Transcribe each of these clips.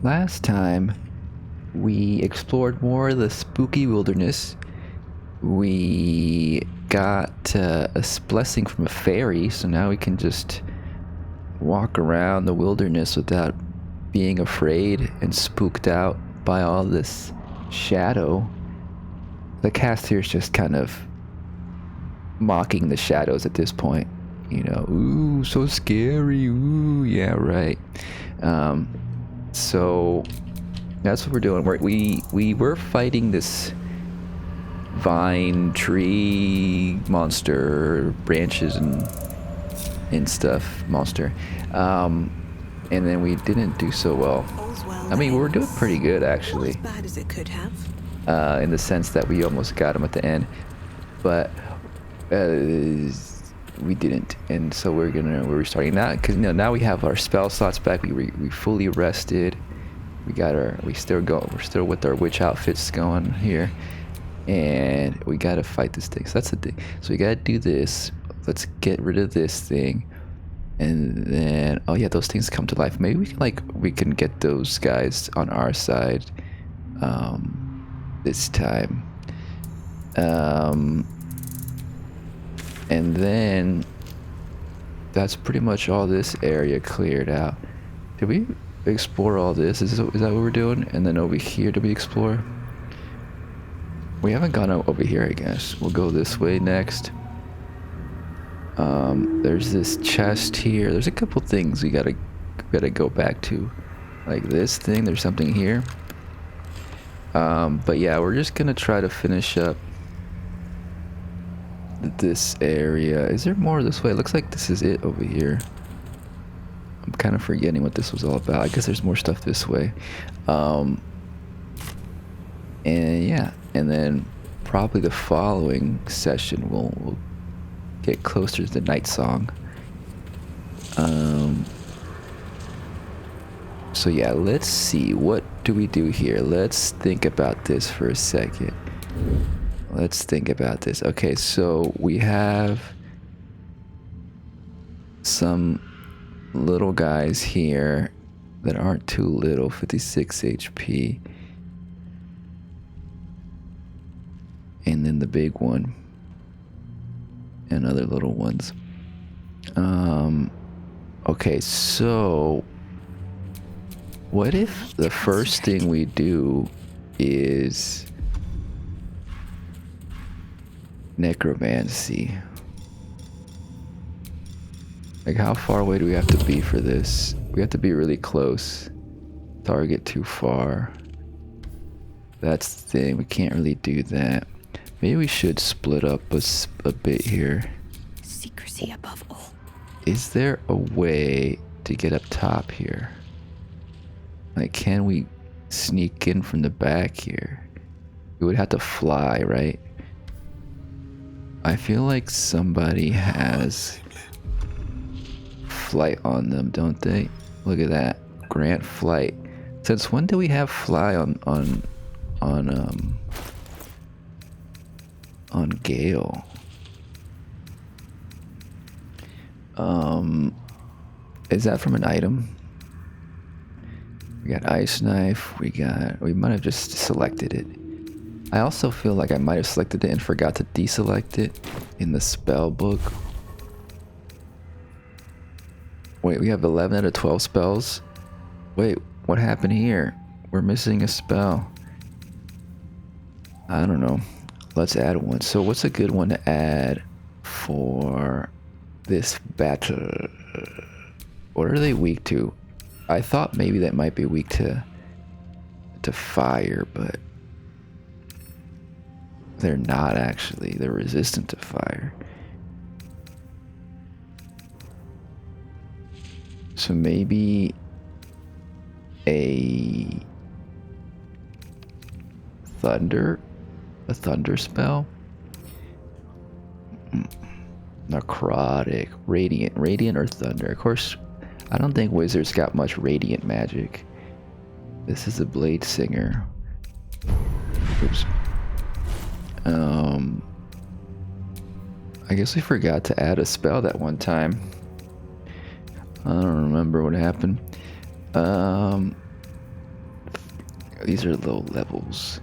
last time we explored more of the spooky wilderness. We got a blessing from a fairy, so now we can just walk around the wilderness without being afraid and spooked out by all this shadow. The cast here is just kind of mocking the shadows at this point. You know, ooh, so scary, ooh, yeah, right. So that's what we're doing. We were fighting this vine tree monster, branches and stuff monster, and then we didn't do so well. I mean, we were doing pretty good actually, as bad as it could have. In the sense that we almost got him at the end, but we didn't, and so we're restarting that because now we have our spell slots back. We fully rested. We're still with our witch outfits going here, and we gotta fight this thing. So that's the thing. So we gotta do this. Let's get rid of this thing, and then oh yeah, those things come to life. Maybe we can get those guys on our side this time. And then that's pretty much all this area cleared out. Did we explore all this? Is that what we're doing? And then over here, did we explore? We haven't gone over here, I guess. We'll go this way next. There's this chest here. There's a couple things we gotta go back to. Like this thing, there's something here. But yeah, we're just gonna try to finish up this area. Is there more this way? It looks like this is it over here. I'm kind of forgetting what this was all about. I guess there's more stuff this way. And yeah, and then probably the following session we'll get closer to the night song. So yeah, let's see, what do we do here? Let's think about this for a second. Let's think about this. Okay, so we have some little guys here that aren't too little, 56 HP. And then the big one. And other little ones. Okay, so what if the first thing we do is necromancy? Like, how far away do we have to be for this? We have to be really close. Target too far. That's the thing, we can't really do that. Maybe we should split up a bit here. Secrecy above all. Is there a way to get up top here? Like, can we sneak in from the back here? We would have to fly, right? I feel like somebody has flight on them, don't they? Look at that. Grant flight. Since when do we have fly on Gale? Is that from an item? We got ice knife. We might have just selected it. I also feel like I might have selected it and forgot to deselect it in the spell book. Wait, we have 11 out of 12 spells? Wait, what happened here? We're missing a spell. I don't know. Let's add one. So what's a good one to add for this battle? What are they weak to? I thought maybe that might be weak to fire, but they're not actually. They're resistant to fire. So maybe a thunder spell? Necrotic, radiant or thunder. Of course, I don't think wizards got much radiant magic. This is a blade singer. Oops. I guess we forgot to add a spell that one time. I don't remember what happened. These are low levels.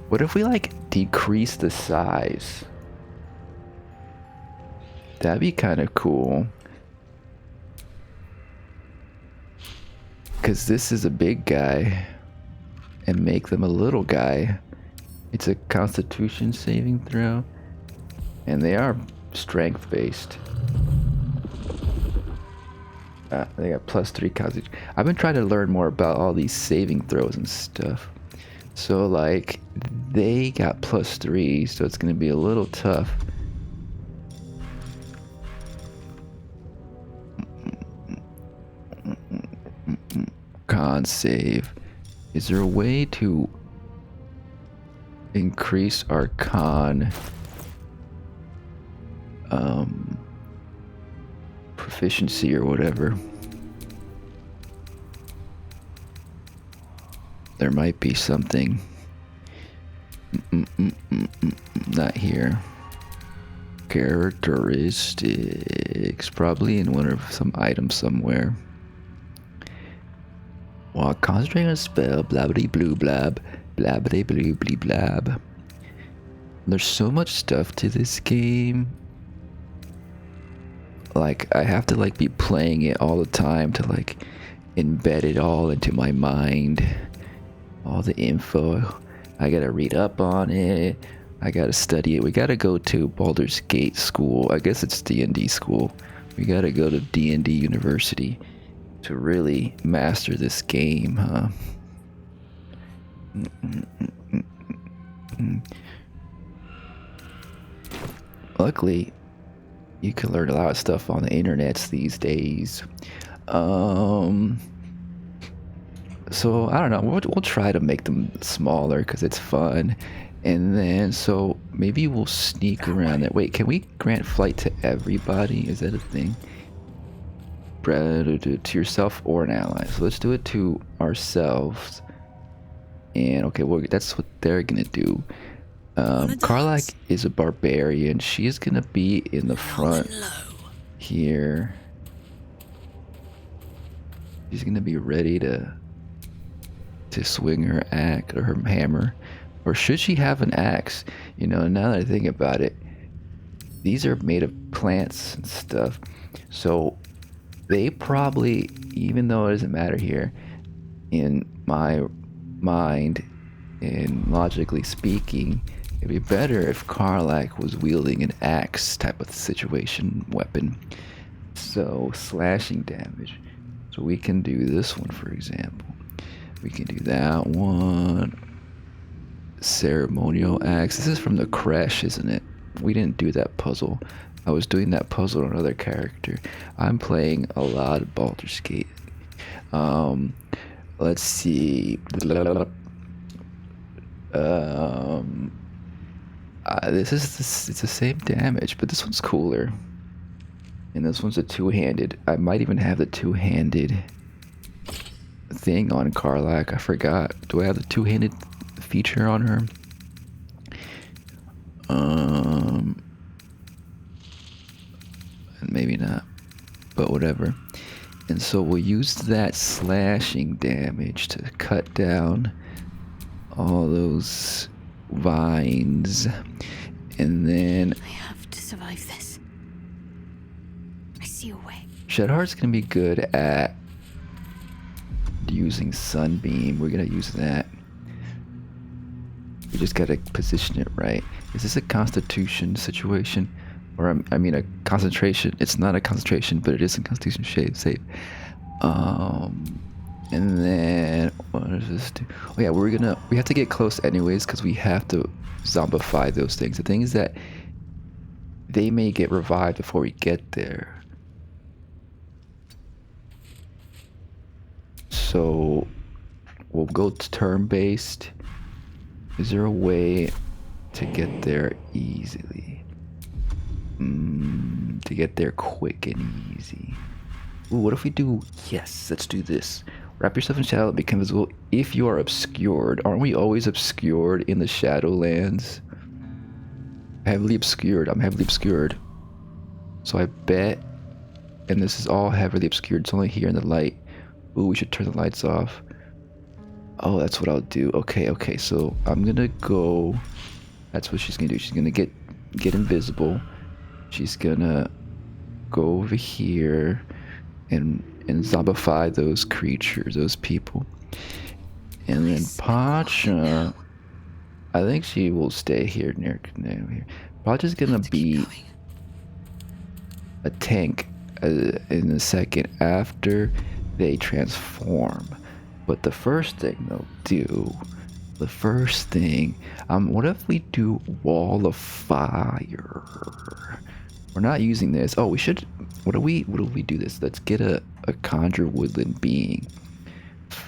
What if we like decrease the size? That'd be kind of cool. Because this is a big guy. And make them a little guy. It's a constitution saving throw. And they are strength based. They got +3 constitution. I've been trying to learn more about all these saving throws and stuff. So like, they got +3, so it's gonna be a little tough. Con save. Is there a way to increase our con proficiency or whatever? There might be something. Not here. Characteristics, probably in one of some item somewhere. While concentrating on a spell, blabbity blue blab, blabbity blue blee blab. There's so much stuff to this game. Like, I have to like be playing it all the time to like embed it all into my mind. All the info. I gotta read up on it. I gotta study it. We gotta go to Baldur's Gate school. I guess it's D&D school. We gotta go to D&D University to really master this game, huh? Luckily, you can learn a lot of stuff on the internets these days. So I don't know. We'll try to make them smaller because it's fun, and then so maybe we'll sneak around that. Wait, can we grant flight to everybody? Is that a thing? To yourself or an ally. So let's do it to ourselves. And okay, well that's what they're gonna do. Karlak is a barbarian. She is gonna be in the front here. She's gonna be ready to swing her axe or her hammer, or should she have an axe? You know, now that I think about it, these are made of plants and stuff, so they probably, even though it doesn't matter here, in my mind and logically speaking, it'd be better if Karlak was wielding an axe type of situation weapon. So slashing damage. So we can do this one, for example. We can do that one. Ceremonial axe. This is from the Crash, isn't it? We didn't do that puzzle. I was doing that puzzle on another character. I'm playing a lot of Baldur's Gate. Let's see. It's the same damage, but this one's cooler. And this one's a two-handed. I might even have the two-handed thing on Karlak. I forgot. Do I have the two-handed feature on her? Maybe not, but whatever. And so we'll use that slashing damage to cut down all those vines, and then I have to survive this. I see a way. Shedheart's gonna be good at using Sunbeam. We're gonna use that. We just gotta position it right. Is this a constitution situation? Or I mean a concentration. It's not a concentration, but it is a constitution save. And then what does this do? Oh yeah, we have to get close anyways because we have to zombify those things. The thing is that they may get revived before we get there. So we'll go to turn-based. Is there a way to get there easily? To get there quick and easy. Ooh, what if we do... Yes, let's do this. Wrap yourself in shadow and become visible if you are obscured. Aren't we always obscured in the Shadowlands? Heavily obscured. I'm heavily obscured. So I bet... And this is all heavily obscured. It's only here in the light. Ooh, we should turn the lights off. Oh, that's what I'll do. Okay, okay. So I'm gonna go. That's what she's gonna do. She's gonna get invisible. She's gonna go over here and zombify those creatures, those people. And then Pacha, I think she will stay here near here. Pacha's gonna be a tank in a second after they transform. But the first thing they'll do, what if we do wall of fire? We're not using this. Oh, we should. What do we do this? Let's get a conjure woodland being.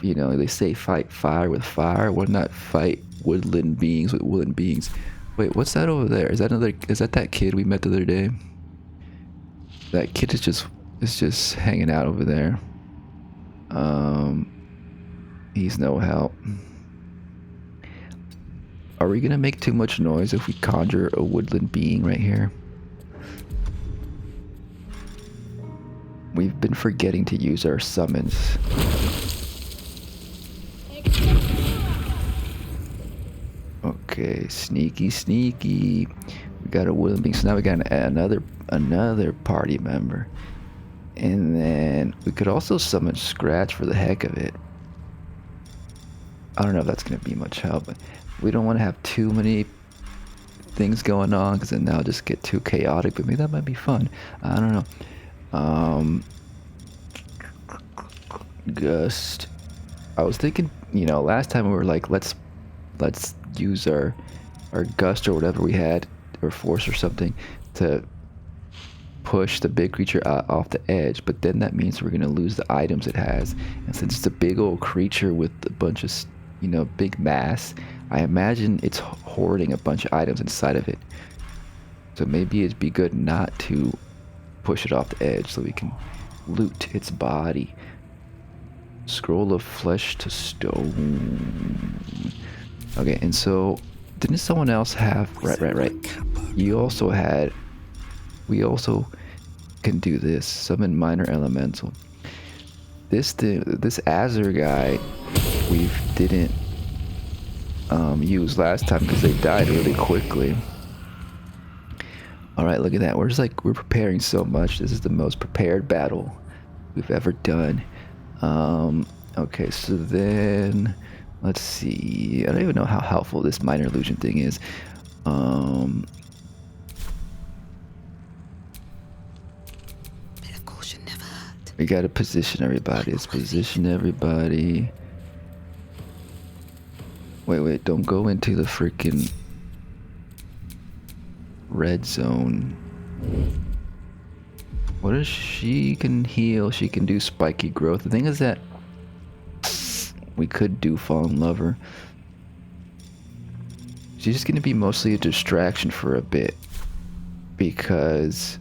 You know, they say fight fire with fire. Why not fight woodland beings with woodland beings? Wait, what's that over there? Is that that kid we met the other day? That kid is just hanging out over there. He's no help. Are we gonna make too much noise if we conjure a woodland being right here? We've been forgetting to use our summons. Okay, sneaky, sneaky. We got a woodland being, so now we got another party member. And then we could also summon Scratch for the heck of it. I don't know if that's gonna be much help, but we don't want to have too many things going on because then that'll just get too chaotic, but maybe that might be fun. I don't know. Gust. I was thinking, you know, last time we were like, let's use our gust or whatever we had, or force or something, to push the big creature off the edge, but then that means we're gonna lose the items it has. And since it's a big old creature with a bunch of, you know, big mass, I imagine it's hoarding a bunch of items inside of it. So maybe it'd be good not to push it off the edge so we can loot its body. Scroll of flesh to stone. Okay, and so didn't someone else have right. You also had, we also can do this. Summon minor elemental. This Azure guy we didn't use last time because they died really quickly. Alright, look at that. We're preparing so much. This is the most prepared battle we've ever done. Okay, so then let's see. I don't even know how helpful this minor illusion thing is. We gotta position everybody. Let's position everybody. Wait, don't go into the freaking red zone. What is she can heal? She can do spiky growth. The thing is that we could do fallen lover. She's just gonna be mostly a distraction for a bit because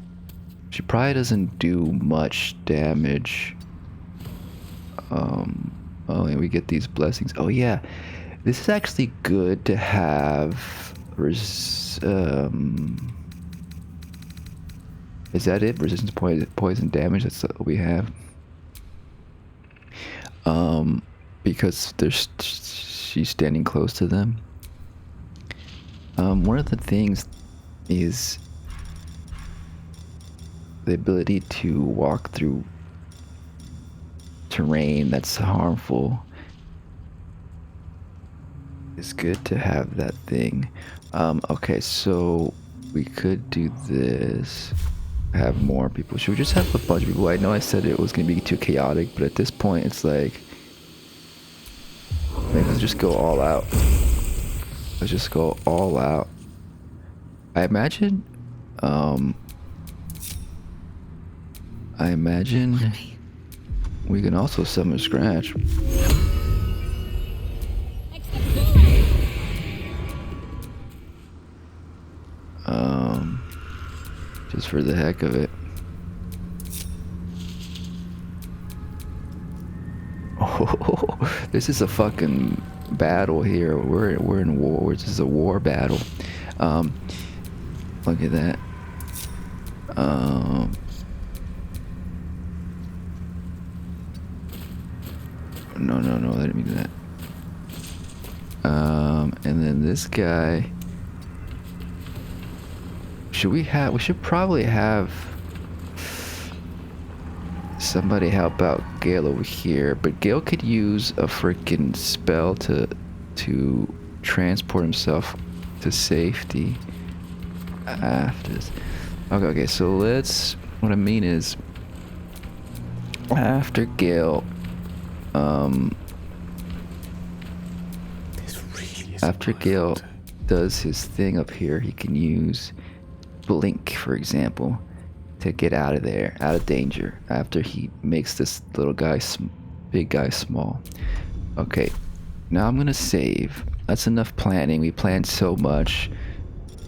she probably doesn't do much damage. Oh, and we get these blessings. Oh yeah, this is actually good to have. Is that it? Resistance poison damage. That's what we have. Because she's standing close to them. One of the things is the ability to walk through terrain that's harmful. It's good to have that thing. Okay, so we could do this. Have more people. Should we just have a bunch of people? I know I said it was gonna be too chaotic, but at this point it's like, maybe let's just go all out. Let's just go all out. I imagine we can also summon Scratch. Just for the heck of it. Oh, this is a fucking battle here. We're in war. This is a war battle. Look at that. No, I didn't mean that. And then this guy. We should probably have somebody help out Gale over here, but Gale could use a freaking spell to transport himself to safety after this. Okay, so what I mean is, after Gale, after Gale does his thing up here, he can use Blink, for example, to get out of there, out of danger, after he makes this little guy, big guy small. Okay, now I'm gonna save. That's enough planning. We planned so much.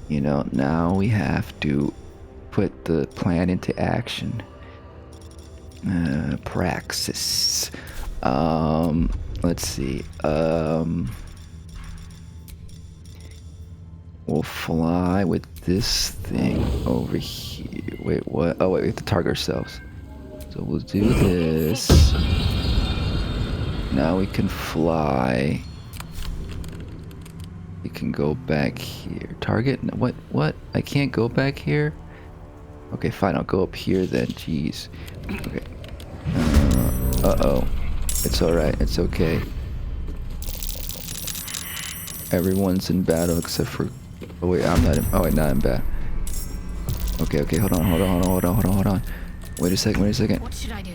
You know, now we have to put the plan into action. Praxis. Let's see. We'll fly with this thing over here. Wait, what? Oh, wait, we have to target ourselves. So we'll do this. Now we can fly. We can go back here. Target? What? I can't go back here? Okay, fine. I'll go up here then. Jeez. Okay. Uh-oh. It's alright. It's okay. Everyone's in battle except for... Oh wait, I'm not in... Oh wait, not in battle. Okay, hold on. Wait a second. What should I do?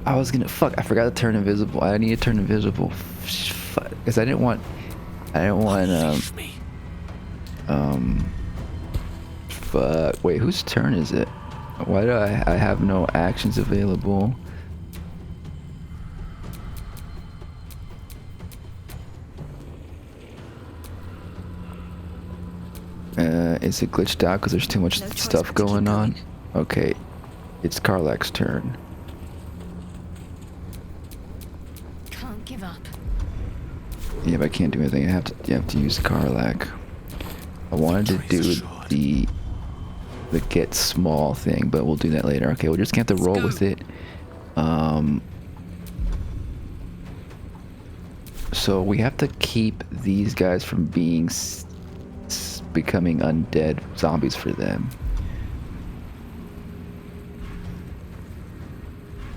I was gonna... Fuck, I forgot to turn invisible. I need to turn invisible. Fuck, because I didn't want... Fuck. Wait, whose turn is it? Why do I have no actions available? Is it glitched out because there's too much stuff going on? Okay, it's Karlak's turn. Can't give up. Yeah, but I can't do anything. You have to use Karlak. I wanted to do the get small thing, but we'll do that later. Okay, we're just gonna have to roll with it. So we have to keep these guys from being becoming undead zombies for them.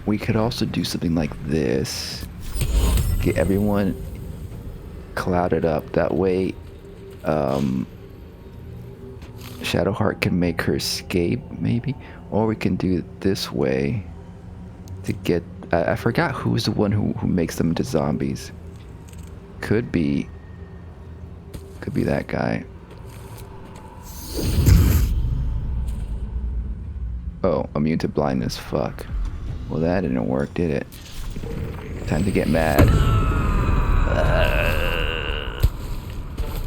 We could also do something like this. Get everyone clouded up. That way, Shadowheart can make her escape, maybe. Or we can do it this way to get... I forgot who's the one who makes them into zombies. Could be that guy. Oh, immune to blindness. Fuck. Well, that didn't work, did it? Time to get mad.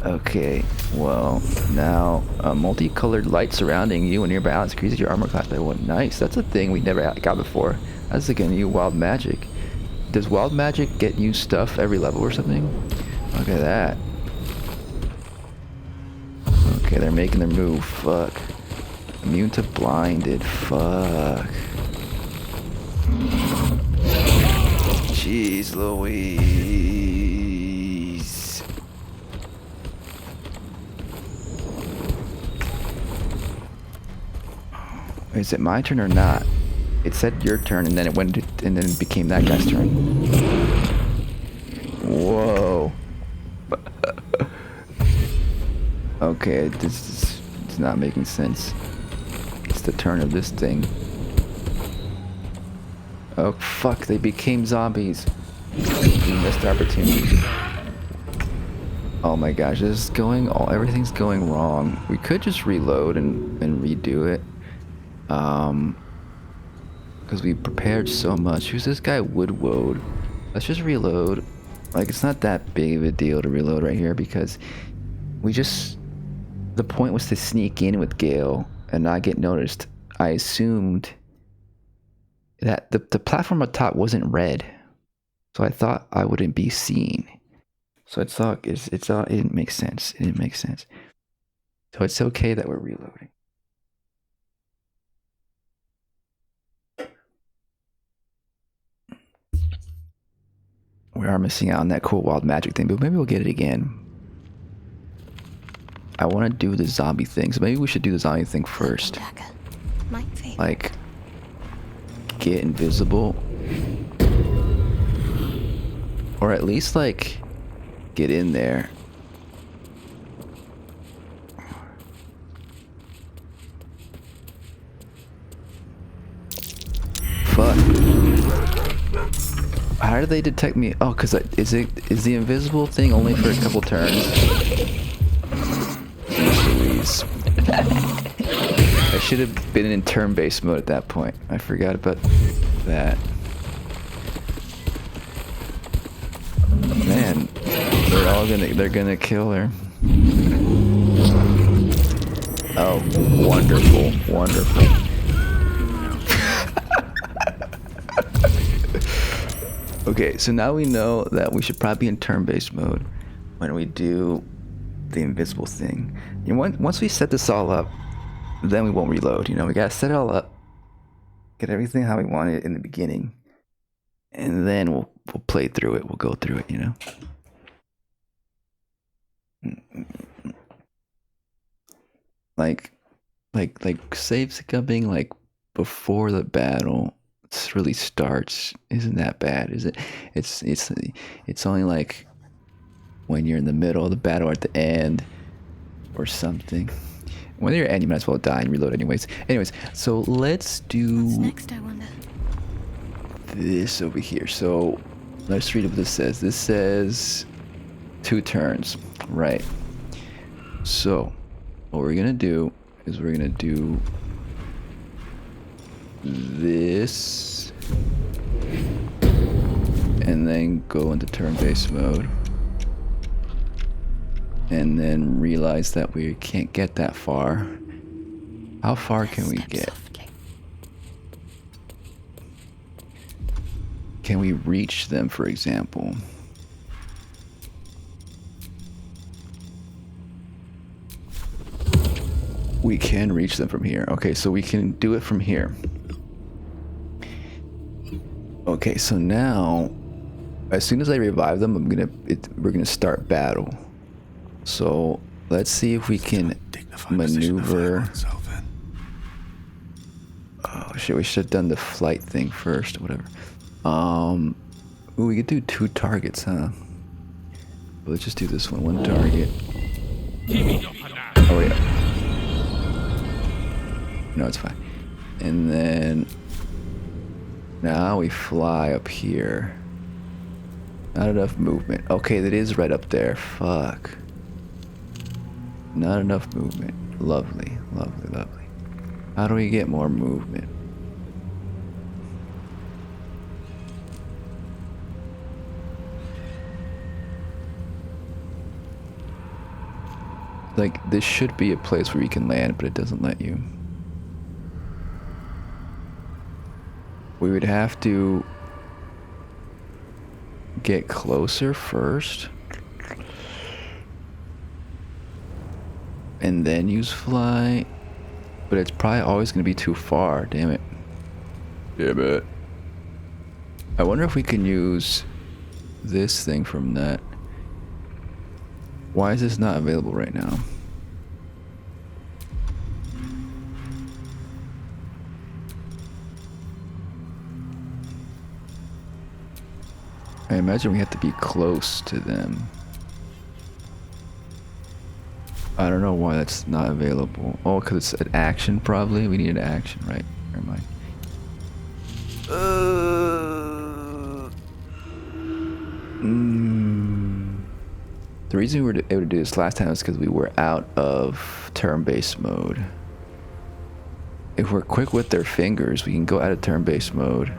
Okay, well, now multicolored light surrounding you and nearby allies increases your armor class by 1. Nice, that's a thing we never got before. That's like a new wild magic. Does wild magic get new stuff every level or something? Look at that. Okay, they're making their move. Fuck. Immune to blinded. Fuck. Jeez Louise. Is it my turn or not? It said your turn and then it went and then it became that guy's turn. Whoa. Okay, this is not making sense. It's the turn of this thing. Oh fuck, they became zombies. We missed the opportunity. Oh my gosh, this is everything's going wrong. We could just reload and redo it. Because we prepared so much. Who's this guy? Woodwode. Let's just reload. Like, it's not that big of a deal to reload right here because the point was to sneak in with Gale and not get noticed. I assumed that the platform up top wasn't red. So I thought I wouldn't be seen. So it didn't make sense. It didn't make sense. So it's okay that we're reloading. We are missing out on that cool wild magic thing, but maybe we'll get it again. I want to do the zombie thing, so maybe we should do the zombie thing first. My favorite. Like, get invisible. Or at least, like, get in there. Fuck. How do they detect me? Oh, cause is the invisible thing only for a couple turns? Jeez. I should have been in turn-based mode at that point. I forgot about that. Man, they're gonna kill her. Oh, wonderful, wonderful. Okay, so now we know that we should probably be in turn-based mode when we do the invisible thing. You know, once we set this all up, then we won't reload. You know, we gotta set it all up, get everything how we want it in the beginning, and then we'll play through it. We'll go through it. You know. Like saves coming like before the battle really starts isn't that bad, is it? It's only like when you're in the middle of the battle or at the end or something. When you're at the end, you might as well die and reload anyways. Anyways, so let's do What's next, I wonder? this over here. So let's read what this says. This says 2 turns, right? So what we're gonna do is we're gonna do this and then go into turn-based mode and then realize that we can't get that far. How far can we get? Softly. Can we reach them, for example? We can reach them from here. Okay, so we can do it from here. Okay, so now, as soon as I revive them, we're gonna start battle. So let's see if we can maneuver. Oh shit, we should have done the flight thing first, or whatever. Ooh, we could do 2 targets, huh? But let's just do this one. 1 target. Oh yeah. No, it's fine. And then now we fly up here. Not enough movement. Okay, that is right up there. Fuck. Not enough movement. Lovely, lovely, lovely. How do we get more movement? Like, this should be a place where you can land, but it doesn't let you. We would have to get closer first and then use fly, but it's probably always going to be too far. Damn it. Damn it. I wonder if we can use this thing from that. Why is this not available right now? I imagine we have to be close to them. I don't know why that's not available. Oh, because it's an action probably. We need an action, right? Never mind. The reason we were able to do this last time is because we were out of turn-based mode. If we're quick with their fingers, we can go out of turn-based mode.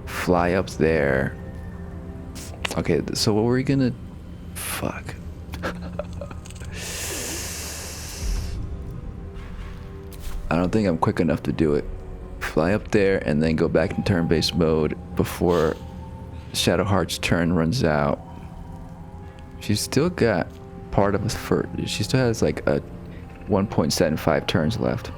Fly up there. Okay, so what were we gonna... Fuck. I don't think I'm quick enough to do it. Fly up there and then go back in turn-based mode before Shadowheart's turn runs out. She's still got part of a... She still has like a 1.75 turns left.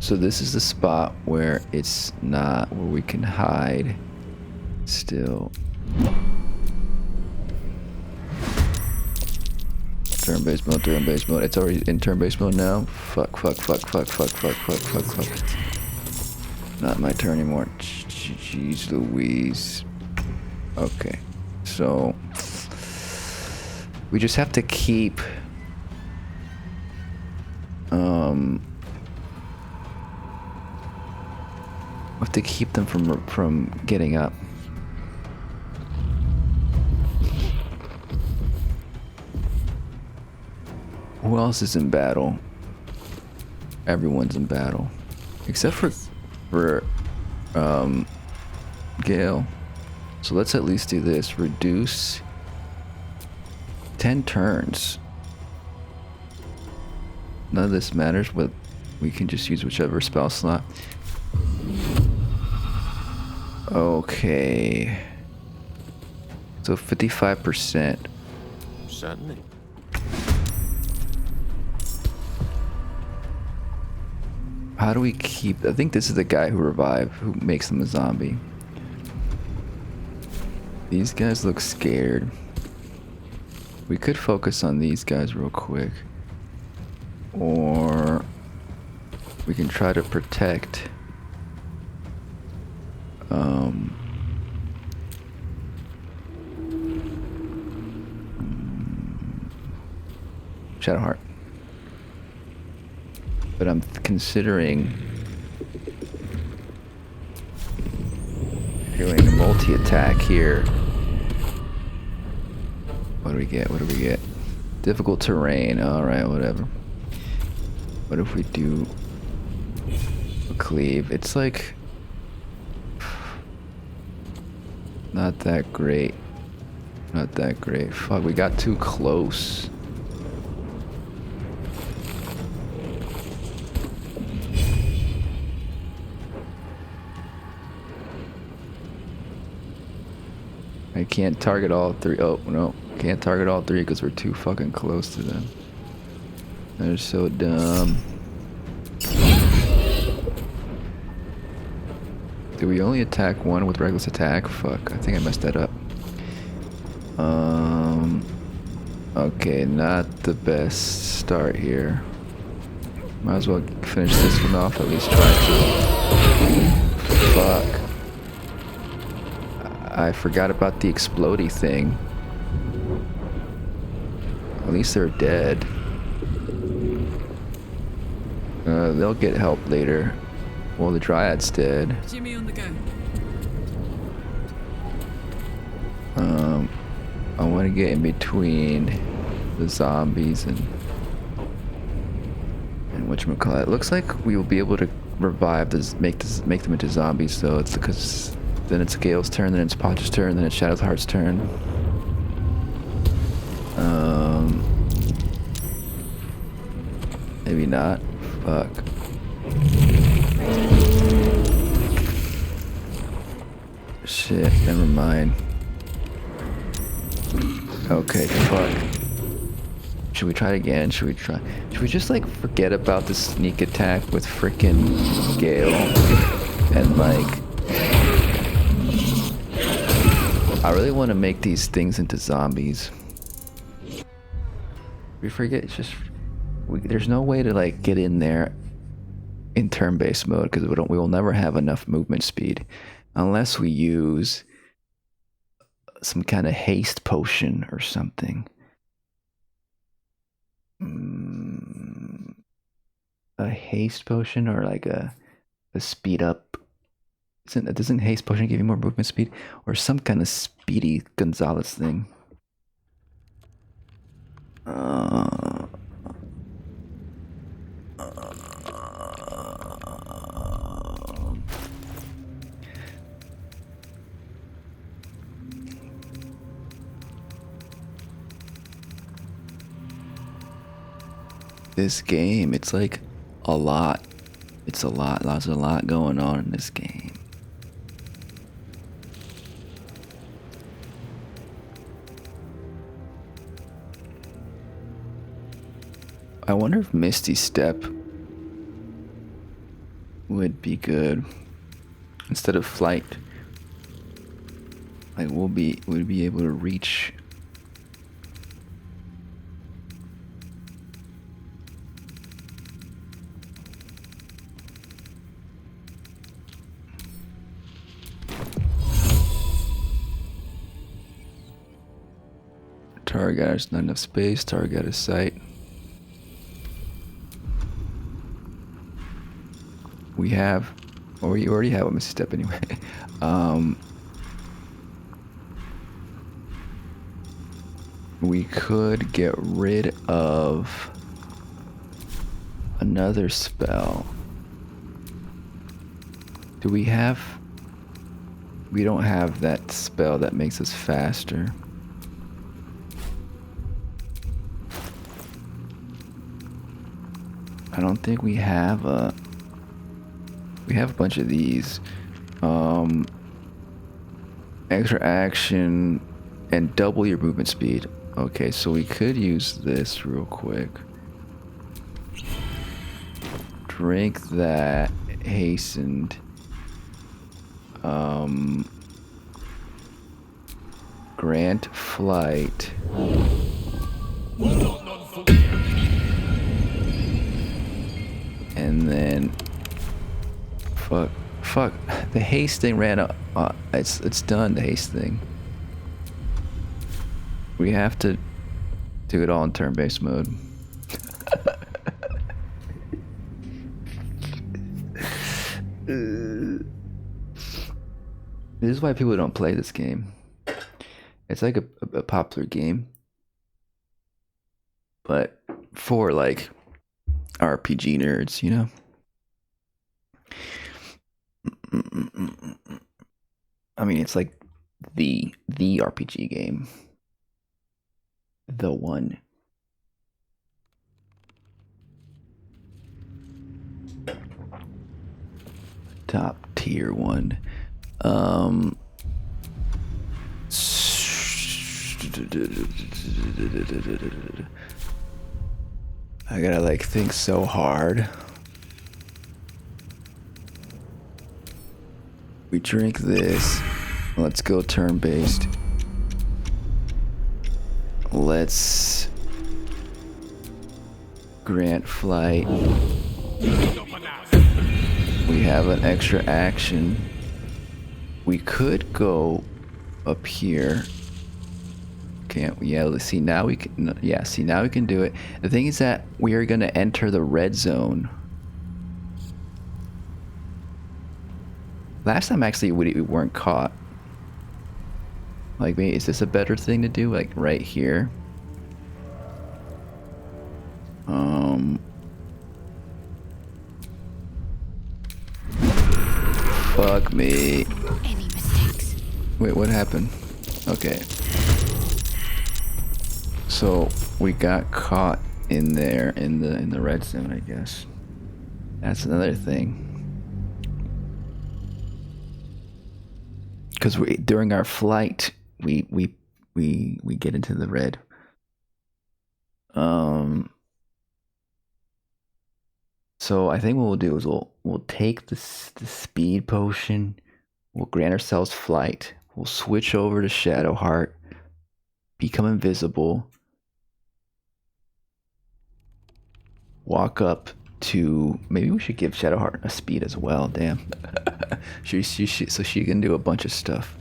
So this is the spot where it's not, where we can hide still. Turn-based mode, turn-based mode. It's already in turn-based mode now. Fuck. Not my turn anymore. Jeez Louise. Okay. So we just have to keep we have to keep them from getting up. Who else is in battle? Everyone's in battle. Except for Gale. So let's at least do this. Reduce 10 turns. None of this matters, but we can just use whichever spell slot. Okay. So 55%. Certainly. How do we keep... I think this is the guy who makes them a zombie. These guys look scared. We could focus on these guys real quick. Or we can try to protect Shadowheart. But I'm considering doing a multi-attack here. What do we get? What do we get? Difficult terrain. Alright, whatever. What if we do a cleave? It's like... not that great. Not that great. Fuck, we got too close. I can't target all three. Oh, no. Can't target all three because we're too fucking close to them. They're so dumb. Do we only attack one with reckless attack? Fuck, I think I messed that up. Okay, not the best start here. Might as well finish this one off, at least try to. Fuck. I forgot about the explodey thing. At least they're dead. They'll get help later. Well, the Dryad's dead. Jimmy on the go. I want to get in between the zombies and whatchamacallit. It looks like we will be able to revive this, make them into zombies. So it's because then it's Gale's turn, then it's Pacha's turn, then it's Shadowheart's turn. Maybe not. Fuck. Shit, never mind. Okay, fuck. Should we try it again? Should we just like forget about the sneak attack with frickin' Gale? And like... I really want to make these things into zombies. We forget, it's just... there's no way to like get in there in turn-based mode because we will never have enough movement speed unless we use some kind of haste potion or something. A haste potion or like a speed up. Doesn't haste potion give you more movement speed? Or some kind of speedy Gonzalez thing. This game, it's like a lot. It's a lot. There's a lot going on in this game. I wonder if Misty Step would be good. Instead of flight, like we'd be able to reach. Target, there's not enough space. Target out of sight. We have, or you already have a misstep anyway. We could get rid of another spell. Do we have? We don't have that spell that makes us faster. I don't think we have a. We have a bunch of these. Extra action and double your movement speed. Okay, so we could use this real quick. Drink that hastened. Grant flight. And then fuck, the haste thing ran out. It's done, the haste thing. We have to do it all in turn-based mode. This is why people don't play this game. It's like a popular game, but for like RPG nerds, you know. I mean, it's like the RPG game. The one. Top tier one. I gotta like think so hard. We drink this. Let's go turn-based. Let's grant flight. We have an extra action. We could go up here. Can't we? Yeah, let's see. Now we can. Yeah, see, now we can do it. The thing is that we are gonna enter the red zone. Last time, actually, we weren't caught. Like, maybe, is this a better thing to do? Like, right here? Fuck me. Any mistakes? Wait, what happened? Okay. So, we got caught in there, in the red zone, I guess. That's another thing. Because during our flight, we get into the red. So I think what we'll do is we'll take the speed potion. We'll grant ourselves flight. We'll switch over to Shadowheart. Become invisible. Walk up to, maybe we should give Shadowheart a speed as well. Damn. So she can do a bunch of stuff.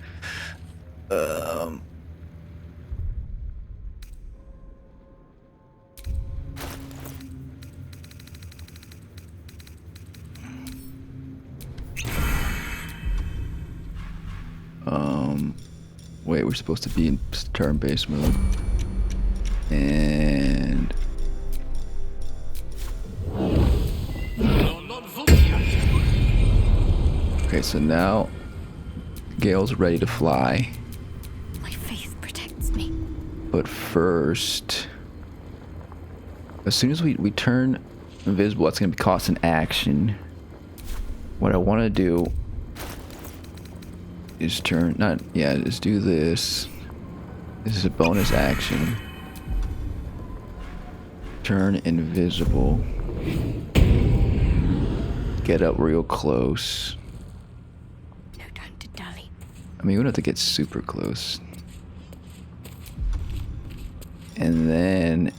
Wait, we're supposed to be in turn-based mode. And okay, so now Gale's ready to fly. My faith protects me. But first, as soon as we turn invisible, that's gonna cost an action. What I want to do is just do this. This is a bonus action. Turn invisible. get up real close. No time to dally. I mean, we don't have to get super close. And then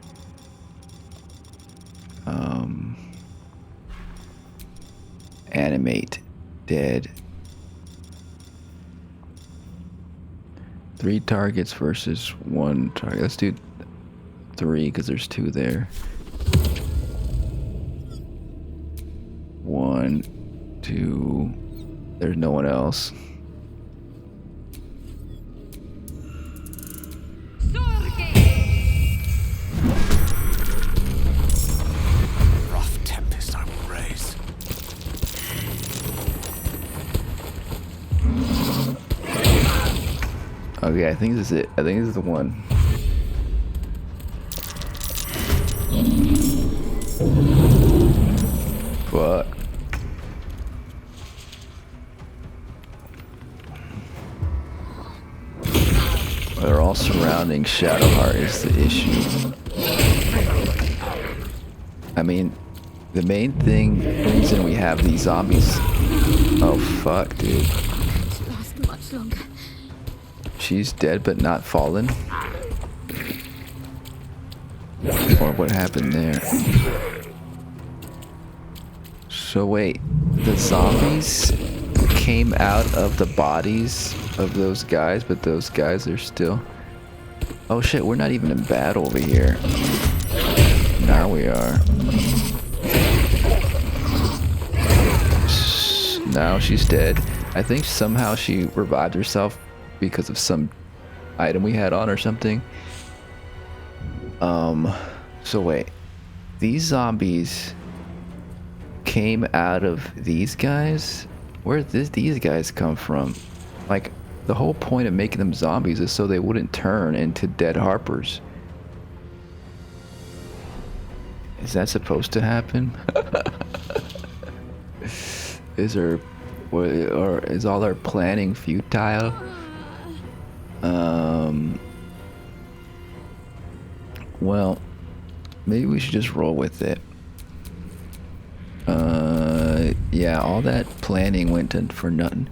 animate dead. 3 targets versus 1 target. Let's do 3 because there's 2 there. 1, 2. There's no one else. Rough tempest I will raise. Okay, I think this is it. I think this is the one. Fuck. They're all surrounding Shadowheart is the issue. I mean, the main reason we have these zombies. Oh fuck, dude. Won't last much longer. She's dead but not fallen. Or what happened there? So wait, the zombies came out of the bodies of those guys, but those guys are still... Oh shit, we're not even in battle over here. Now we are. Now she's dead. I think somehow she revived herself because of some item we had on or something. So wait. These zombies came out of these guys? Where did these guys come from? Like, the whole point of making them zombies is so they wouldn't turn into dead harpers. Is that supposed to happen? Or is all our planning futile? Well, maybe we should just roll with it. Yeah, all that planning went for nothing.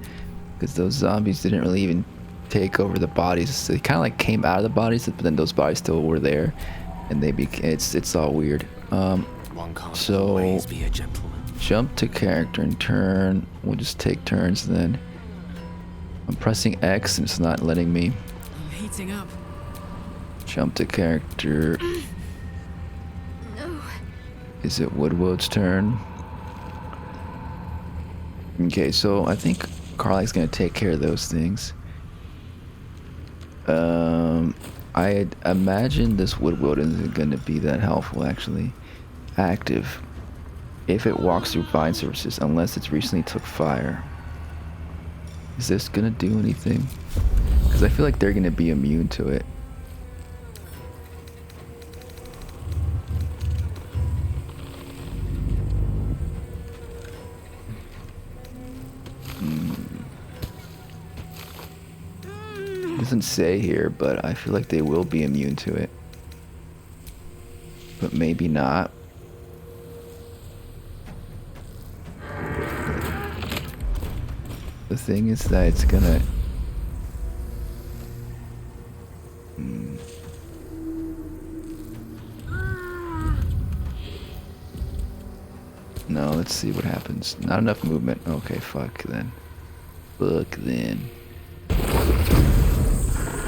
Because those zombies didn't really even take over the bodies. They kind of like came out of the bodies, but then those bodies still were there. And they it's all weird. One can't So always be a gentleman. jump to character and turn. We'll just take turns then. I'm pressing X and it's not letting me. I'm heating up. Jump to character. No. Is it Woodwood's turn? Okay, so I think Carly's gonna take care of those things. I imagine this Woodwood isn't gonna be that helpful actually. Active. If it walks through vine surfaces, unless it's recently took fire. Is this gonna do anything? Because I feel like they're gonna be immune to it. Doesn't say here, but I feel like they will be immune to it. But maybe not. The thing is that it's gonna... No, let's see what happens. Not enough movement. Okay, fuck then. Fuck then.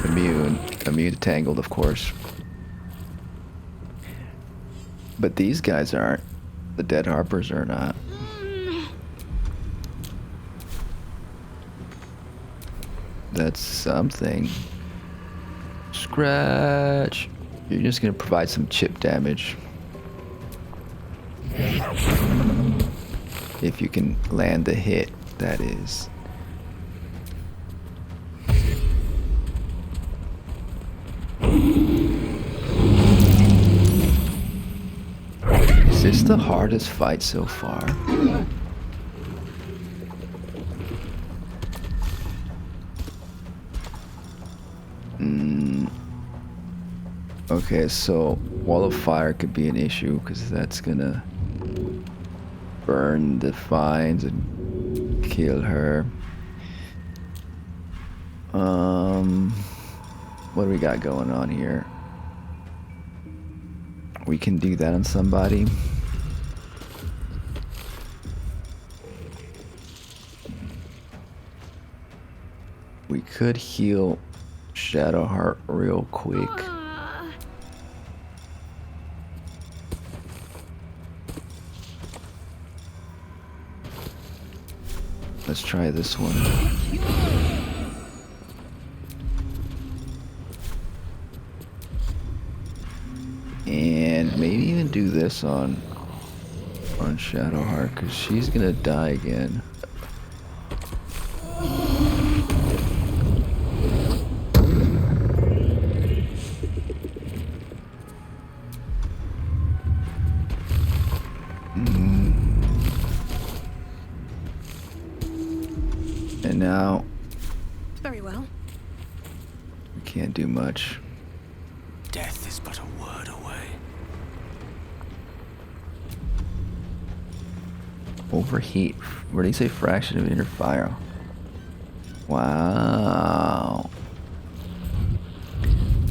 Immune to tangled, of course. But these guys aren't. The dead harpers are not. That's something. Scratch. You're just gonna provide some chip damage. If you can land the hit, that is. Is this the hardest fight so far? Okay, so wall of fire could be an issue because that's gonna... burn the vines and kill her. What do we got going on here? We can do that on somebody. We could heal Shadowheart real quick. Let's try this one. And maybe even do this on Shadowheart, because she's gonna die again. And now Very well. we can't do much. Death is but a word away. Overheat. Where do you say fraction of inner fire? Wow.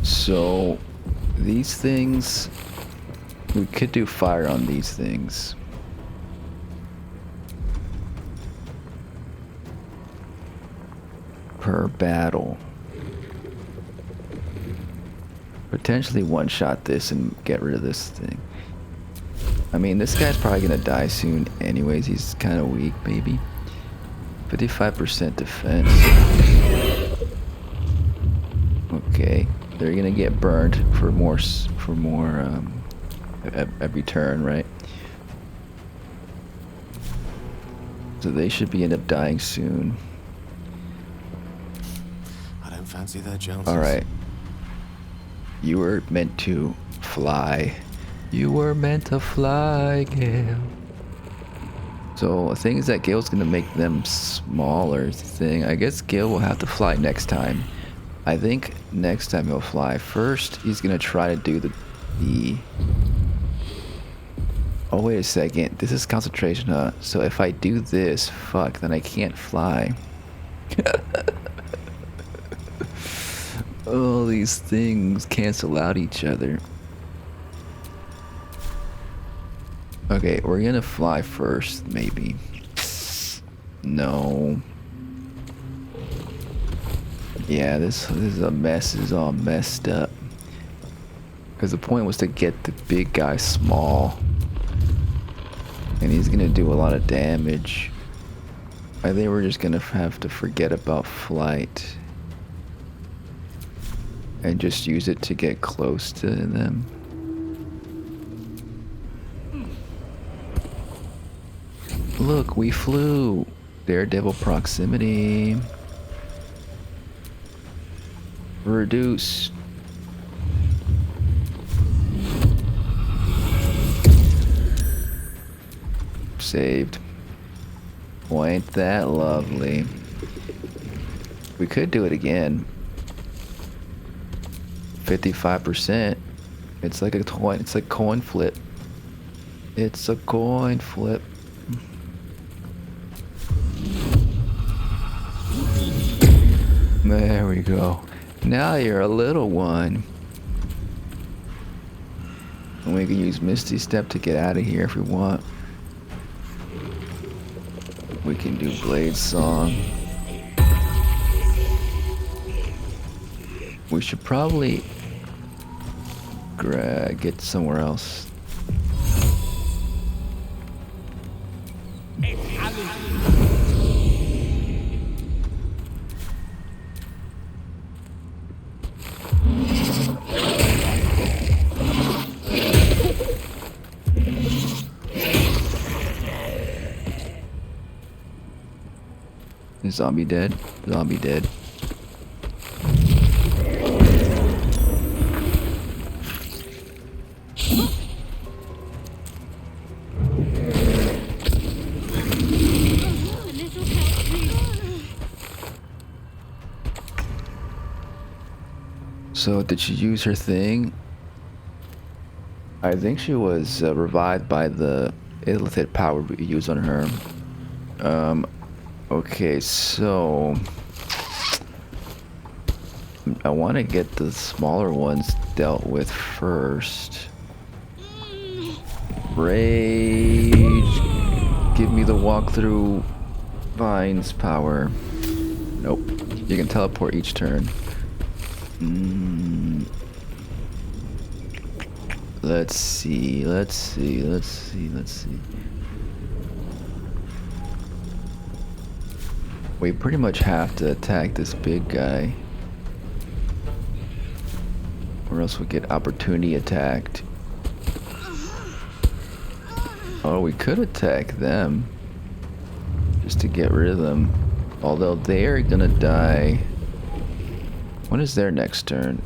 So these things, we could do fire on these things. Per battle. Potentially one-shot this and get rid of this thing. I mean, this guy's probably gonna die soon anyways. He's kind of weak, maybe. 55% defense. Okay, they're gonna get burned for more every turn, right? So they should end up dying soon. I don't fancy their chances. All right. You were meant to fly. You were meant to fly, Gale. So the thing is that Gale's gonna make them smaller thing. I guess Gale will have to fly next time. I think next time he'll fly. First, he's gonna try to do the... Oh, wait a second. This is concentration, huh? So if I do this, fuck, then I can't fly. All these things cancel out each other. Okay, we're gonna fly first, maybe. No. Yeah, this is a mess. This is all messed up. Because the point was to get the big guy small. And he's gonna do a lot of damage. I think we're just gonna have to forget about flight. And just use it to get close to them. Look, we flew. Daredevil proximity. Reduce. Saved. Oh, ain't that lovely. We could do it again. 55%. It's like a coin. It's like coin flip. It's a coin flip. There we go. Now you're a little one. And we can use Misty Step to get out of here if we want. We can do Blade Song. We should probably get somewhere else. Is zombie dead? Zombie dead. So did she use her thing? I think she was revived by the illithid power we use on her. Okay, so I want to get the smaller ones dealt with first. Rage. Give me the walkthrough vines power. Nope. You can teleport each turn. Let's see. We pretty much have to attack this big guy, or else we get opportunity attacked. Oh, we could attack them just to get rid of them. Although they're gonna die. When is their next turn?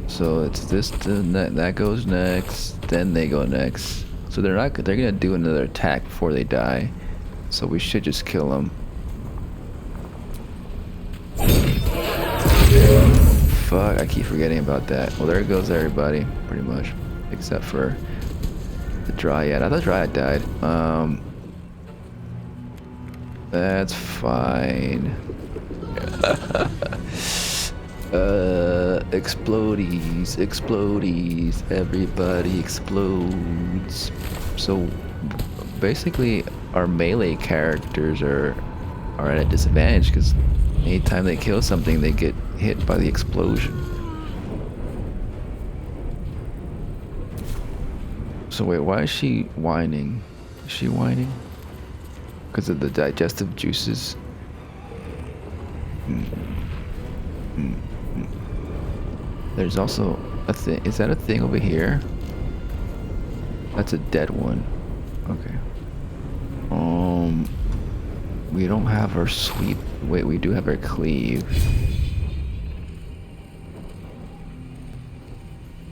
So it's this, that goes next, then they go next. So they're gonna do another attack before they die. So we should just kill them. Fuck, I keep forgetting about that. Well, there goes everybody, pretty much. Except for the Dryad. I thought Dryad died. That's fine. Explodies. Everybody explodes. So, basically, our melee characters are at a disadvantage because anytime they kill something, they get hit by the explosion. So wait, why is she whining? Is she whining? Because of the digestive juices? There's also a thing. Is that a thing over here? That's a dead one. Okay. We don't have our sweep. Wait, we do have our cleave.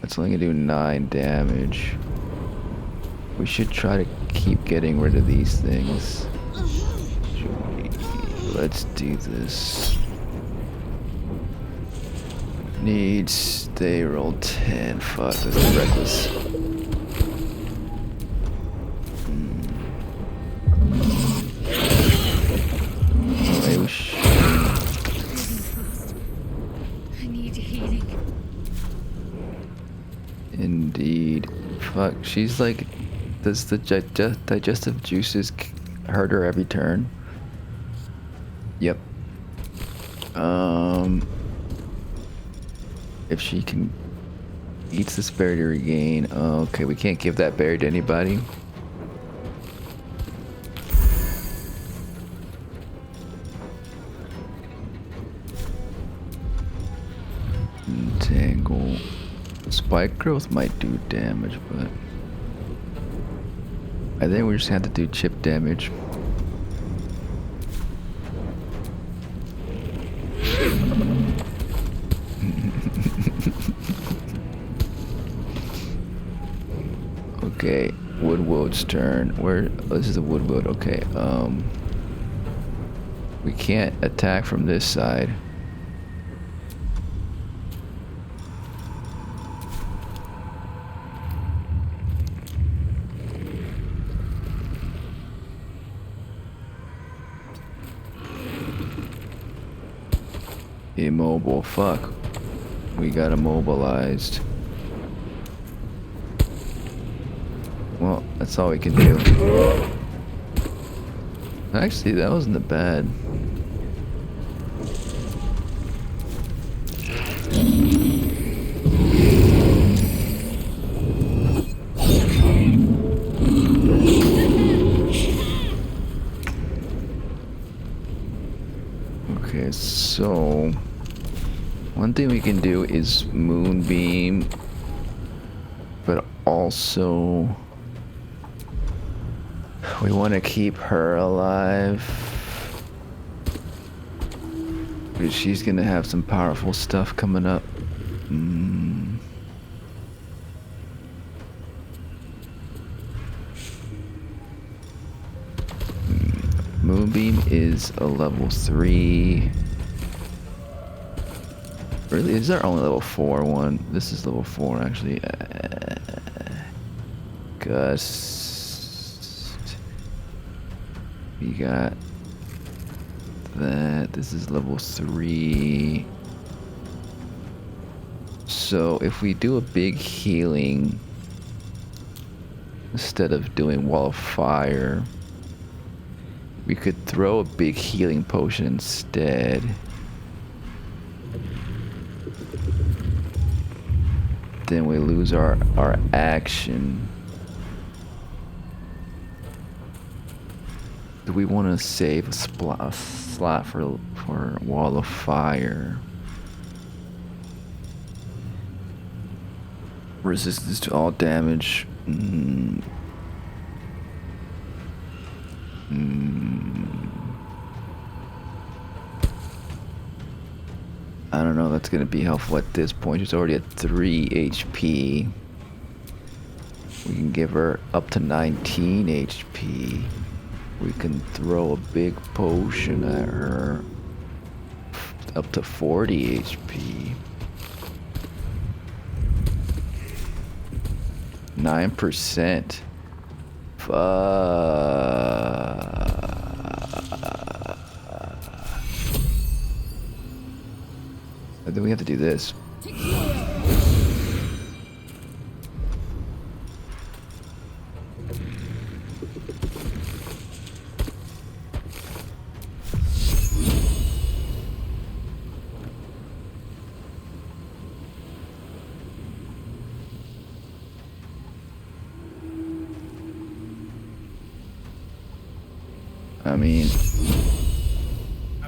That's only gonna do 9 damage. We should try to keep getting rid of these things. Let's do this. Needs they roll 10. Fuck, this is reckless. I need healing. Indeed. Fuck, she's like, does the digestive juices hurt her every turn? Yep. If she can eats this berry to regain. Okay, we can't give that berry to anybody. Entangle. Spike growth might do damage, but I think we just have to do chip damage. Okay, Woodwood's turn. This is the Woodwood. Okay, we can't attack from this side. Immobile. Fuck. We got immobilized. Well, that's all we can do. Actually, that wasn't bad. Okay, so one thing we can do is moonbeam, but also we want to keep her alive because she's gonna have some powerful stuff coming up. Moonbeam is a level 3. Really, is our only level 4 one? This is level 4 actually. Gus. We got that. This is level 3. So if we do a big healing instead of doing wall of fire, we could throw a big healing potion instead. Then we lose our action. Do we want to save a slot for wall of fire? Resistance to all damage. I don't know, that's gonna be helpful at this point. She's already at 3 HP. We can give her up to 19 HP. We can throw a big potion at her. Up to 40 HP. 9%. Fuck. And then we have to do this. I mean,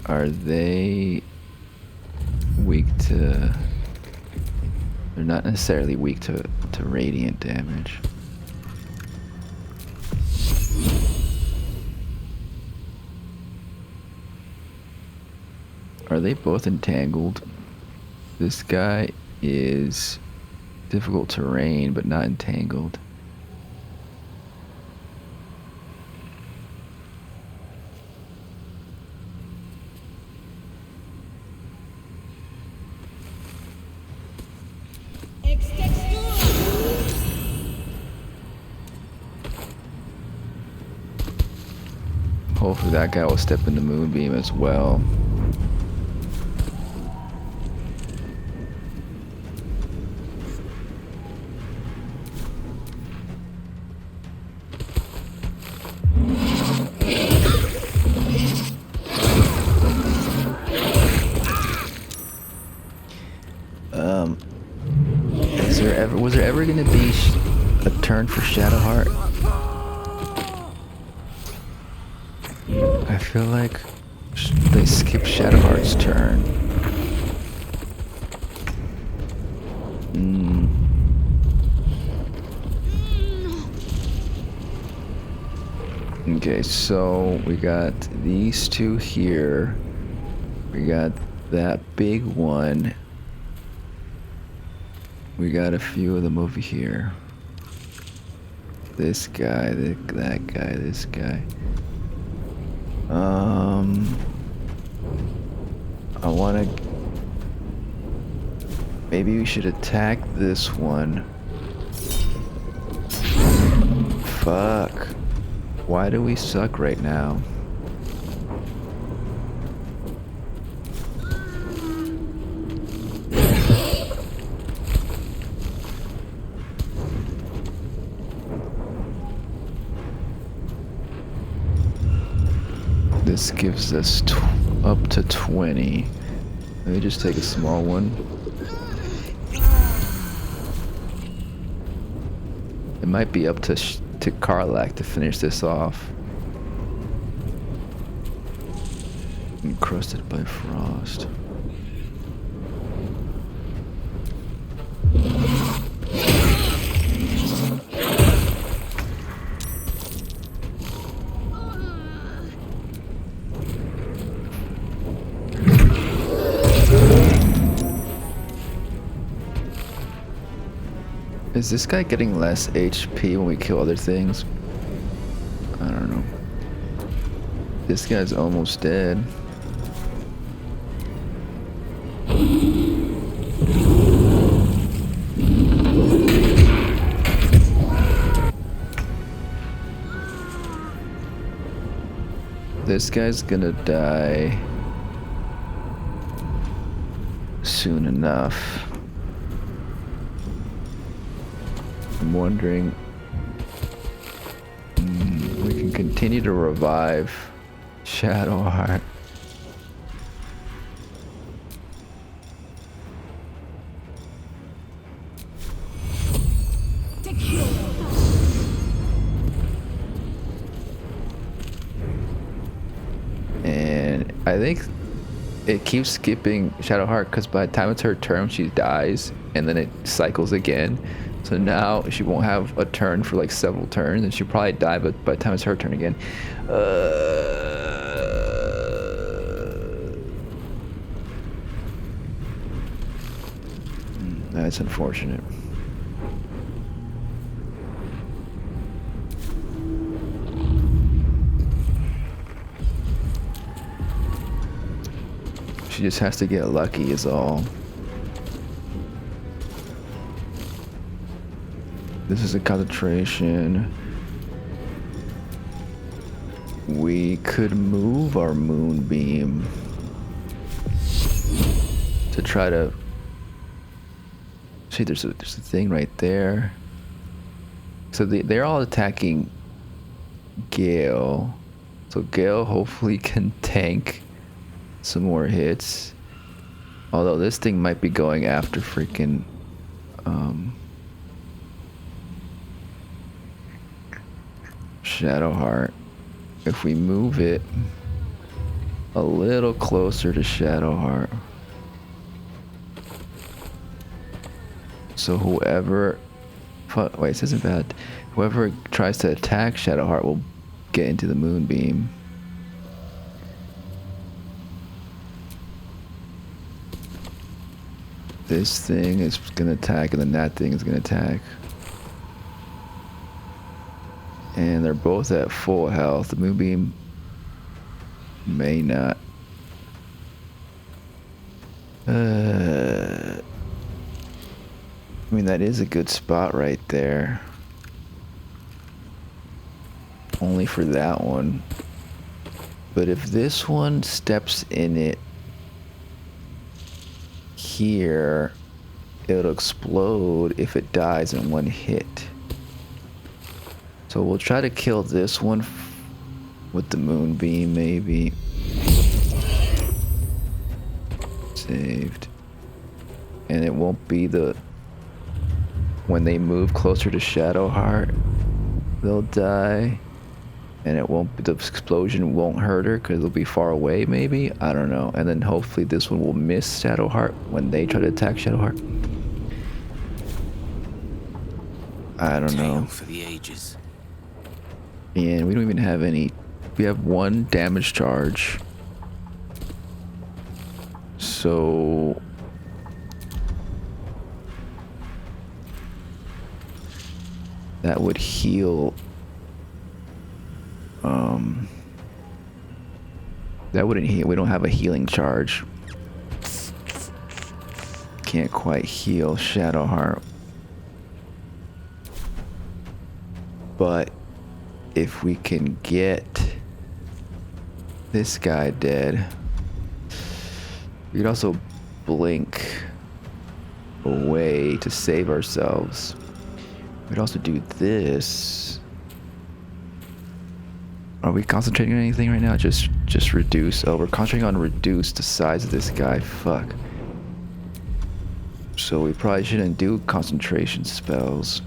are they weak to... They're not necessarily weak to radiant damage. Are they both entangled? This guy is difficult terrain, but not entangled. Hopefully that guy will step in the moonbeam as well. Was there ever gonna be a turn for Shadowheart? I feel like they skipped Shadowheart's turn. Okay, so we got these two here. We got that big one. We got a few of them over here. This guy, that guy, this guy. I wanna... Maybe we should attack this one. Fuck. Why do we suck right now? This gives us up to 20. Let me just take a small one. It might be up to Karlak to finish this off. Encrusted by frost. Is this guy getting less HP when we kill other things? I don't know. This guy's almost dead. This guy's gonna die soon enough. I'm wondering... we can continue to revive Shadowheart. And I think it keeps skipping Shadowheart because by the time it's her turn, she dies, and then it cycles again. So now she won't have a turn for like several turns, and she'll probably die, but by the time it's her turn again. That's unfortunate. She just has to get lucky is all. This is a concentration. We could move our moonbeam to try to... See, there's a thing right there. So they're all attacking Gale. So Gale hopefully can tank some more hits. Although this thing might be going after freaking Shadowheart. If we move it a little closer to Shadowheart. So whoever... Wait, this isn't bad. Whoever tries to attack Shadowheart will get into the moonbeam. This thing is gonna attack, and then that thing is gonna attack. And they're both at full health. The moonbeam may not. I mean, that is a good spot right there. Only for that one. But if this one steps in it here, it'll explode if it dies in one hit. So we'll try to kill this one with the moonbeam, maybe. Saved. And it won't be the... When they move closer to Shadowheart, they'll die. And it won't... The explosion won't hurt her because it'll be far away, maybe? I don't know. And then hopefully this one will miss Shadowheart when they try to attack Shadowheart. I don't know. For the ages. And we don't even have any... We have one damage charge. So... that would heal... that wouldn't heal. We don't have a healing charge. Can't quite heal Shadowheart. But if we can get this guy dead, we could also blink away to save ourselves. We'd also do this. Are we concentrating on anything right now? Just reduce. Oh, we're concentrating on reduce the size of this guy. Fuck. So we probably shouldn't do concentration spells.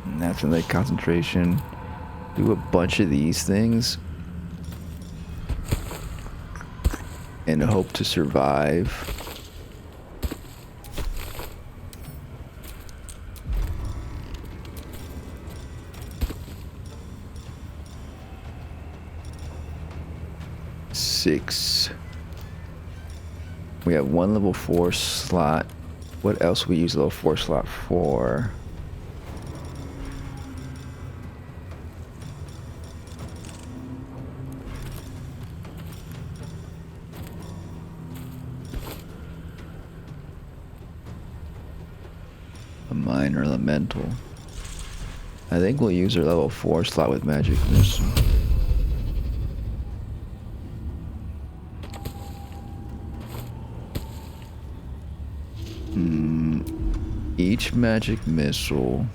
And that's another concentration. Do a bunch of these things. And hope to survive. Six. We have one level 4 slot. What else we use level 4 slot for? A minor elemental. I think we'll use our level 4 slot with magic missile. Each magic missile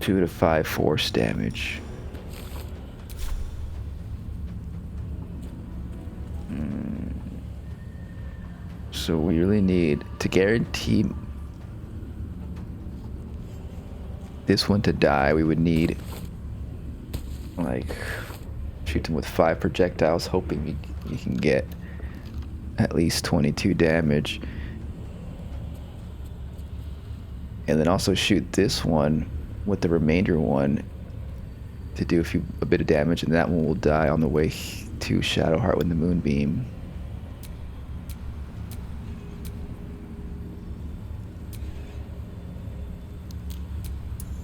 2 to 5 force damage. So we really need to guarantee this one to die. We would need like shoot them with 5 projectiles, hoping you can get at least 22 damage, and then also shoot this one with the remainder one to do a bit of damage, and that one will die on the way to Shadowheart with the moonbeam.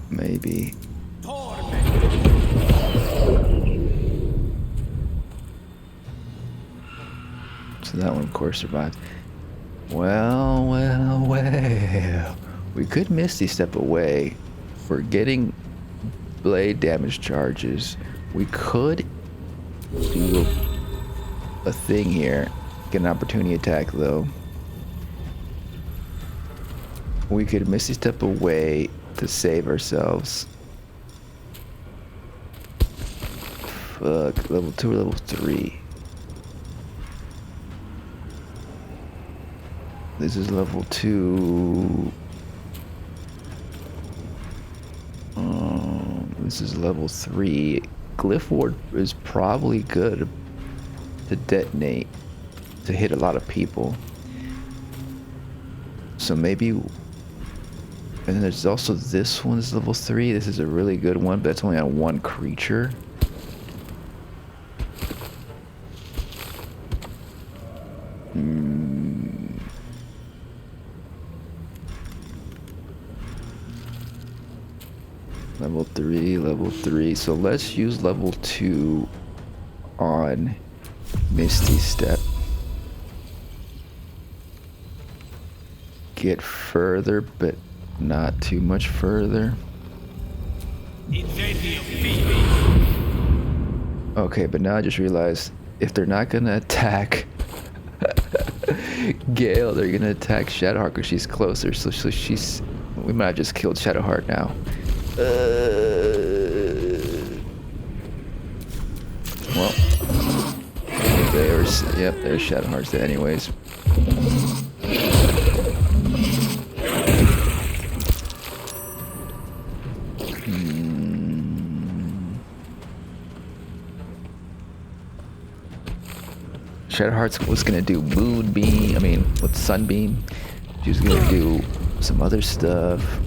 Maybe. So that one, of course, survived. Well. We could Misty Step away for getting blade damage charges. We could do a thing here. Get an opportunity attack, though. We could Misty Step away to save ourselves. Fuck, level 2 or level 3. This is level 2. This is level 3. Glyph Ward is probably good to detonate, to hit a lot of people. So maybe. And then there's also this one, this is level 3. This is a really good one, but it's only on 1 creature. Level 3. So let's use level 2 on Misty Step. Get further, but not too much further. Okay, but now I just realized if they're not gonna attack Gale, they're gonna attack Shadowheart because she's closer. So she's. We might have just killed Shadowheart now. Well, there's Shadowheart's dead anyways. Shadowheart was gonna do with Sunbeam. She was gonna do some other stuff.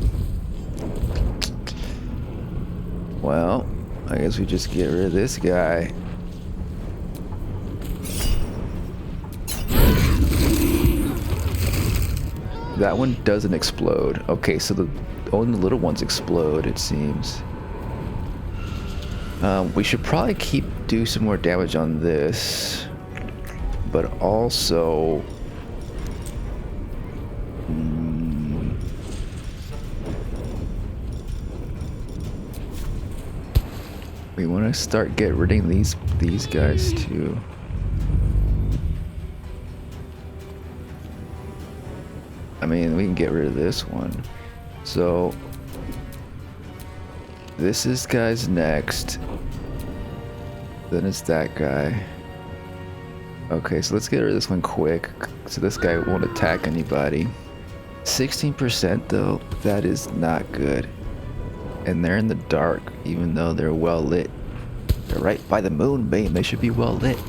Well, I guess we just get rid of this guy. That one doesn't explode. Okay, so only the little ones explode, it seems. We should probably do some more damage on this. But also... we want to start getting rid of these guys too. I mean, we can get rid of this one. So this is guy's next. Then it's that guy. Okay, so let's get rid of this one quick, so this guy won't attack anybody. 16% though, that is not good. And they're in the dark, even though they're well lit. They're right by the moonbeam, they should be well lit.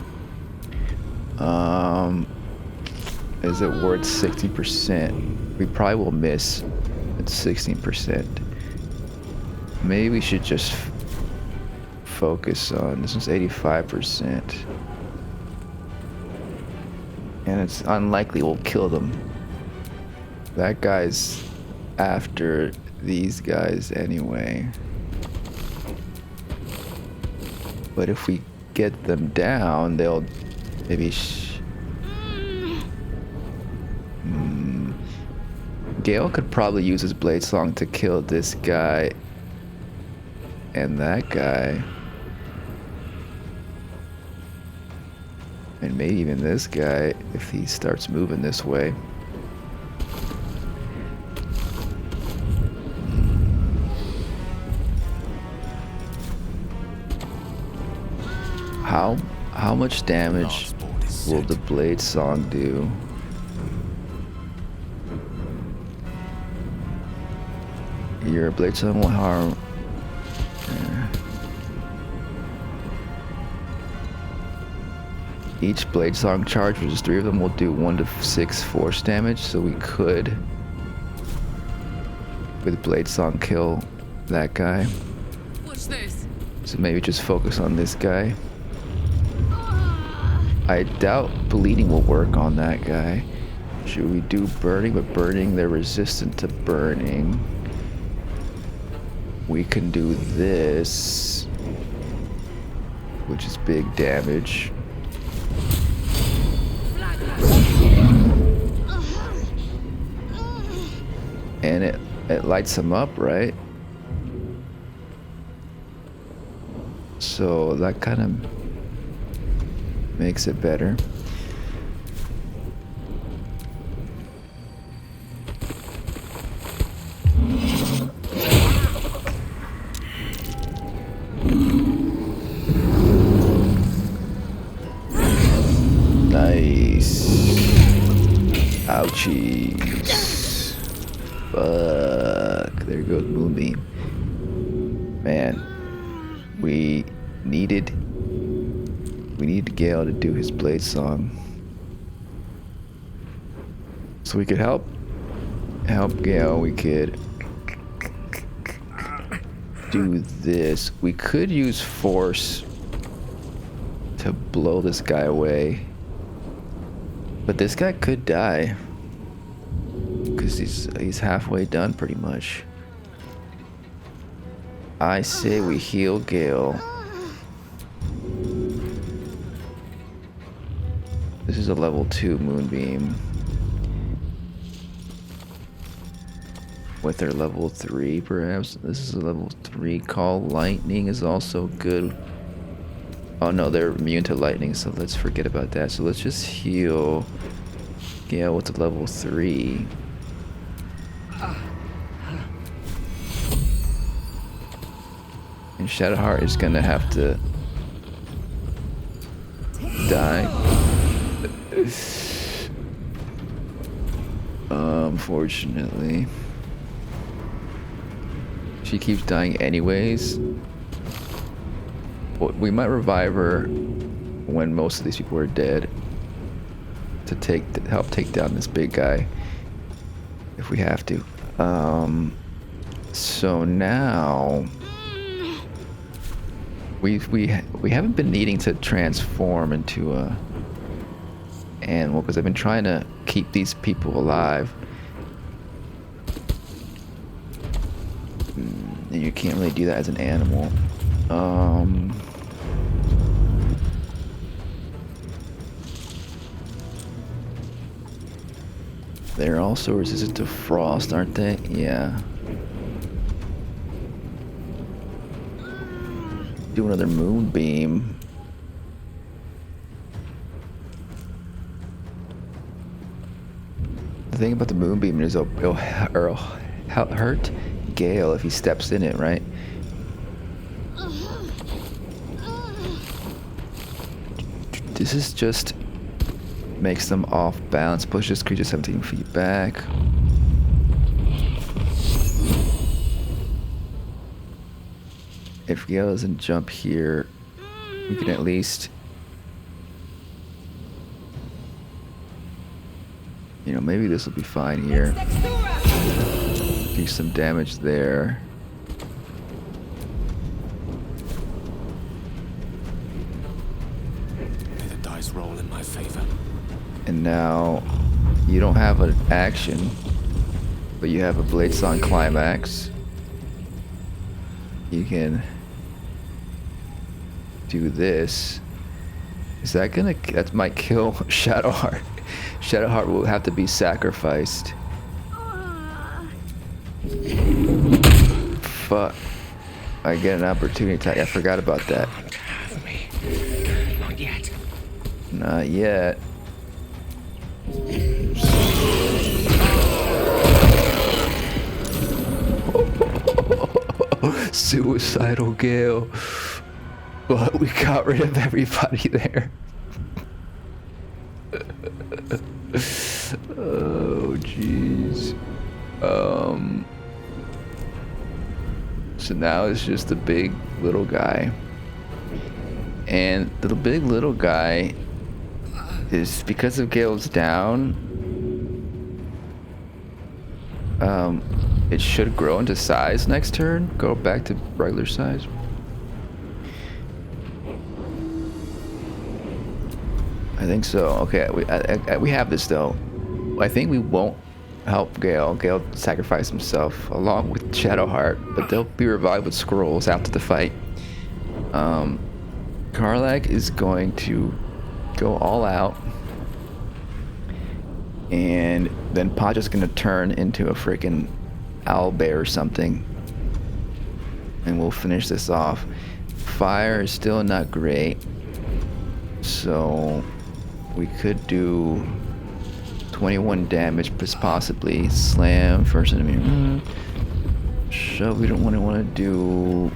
Is it worth 60%? We probably will miss at 16%. Maybe we should just focus on, this one's 85%. And it's unlikely we'll kill them. That guy's after these guys anyway. But if we get them down, they'll maybe Gale could probably use his blade song to kill this guy and that guy. And maybe even this guy if he starts moving this way. How much damage will the blade song do? Your blade song will harm. Each blade song charge, which is 3 of them, will do 1 to 6 force damage. So we could, with blade song, kill that guy. Watch this. So maybe just focus on this guy. I doubt bleeding will work on that guy. Should we do burning? But burning, they're resistant to burning. We can do this, which is big damage. And it lights them up, right? So that kind of makes it better. Nice. Ouchies. Fuck. There goes Moonbeam. Man, we needed Gale to do his blade song, so we could help Gale. We could do this. We could use force to blow this guy away, but this guy could die because he's halfway done pretty much. I say we heal Gale. This is a level 2 Moonbeam. With their level 3 perhaps. This is a level 3. Call Lightning is also good. Oh no, they're immune to lightning, so let's forget about that. So let's just heal Gale with the level 3. And Shadowheart is gonna have to die. Unfortunately. She keeps dying anyways. We might revive her when most of these people are dead to help take down this big guy if we have to. So now we haven't been needing to transform into a animal because I've been trying to keep these people alive. And you can't really do that as an animal. They're also resistant to frost, aren't they? Yeah. Do another moonbeam. The thing about the moonbeam is it'll hurt Gale if he steps in it, right? This is just makes them off balance, pushes creature 17 feet back. If Gale doesn't jump here, we can at least, you know, maybe this will be fine here. Do some damage there. May the dice roll in my favor. And now you don't have an action, but you have a Blade Song climax. You can do this. Is that gonna, that might kill Shadowheart. Shadowheart will have to be sacrificed. Fuck. I get an opportunity attack. I forgot about that. Can't have me. Not yet. Not yet. Suicidal Gale. But we got rid of everybody there. Oh, jeez. So now it's just the big little guy. And the big little guy is, because of Gale's down, it should grow into size next turn. Go back to regular size. I think so. Okay, we have this though. I think we won't help Gale. Gale sacrificed himself along with Shadowheart, but they'll be revived with scrolls after the fight. Karlach is going to go all out, and then Pacha's gonna turn into a freaking owlbear or something, and we'll finish this off. Fire is still not great, so we could do 21 damage, possibly slam first enemy. So we don't want to do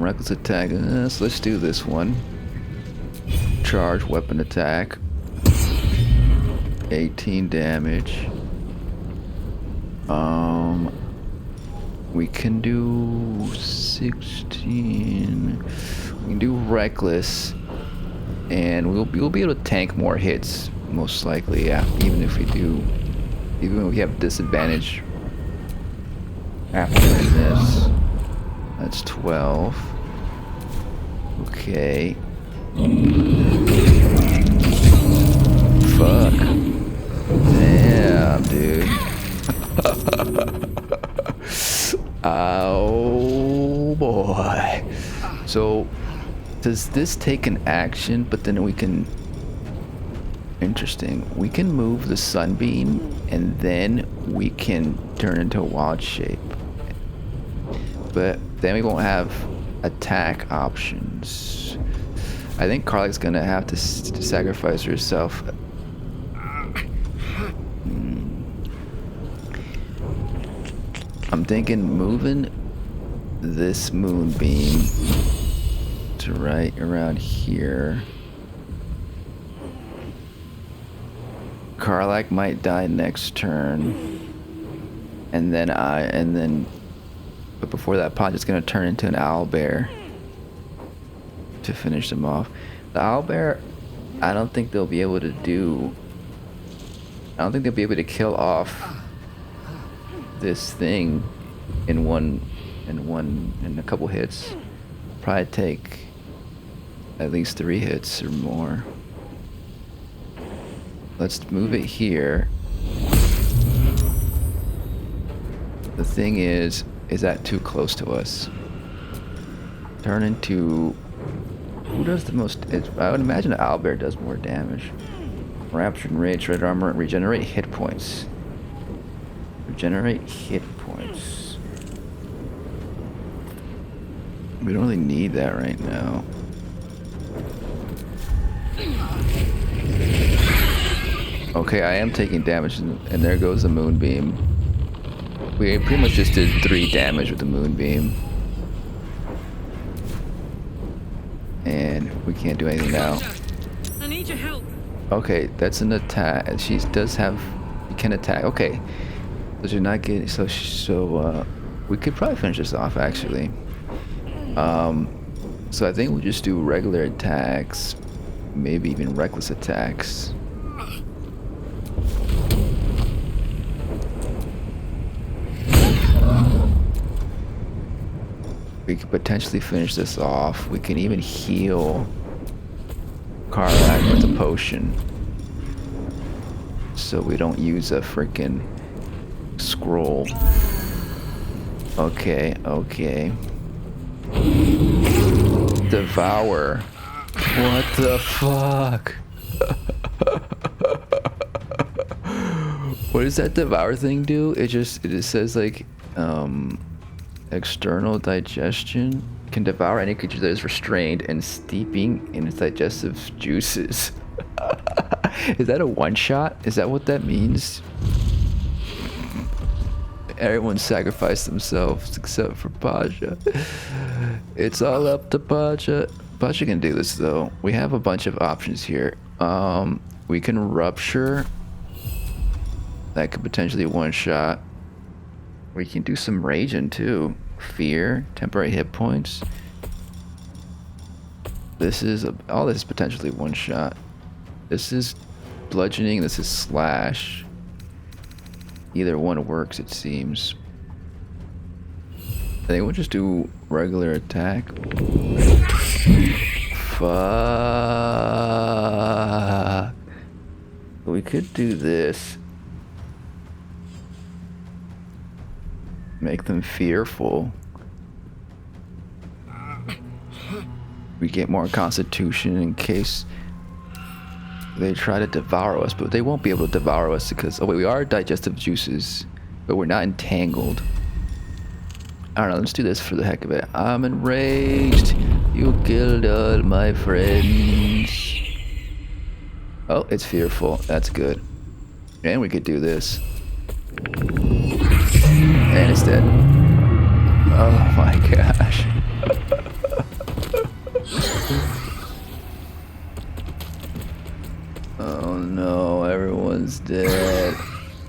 reckless attack. So let's do this one. Charge weapon attack. 18 damage. We can do 16. We can do reckless, and we'll be able to tank more hits most likely. Yeah, even if we have disadvantage after this. That's 12. Okay. Fuck. Damn, dude. Oh boy. So does this take an action, but then we can, interesting, we can move the sunbeam and then we can turn into a wild shape, but then we won't have attack options. I think Karlach's gonna have to sacrifice herself. I'm thinking moving this moonbeam to right around here. Karlach might die next turn, and then but before that, Pacha's gonna turn into an owlbear to finish them off. The owlbear, I don't think they'll be able to kill off this thing in a couple hits. Probably take at least 3 hits or more. Let's move it here. The thing is that too close to us? Turn into, who does the most? I would imagine an owlbear does more damage. Raptured Rage, Red Armor, regenerate hit points. Regenerate hit points. We don't really need that right now. Okay, I am taking damage, and there goes the moonbeam. We pretty much just did 3 damage with the moonbeam. And we can't do anything now. I need your help. Okay, that's an attack. She does have, you can attack. Okay. So you're not getting, so we could probably finish this off actually. So I think we'll just do regular attacks, maybe even reckless attacks. We could potentially finish this off. We can even heal Karlach with a potion, so we don't use a freaking scroll. Okay. Devour. What the fuck? What does that devour thing do? It just says like external digestion can devour any creature that is restrained and steeping in its digestive juices. Is that a one shot? Is that what that means? Everyone sacrificed themselves except for Pacha. It's all up to Pacha. Pacha can do this though. We have a bunch of options here. We can rupture. That could potentially one shot. We can do some raging too. Fear, temporary hit points. This is all this is potentially one shot. This is bludgeoning. This is slash. Either one works, it seems. I think we'll just do regular attack. Fuck. We could do this. Make them fearful. We get more constitution in case they try to devour us, but they won't be able to devour us because, oh wait, we are digestive juices, but we're not entangled. I don't know, let's do this for the heck of it. I'm enraged. You killed all my friends. Oh, it's fearful. That's good. And we could do this. And it's dead. Oh my gosh. Oh no, everyone's dead.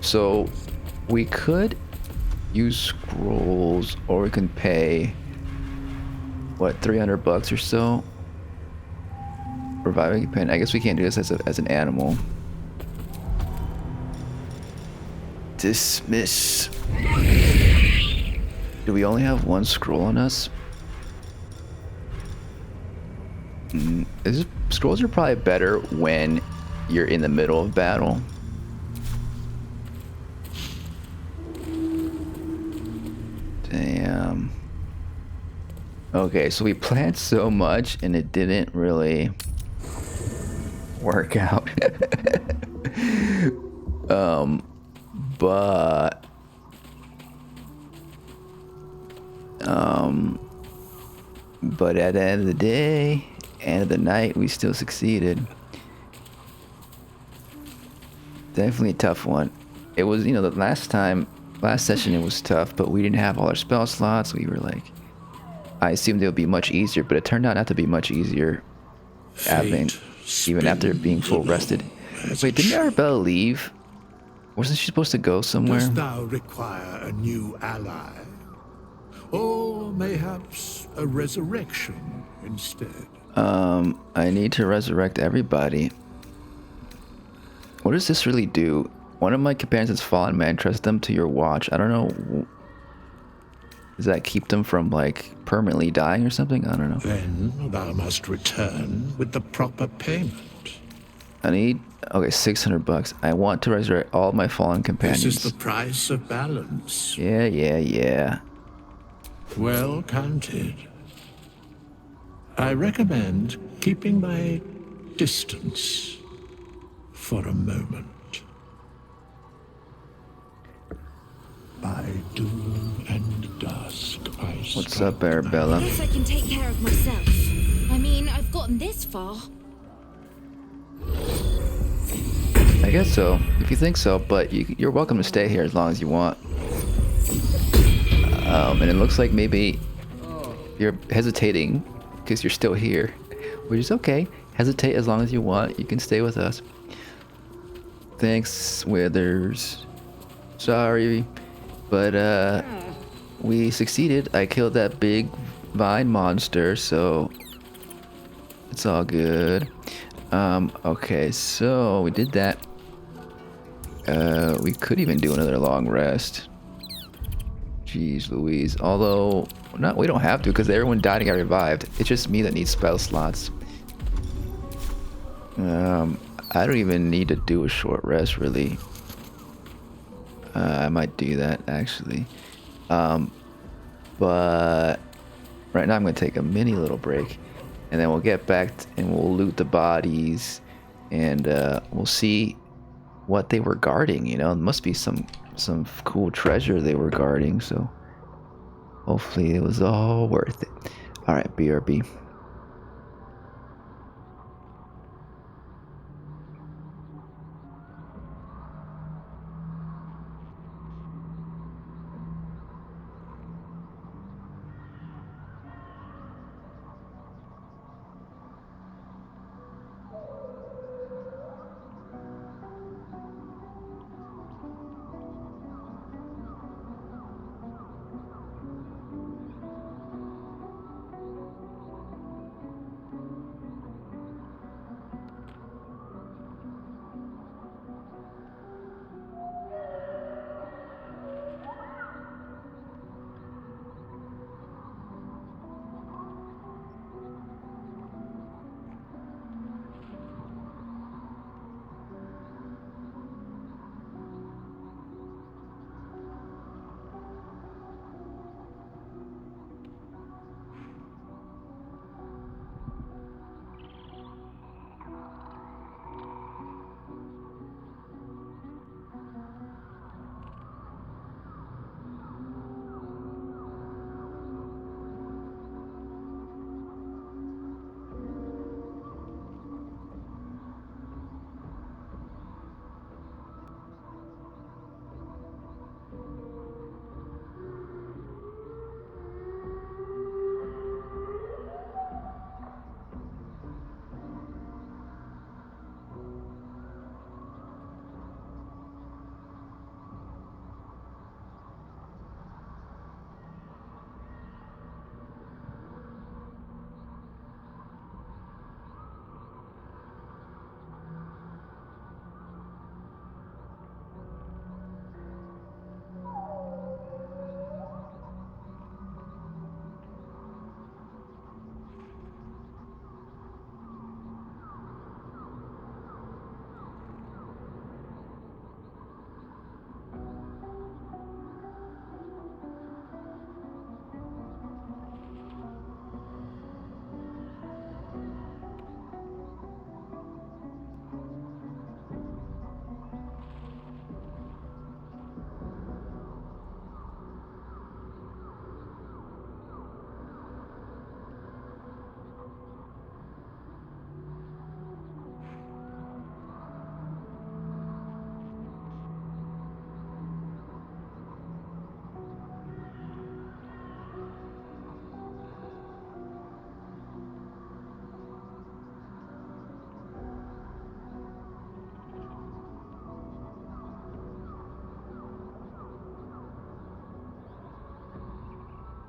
So we could use scrolls, or we can pay what, $300 or so. Reviving pen. I guess we can't do this as an animal. Dismiss. Do we only have one scroll on us? Scrolls are probably better when you're in the middle of battle. Damn. Okay, so we planned so much and it didn't really work out. But at the end of the day, end of the night, we still succeeded. Definitely a tough one. It was, the last session it was tough, but we didn't have all our spell slots. We were like, I assumed it would be much easier, but it turned out not to be much easier. Even after being full rested. Wait, didn't Arabella leave? Wasn't she supposed to go somewhere? Dost thou require a new ally? Or mayhaps a resurrection instead? I need to resurrect everybody. What does this really do? One of my companions has fallen, man. Trust them to your watch. I don't know. Does that keep them from, like, permanently dying or something? I don't know. Then thou must return with the proper payment. I need, okay, $600. I want to resurrect all my fallen companions. This is the price of balance. Yeah. Well counted. I recommend keeping my distance for a moment. By doom and dusk, What's up, Arabella? I guess I can take care of myself. I mean, I've gotten this far. I guess so, if you think so, but you're welcome to stay here as long as you want. And it looks like maybe you're hesitating because you're still here, which is okay. Hesitate as long as you want. You can stay with us. Thanks, Withers. Sorry, but we succeeded. I killed that big vine monster, so it's all good. Okay, so we did that. We could even do another long rest. Jeez Louise. Although, we don't have to because everyone died and got revived. It's just me that needs spell slots. I don't even need to do a short rest, really. I might do that, actually. But right now I'm going to take a mini little break. And then we'll get back and we'll loot the bodies. And we'll see what they were guarding, you know. It must be some cool treasure they were guarding, so hopefully it was all worth it. All right, BRB.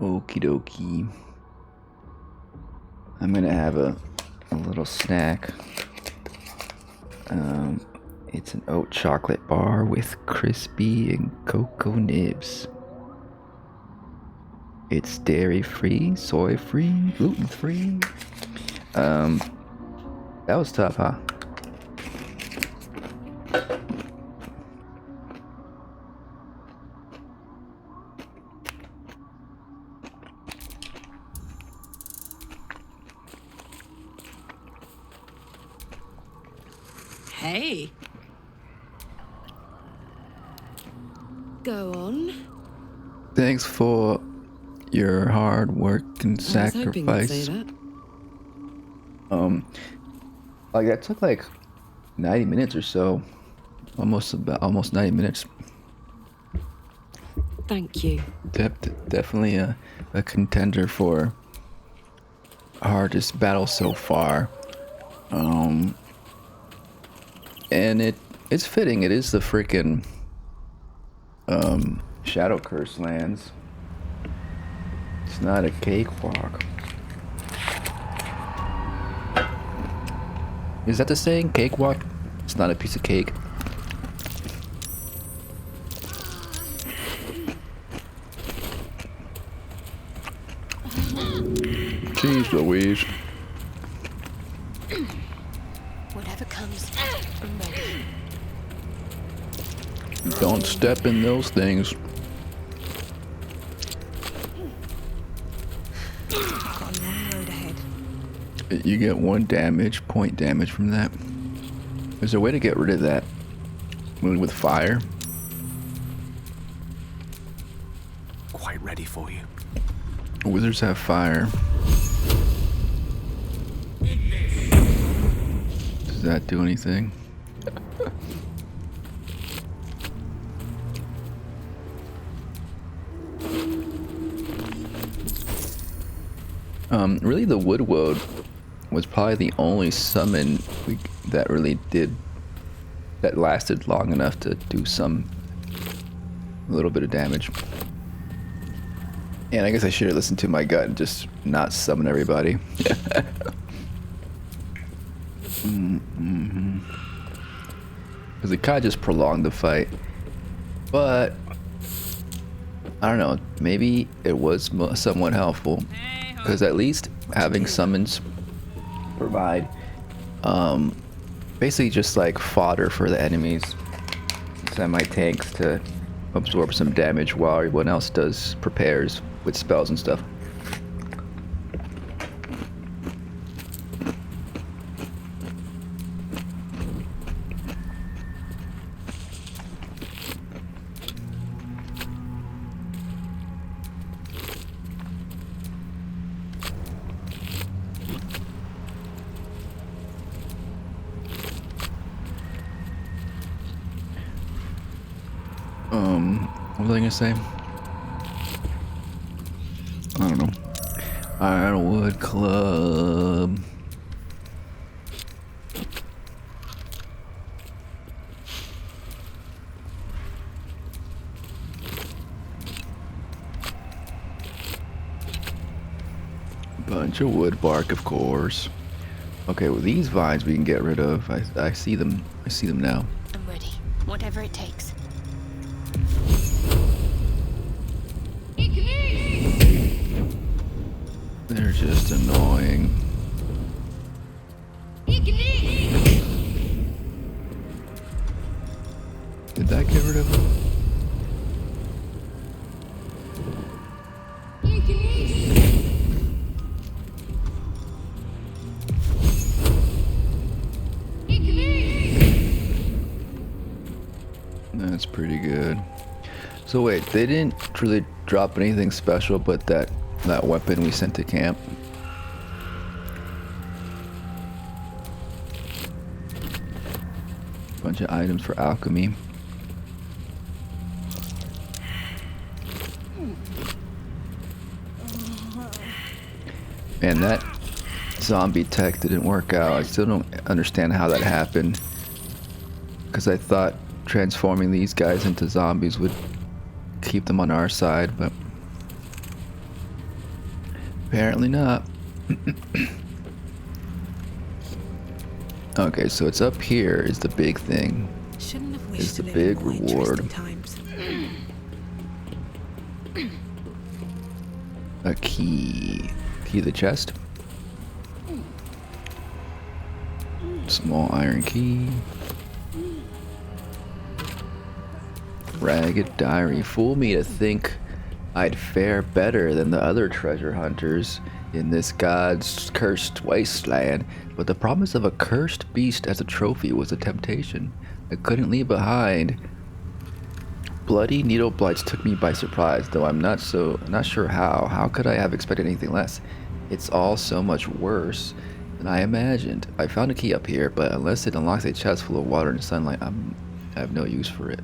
Okie dokie. I'm gonna have a little snack. It's an oat chocolate bar with crispy and cocoa nibs. It's dairy free, soy free, gluten free. That was tough, huh? Hey. Go on. Thanks for your hard work and I was hoping you'd say sacrifice. that. Like that took like 90 minutes or so. Almost 90 minutes. Thank you. Definitely a contender for hardest battle so far. And it's fitting. It is the freaking Shadow Curse lands. It's not a cakewalk. Is that the saying? Cakewalk? It's not a piece of cake. Jeez Louise. Whatever comes, I'm ready. Don't step in those things. Got a long road ahead. You get 1 point damage from that. There's a way to get rid of that. moon with fire. Quite ready for you. Wizards have fire. Does that do anything? Really, the Wood Woad was probably the only summon that really that lasted long enough to do a little bit of damage. And I guess I should have listened to my gut and just not summon everybody. Because it kind of just prolonged the fight. But I don't know, maybe it was somewhat helpful. Because at least having summons provide basically just like fodder for the enemies. Send my tanks to absorb some damage while everyone else prepares with spells and stuff. What was I gonna say? I don't know. Ironwood Club. Bunch of wood bark, of course. Okay, well these vines we can get rid of. I see them. I see them now. I'm ready. Whatever it takes. They're just annoying. Did that get rid of them? That's pretty good. So wait, they didn't really drop anything special but that weapon we sent to camp. Bunch of items for alchemy. And that zombie tech didn't work out. I still don't understand how that happened. Because I thought transforming these guys into zombies would keep them on our side, but apparently not. Okay, so it's up here is the big thing. Shouldn't have wished Is the to live big in more reward. interesting times. A key. Key to the chest. Small iron key. Ragged diary. Fool me to think I'd fare better than the other treasure hunters in this god's cursed wasteland, but the promise of a cursed beast as a trophy was a temptation I couldn't leave behind. Bloody needle blights took me by surprise, though I'm not sure how. How could I have expected anything less? It's all so much worse than I imagined. I found a key up here, but unless it unlocks a chest full of water and sunlight, I have no use for it.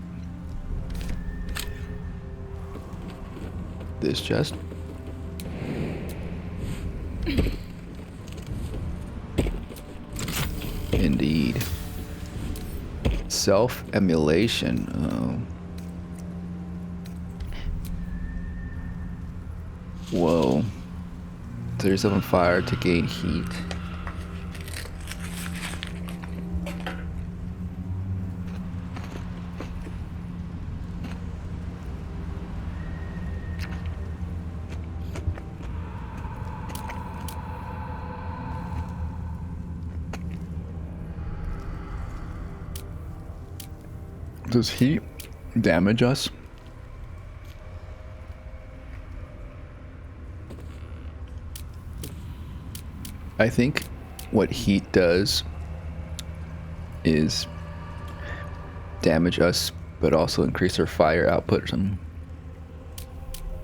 This chest? Indeed. Self-emulation. Oh. Whoa. Set yourself on fire to gain heat. Does heat damage us? I think what heat does is damage us, but also increase our fire output or something.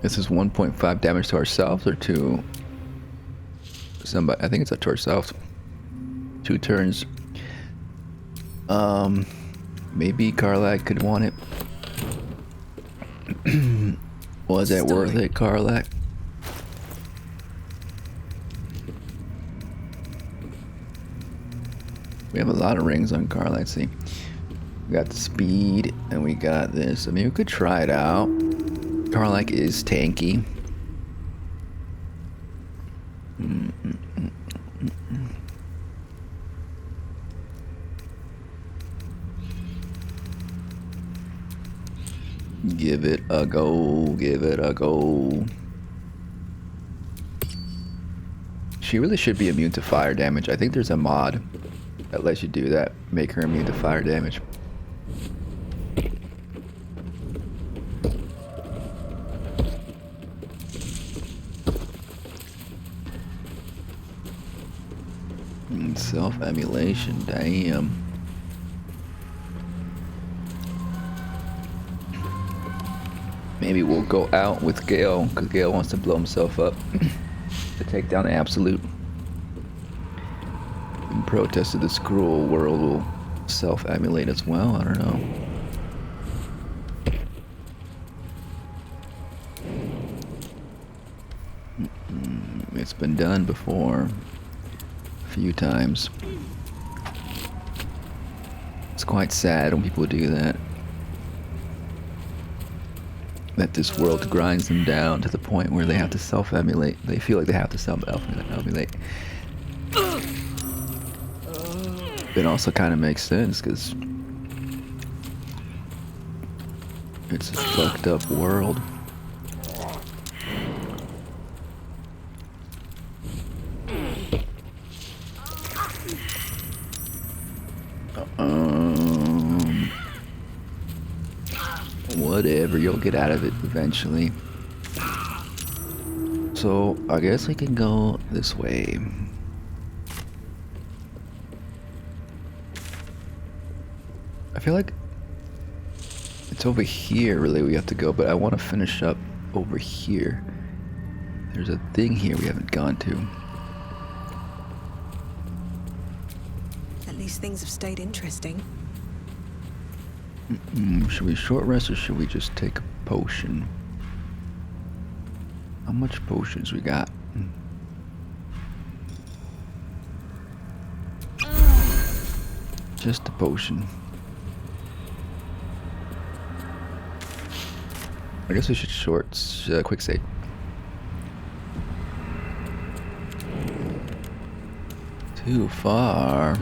This is 1.5 damage to ourselves or to somebody. I think it's up to ourselves. 2 turns. Maybe Karlak could want it. Was that worth it, Karlak? We have a lot of rings on Karlak. See, we got the speed and we got this. I mean, we could try it out. Karlak is tanky. Give it a go. Give it a go. She really should be immune to fire damage. I think there's a mod that lets you do that. Make her immune to fire damage. Self-emulation, damn. Maybe we'll go out with Gale, because Gale wants to blow himself up to take down the Absolute. In protest of this cruel world, will self-emulate as well, I don't know. It's been done before. Few times. It's quite sad when people do that. That this world grinds them down to the point where they have to self-emulate. They feel like they have to self-emulate. It also kind of makes sense because it's a fucked up world. Whatever, you'll get out of it eventually. So, I guess we can go this way. I feel like it's over here really we have to go, but I want to finish up over here. There's a thing here we haven't gone to. At least things have stayed interesting. Should we short rest or should we just take a potion? How much potions we got? Just a potion. I guess we should quick save. Too far.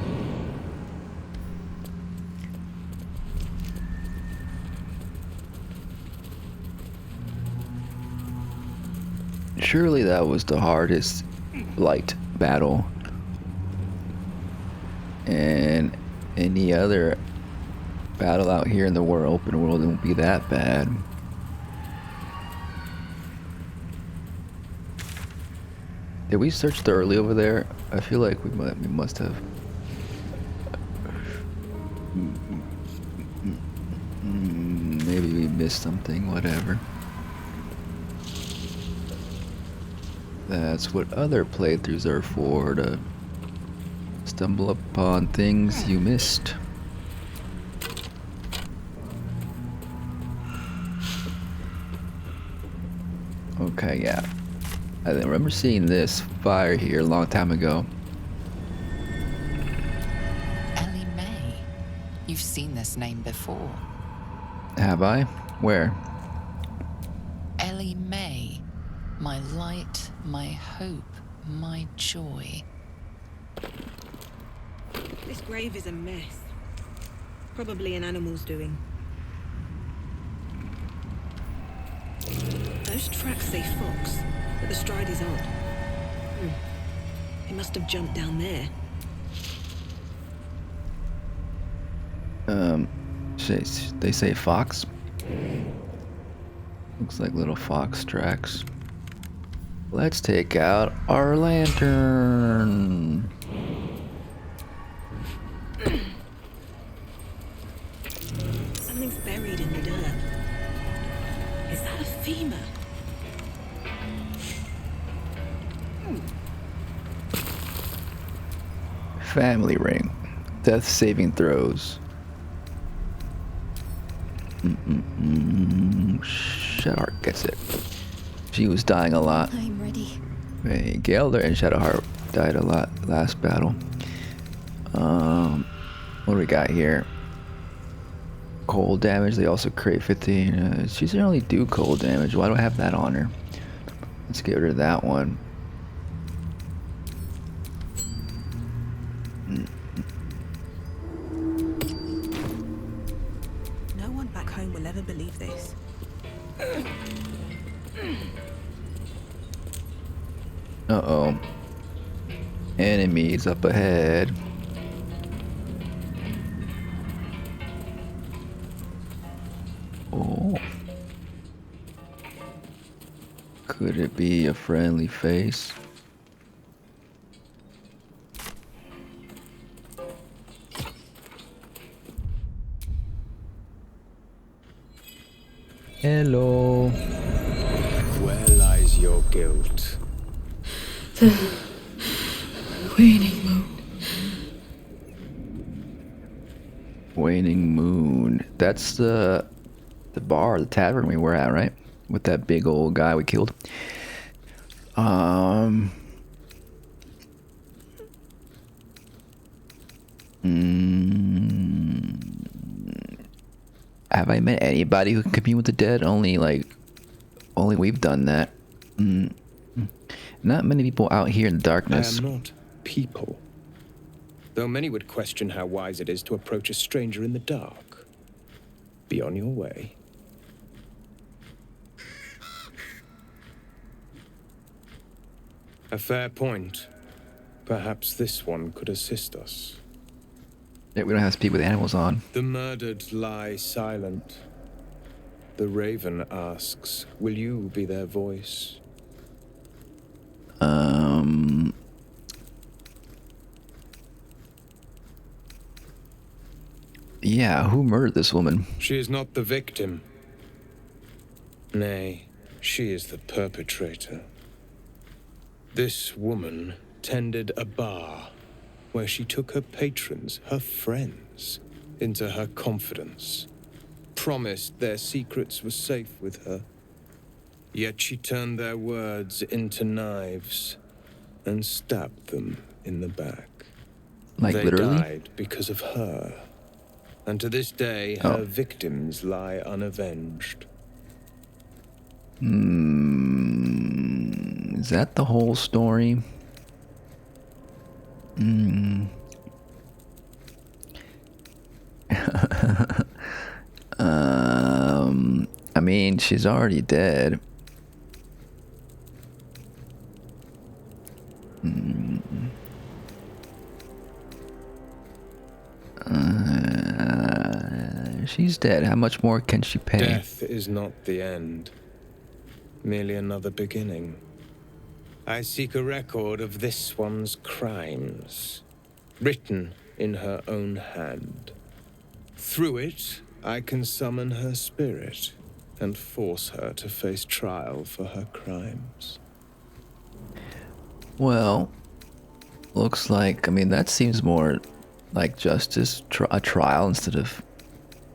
Surely that was the hardest Blight battle. And any other battle out here in the open world won't be that bad. Did we search thoroughly over there? I feel like we must have. Maybe we missed something, whatever. That's what other playthroughs are for, to stumble upon things you missed. Okay, yeah. I remember seeing this fire here a long time ago. Ellie May. You've seen this name before. Have I? Where? Ellie May. My light, my hope, my joy. This grave is a mess. Probably an animal's doing. Those tracks say fox, but the stride is odd. He must have jumped down there. They say fox. Looks like little fox tracks. Let's take out our lantern. buried in the dirt. Is that a femur? Family ring. Death saving throws. Shadowheart gets it. She was dying a lot. I'm ready. Hey, Galder and Shadowheart died a lot last battle. What do we got here? Cold damage. They also create 15. She doesn't really do cold damage. Why do I have that on her? Let's get rid of that one. No one back home will ever believe this. Uh-oh. Enemies up ahead. Oh. Could it be a friendly face? Hello. Where lies your guilt? Waning moon. Waning moon. That's the bar, the tavern we were at, right? With that big old guy we killed. Have I met anybody who can commune with the dead? Only we've done that. Not many people out here in the darkness. I am not people. Though many would question how wise it is to approach a stranger in the dark. Be on your way. A fair point. Perhaps this one could assist us. Yeah, we don't have to speak with animals on. The murdered lie silent. The raven asks, will you be their voice? Yeah, who murdered this woman? She is not the victim. Nay, she is the perpetrator. This woman tended a bar where she took her patrons, her friends, into her confidence, promised their secrets were safe with her. Yet she turned their words into knives and stabbed them in the back. Like they literally? died because of her. And to this day, her victims lie unavenged. Is that the whole story? I mean, she's already dead. She's dead. How much more can she pay? Death is not the end, merely another beginning. I seek a record of this one's crimes, written in her own hand. Through it, I can summon her spirit and force her to face trial for her crimes. Well, looks like, I mean, that seems more like justice, a trial instead of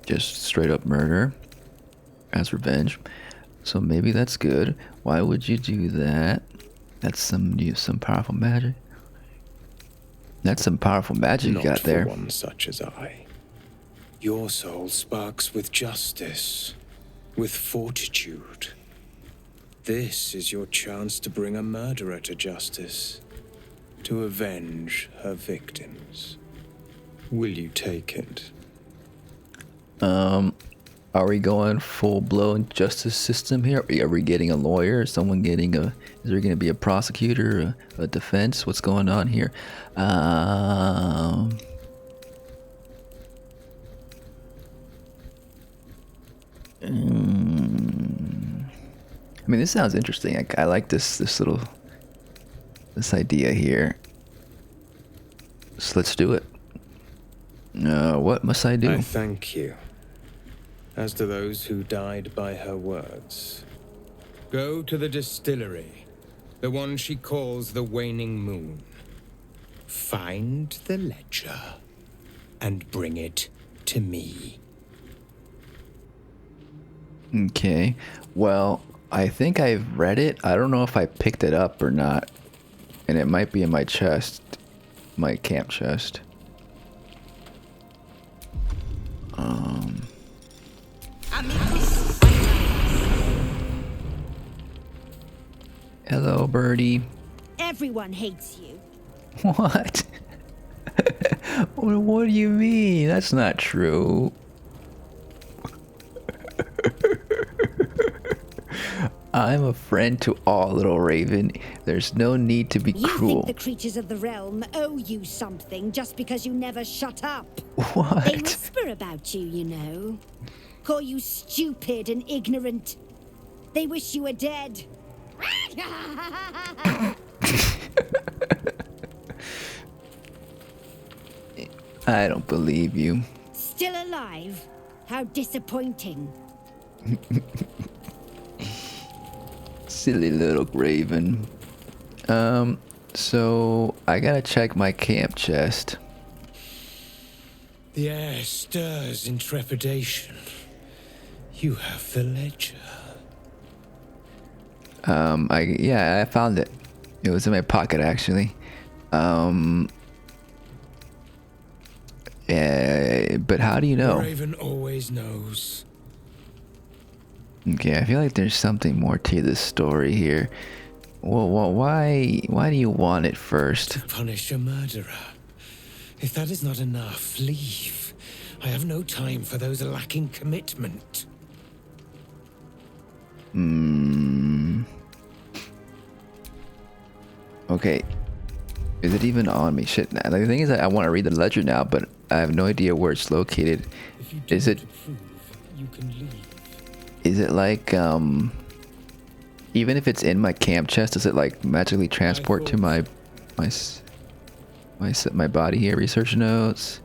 just straight up murder as revenge. So maybe that's good. Why would you do that? That's some powerful magic. That's some powerful magic you got there. Not for one such as I. Your soul sparks with justice, with fortitude. This is your chance to bring a murderer to justice, to avenge her victims. Will you take it? Are we going full-blown justice system here? Are we getting a lawyer? Is someone getting a... Is there going to be a prosecutor, a defense? What's going on here? I mean, this sounds interesting. I like this idea here. So let's do it. What must I do? I thank you. as to those who died by her words. Go to the distillery, the one she calls the Waning Moon. Find the ledger and bring it to me. Okay. Well, I think I've read it. I don't know if I picked it up or not. And it might be in my chest. My camp chest. Hello, birdie. Everyone hates you. What? What do you mean? That's not true. I'm a friend to all, little raven. There's no need to be You cruel. think the creatures of the realm owe you something just because you never shut up. They What? whisper about you, you know. Call you stupid and ignorant. They wish you were dead. I don't believe you. Still alive? How disappointing. Silly little raven. So I gotta check my camp chest. The air stirs in trepidation. You have the ledger. I found it. It was in my pocket actually. But how do you The know? Raven always knows. Okay, I feel like there's something more to this story here. Well, why do you want it first? To punish a murderer. If that is not enough, leave. I have no time for those lacking commitment. Okay. Is it even on me? Shit. Now, the thing is that I want to read the ledger now, but I have no idea where it's located. If you Is it approve, you can leave. is it like even if it's in my camp chest, does it like magically transport to my body here? Research notes.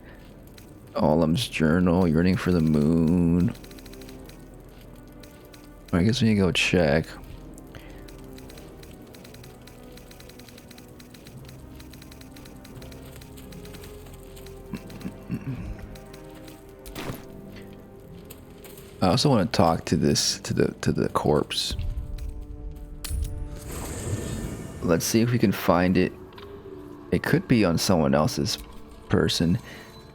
Olam's journal, yearning for the moon. I guess we need to go check. I also want to talk to the corpse. Let's see if we can find it. It could be on someone else's person.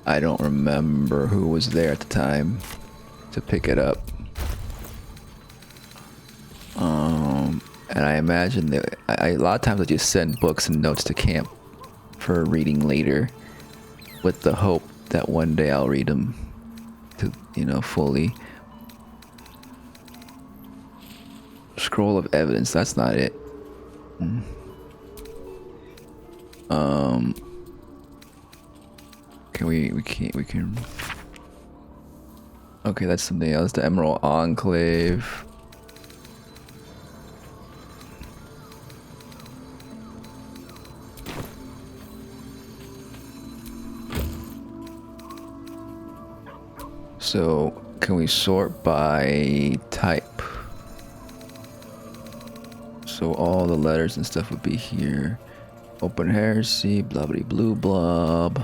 I don't remember who was there at the time to pick it up. And I imagine that a lot of times I just send books and notes to camp for reading later, with the hope that one day I'll read them to, fully. Scroll of evidence. That's not it. Can we can. Okay, that's something else. The Emerald Enclave. So, can we sort by type? So all the letters and stuff would be here. Open heresy, blubbity blue blob.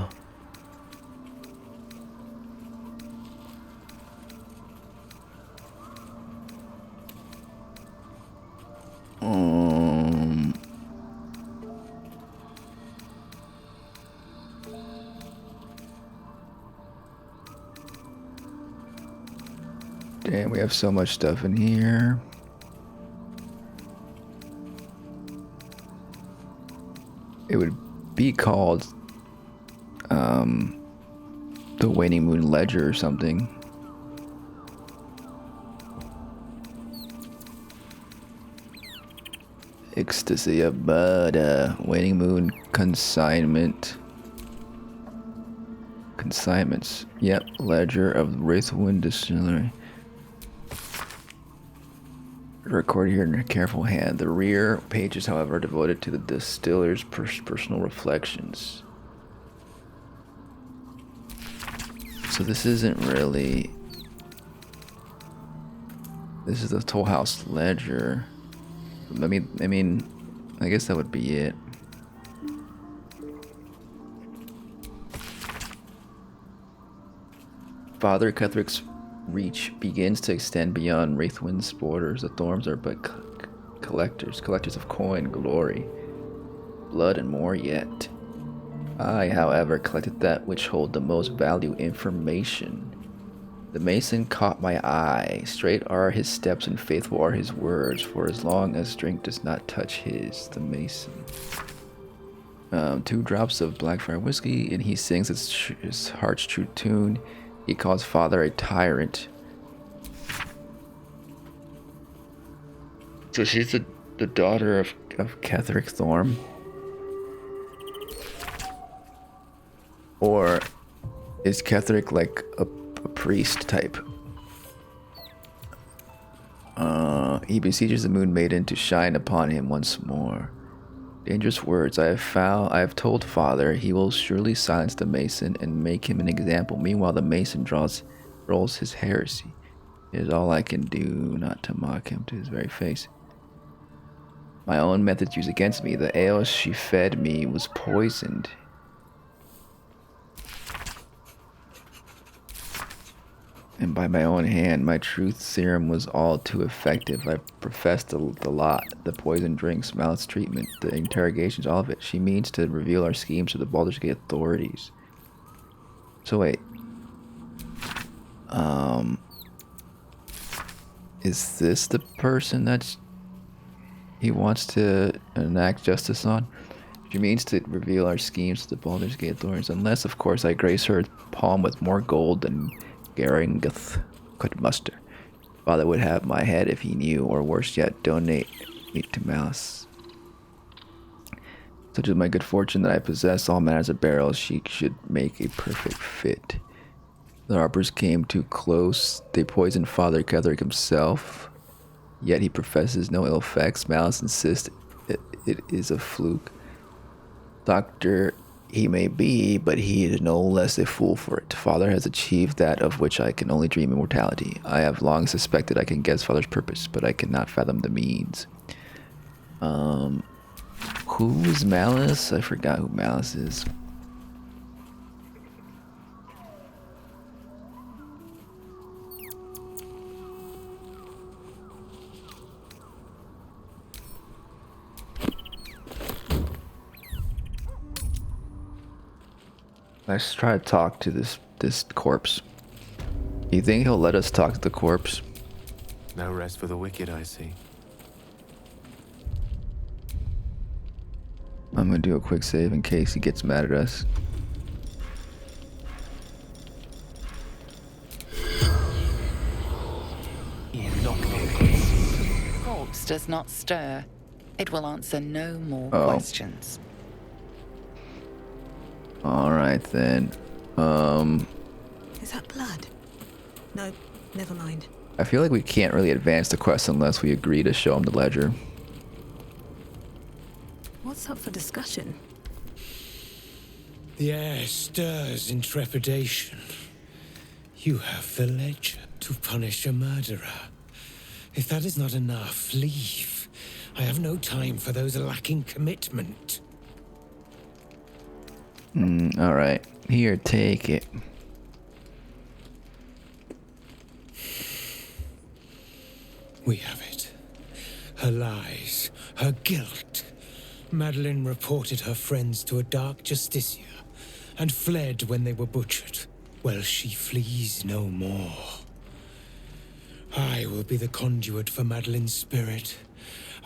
Damn, we have so much stuff in here. It would be called the Waning Moon Ledger or something. Ecstasy of Buddha. Waning Moon Consignment. Consignments. Yep. Ledger of Wraithwind Distillery. Recorded here in a careful hand. The rear pages, however, are devoted to the distiller's personal reflections. So this isn't really This is the Toll House Ledger. I mean, I guess that would be it. Father Cuthrick's reach begins to extend beyond Wraithwind's borders. The Thorns are but collectors of coin, glory, blood, and more yet. I, however, collected that which hold the most value, information. The mason caught my eye. Straight are his steps and faithful are his words, for as long as drink does not touch his, the mason. 2 drops of Blackfire whiskey, and he sings his heart's true tune. He calls father a tyrant. So she's the daughter of Ketheric Thorm? Or is Ketheric like a priest type? He besieges the Moon Maiden to shine upon him once more. Dangerous words I have told father. He will surely silence the mason and make him an example. Meanwhile, the mason rolls his heresy. It is all I can do not to mock him to his very face. My own methods used against me. The ale she fed me was poisoned. And by my own hand, my truth serum was all too effective. I professed the lot, the poison drinks, malice treatment, the interrogations, all of it. She means to reveal our schemes to the Baldur's Gate authorities. So wait. Is this the person he wants to enact justice on? She means to reveal our schemes to the Baldur's Gate authorities, unless, of course, I grace her palm with more gold than Garringth could muster. Father would have my head if he knew, or worse yet, donate me to malice. Such is my good fortune that I possess all manners of barrels. She should make a perfect fit. The harpers came too close. They poisoned Father Ketheric himself. Yet he professes no ill effects. Malice insists it is a fluke. Doctor he may be, but he is no less a fool for it. Father has achieved that of which I can only dream, immortality. I have long suspected I can guess Father's purpose, but I cannot fathom the means. Who is Malice? I forgot who Malice is. Let's try to talk to this corpse. You think he'll let us talk to the corpse? No rest for the wicked, I see. I'm gonna do a quick save in case he gets mad at us. You corpse does not stir. It will answer no more questions. Alright then. Is that blood? No, never mind. I feel like we can't really advance the quest unless we agree to show him the ledger. What's up for discussion? The air stirs in trepidation. You have the ledger to punish a murderer. If that is not enough, leave. I have no time for those lacking commitment. Alright. Here, take it. We have it. Her lies, her guilt. Madeline reported her friends to a dark justiciar and fled when they were butchered. Well, she flees no more. I will be the conduit for Madeline's spirit.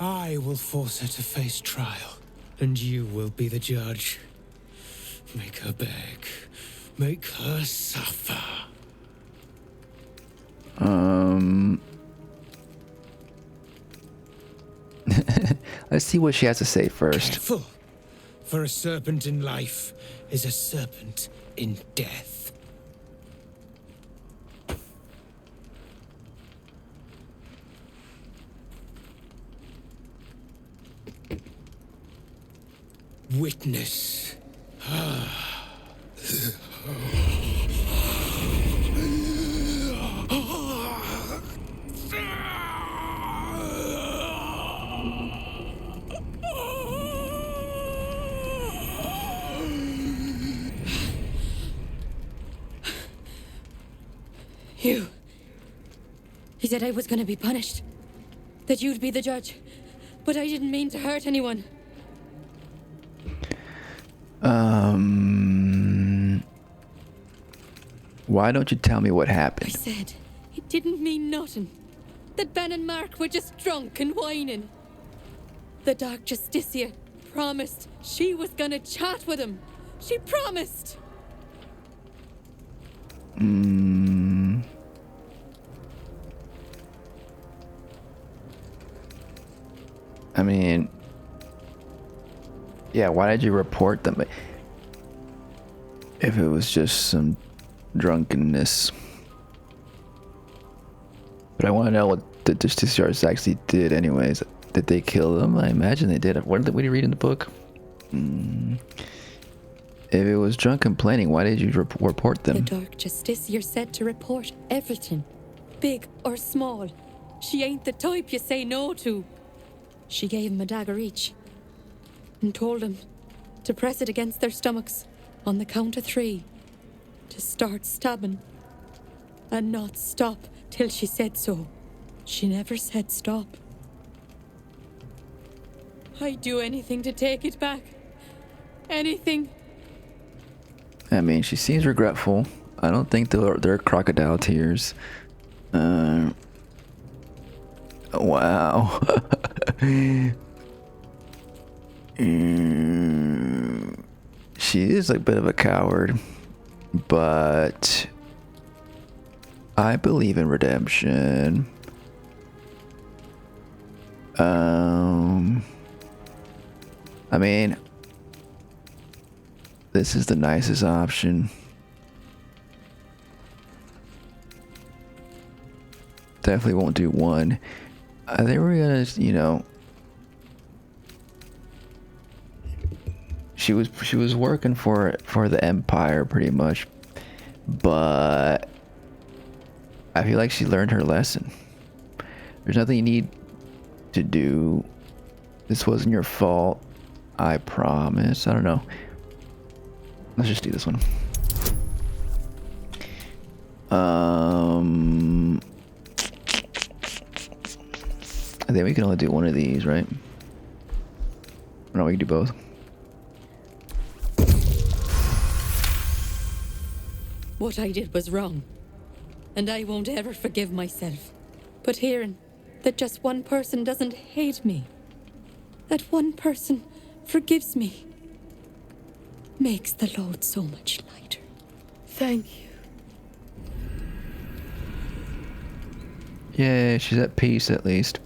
I will force her to face trial, and you will be the judge. Make her beg. Make her suffer. Let's see what she has to say first. Careful, for a serpent in life is a serpent in death. Witness. He said I was going to be punished. That you'd be the judge. But I didn't mean to hurt anyone. Why don't you tell me what I happened? said it didn't mean nothing. That Ben and Mark were just drunk and whining. The Dark Justicia promised she was gonna chat with him. She promised. I mean, yeah, why did you report them? If it was just some drunkenness. But I want to know what the Justiciars actually did anyways. Did they kill them? I imagine they did. What did you read in the book? If it was drunk complaining, why did you report them? The Dark Justiciar said to report everything, big or small. She ain't the type you say no to. She gave him a dagger each and told him to press it against their stomachs on the count of 3 to start stabbing and not stop till she said so. She never said stop. I'd do anything to take it back. Anything. I mean, she seems regretful. I don't think they're crocodile tears. Wow. She is a bit of a coward, but I believe in redemption. I mean, this is the nicest option. Definitely won't do 1. I think we're gonna, you know, she was working for the Empire pretty much, but I feel like she learned her lesson. There's nothing you need to do. This wasn't your fault. I promise. I don't know. Let's just do this one. I think we can only do one of these, right? No, we can do both. What I did was wrong, and I won't ever forgive myself. But hearing that just one person doesn't hate me, that one person forgives me, makes the load so much lighter. Thank you. Yeah, she's at peace at least.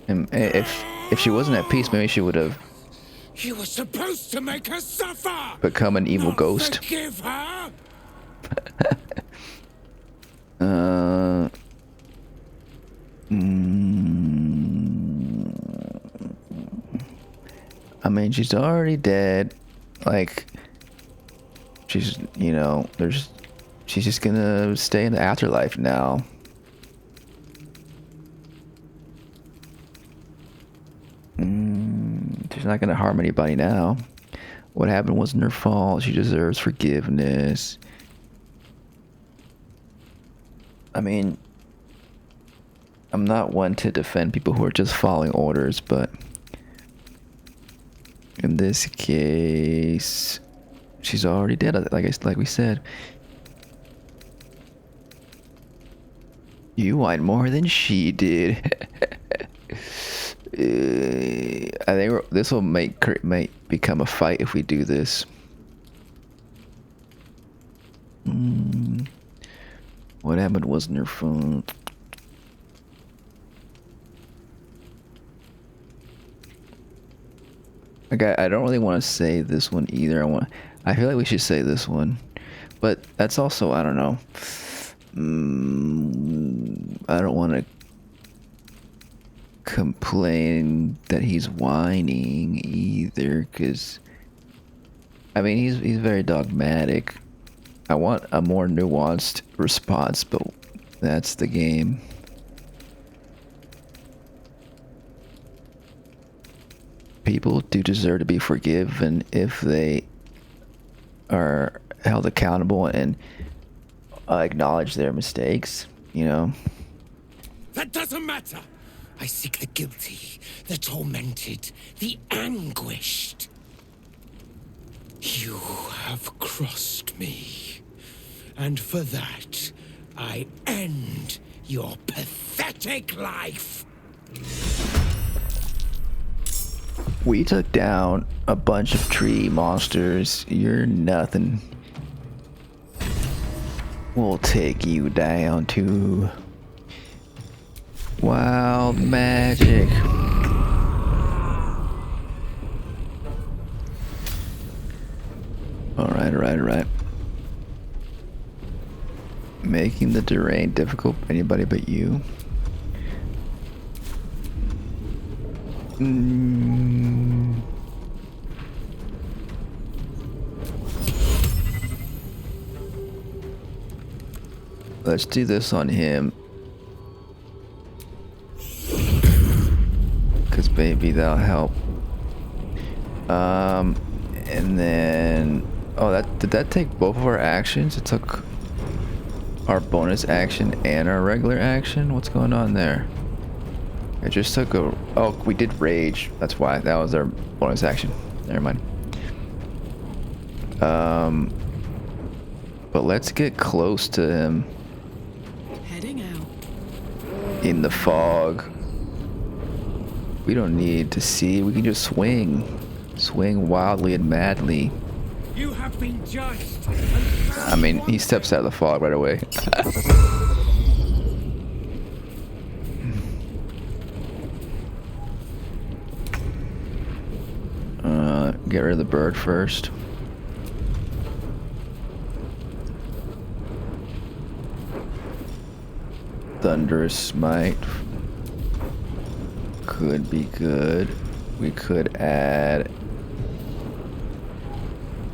And if she wasn't at peace, maybe she would have You were supposed to make her suffer! become an evil Not ghost. Forgive her! I mean, she's already dead. Like, she's, you know, she's just gonna stay in the afterlife now. She's not gonna harm anybody now. What happened wasn't her fault. She deserves forgiveness. I mean, I'm not one to defend people who are just following orders, but in this case, she's already dead. Like we said, you whined more than she did. I think this will might become a fight if we do this. What happened wasn't her fault. Okay, I don't really want to say this one either. I feel like we should say this one, but that's also, I don't know. I don't want to complain that he's whining either, because I mean he's very dogmatic. I want a more nuanced response, but that's the game. People do deserve to be forgiven if they are held accountable and acknowledge their mistakes, you know. That doesn't matter. I seek the guilty, the tormented, the anguished. You have crossed me. And for that, I end your pathetic life. We took down a bunch of tree monsters. You're nothing. We'll take you down to wild magic. Alright. Making the terrain difficult for anybody but you. Let's do this on him. Cause baby, that'll help. And then, oh, did that take both of our actions? It took our bonus action and our regular action. What's going on there? It just took a, oh, we did rage. That's why that was our bonus action. Never mind. But let's get close to him. Heading out. In the fog. We don't need to see. We can just swing. Swing wildly and madly. You have been judged. I mean, he steps out of the fog right away. Get rid of the bird first. Thunderous Smite could be good. We could add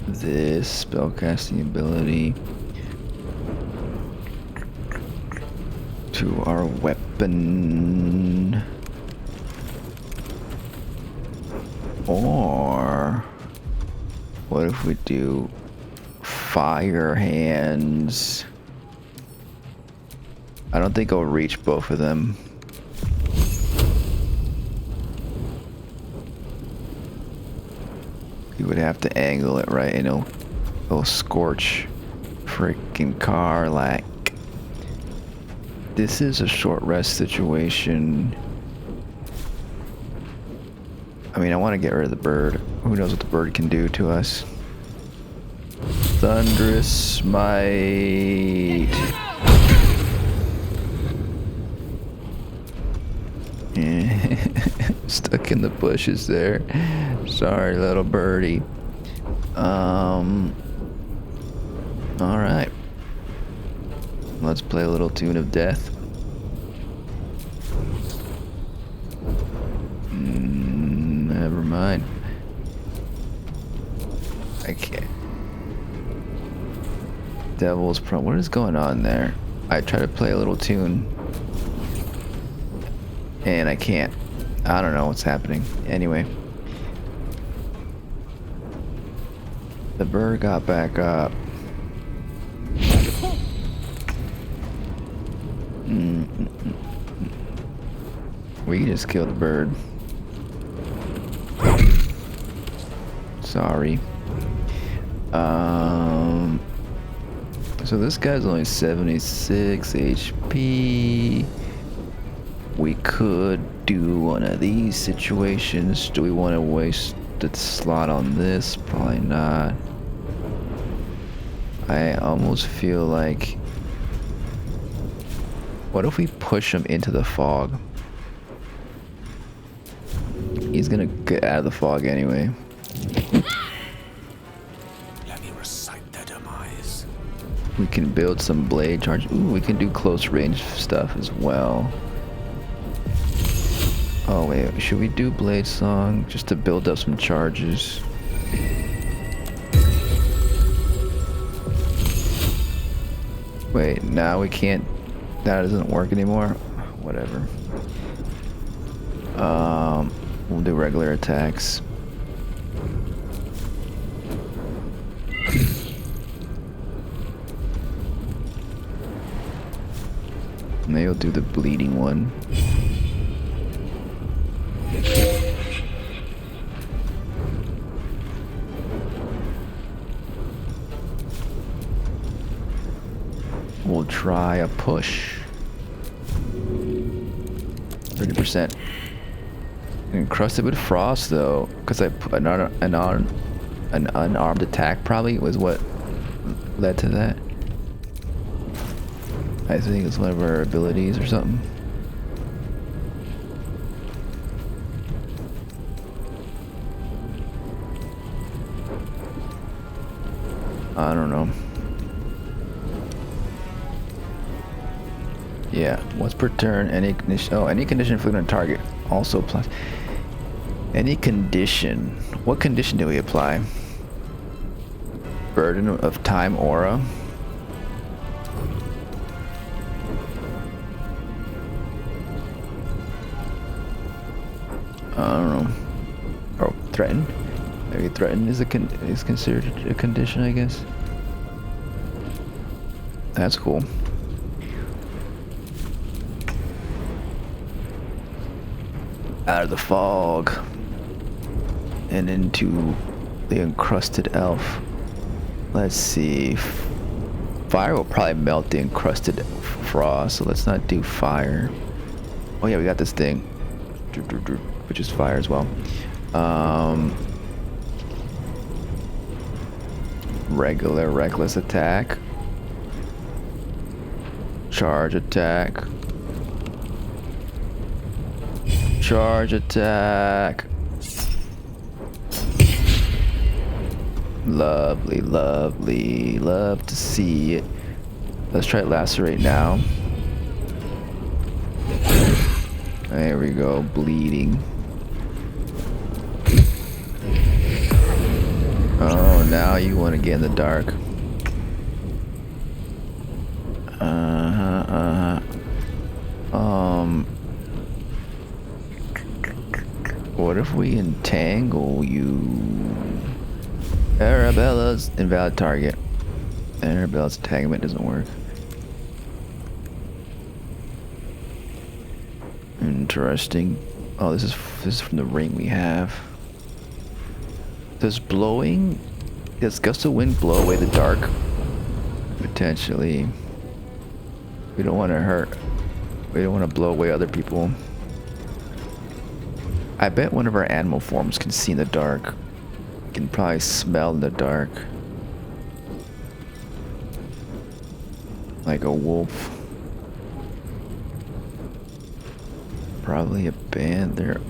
this spellcasting ability to our weapon. Or what if we do fire hands? I don't think I'll reach both of them. You would have to angle it right, and it'll scorch freaking car like. This is a short rest situation. I mean, I want to get rid of the bird. Who knows what the bird can do to us? Thunderous Smite. Stuck in the bushes there. Sorry, little birdie. Alright. Let's play a little Tune of Death. Never mind. I can't. Devil's Prone. What is going on there? I try to play a little tune. And I can't. I don't know what's happening. Anyway. The bird got back up. We just killed the bird. Sorry. So this guy's only 76 HP. We could do one of these situations. Do we want to waste the slot on this? Probably not. I almost feel like... What if we push him into the fog? He's gonna get out of the fog anyway. Let me recite their demise. We can build some blade charge. Ooh, we can do close range stuff as well. Oh wait, should we do Blade Song just to build up some charges? Wait, now we can't. That doesn't work anymore. Whatever. We'll do regular attacks. Maybe we'll do the bleeding one. We'll try a push. 30%. Encrusted with frost though, because I put an unarmed attack probably was what led to that. I think it's one of our abilities or something. I don't know. Yeah, once per turn, any condition. Oh, any condition inflicted on target also applies. Any condition. What condition do we apply? Burden of time aura. I don't know. Oh, threaten. Maybe threaten is is considered a condition, I guess. That's cool. Out of the fog and into the encrusted elf. Let's see. Fire will probably melt the encrusted frost, so let's not do fire. Oh yeah, we got this thing, which is fire as well. Regular reckless attack. Charge attack. Charge attack. Lovely, lovely. Love to see it. Let's try lacerate now. There we go. Bleeding. Oh, now you want to get in the dark. What if we entangle you? Arabella's invalid target. Arabella's entanglement doesn't work. Interesting. Oh, this is from the ring we have. Does gust of wind blow away the dark? Potentially. We don't want to hurt. We don't want to blow away other people. I bet one of our animal forms can see in the dark. Can probably smell in the dark. Like a wolf. Probably a panther.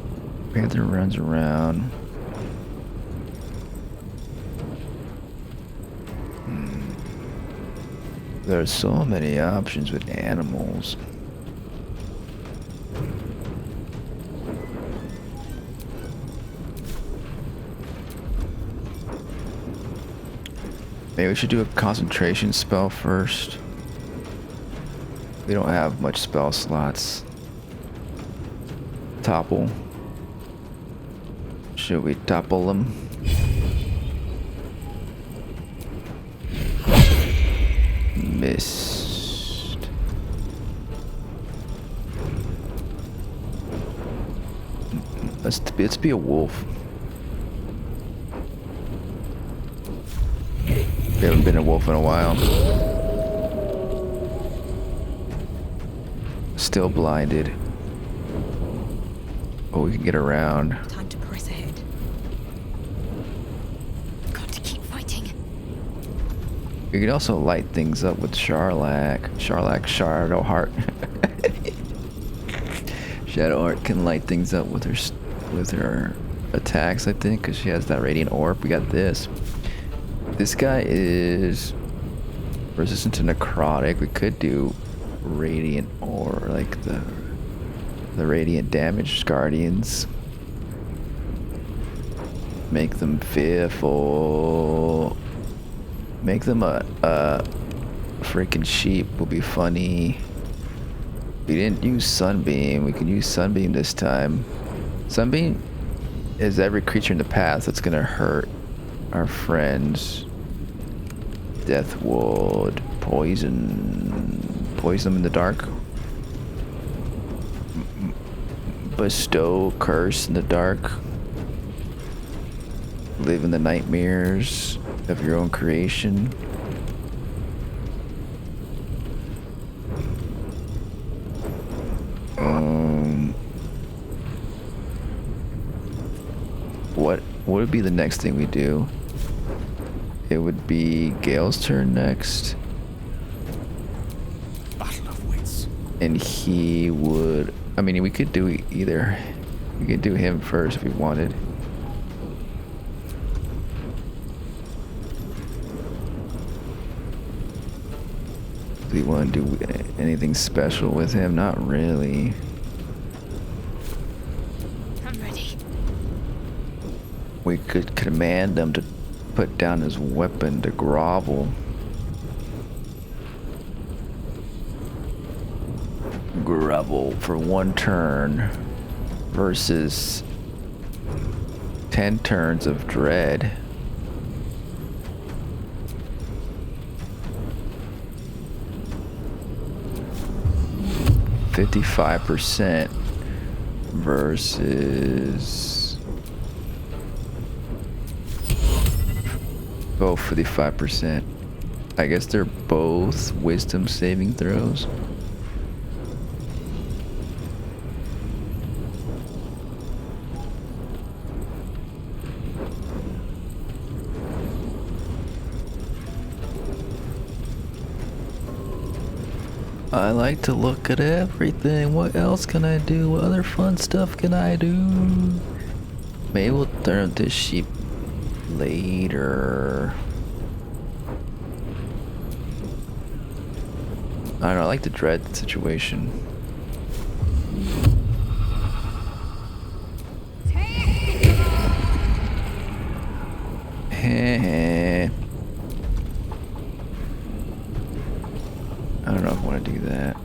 Panther runs around. There's so many options with animals. Maybe we should do a concentration spell first. We don't have much spell slots. Topple. Should we topple them? Missed. Let's be a wolf. We haven't been a wolf in a while. Still blinded. Oh, we can get around. Time to press ahead. Got to keep fighting. We can also light things up with Charlac. Shadowheart. Shadowheart can light things up with her attacks, I think, because she has that radiant orb. We got this. This guy is resistant to necrotic. We could do radiant or like the radiant damage guardians. Make them fearful. Make them a freaking sheep will be funny. We didn't use Sunbeam. We can use Sunbeam this time. Sunbeam is every creature in the path that's gonna hurt our friends. Deathwood. Poison them in the dark. bestow curse in the dark. Live in the nightmares of your own creation. What would be the next thing we do? It would be Gale's turn next. Battle of wits. And he would... I mean, we could do either. We could do him first if we wanted. Do we want to do anything special with him? Not really. I'm ready. We could command him to put down his weapon to grovel. Grovel for 1 turn versus 10 turns of dread. $55% versus 55%. I guess they're both wisdom saving throws. I like to look at everything. What else can I do? What other fun stuff can I do? Maybe we'll turn this sheep later. I don't know, I like the dread situation. I don't know if I want to do that.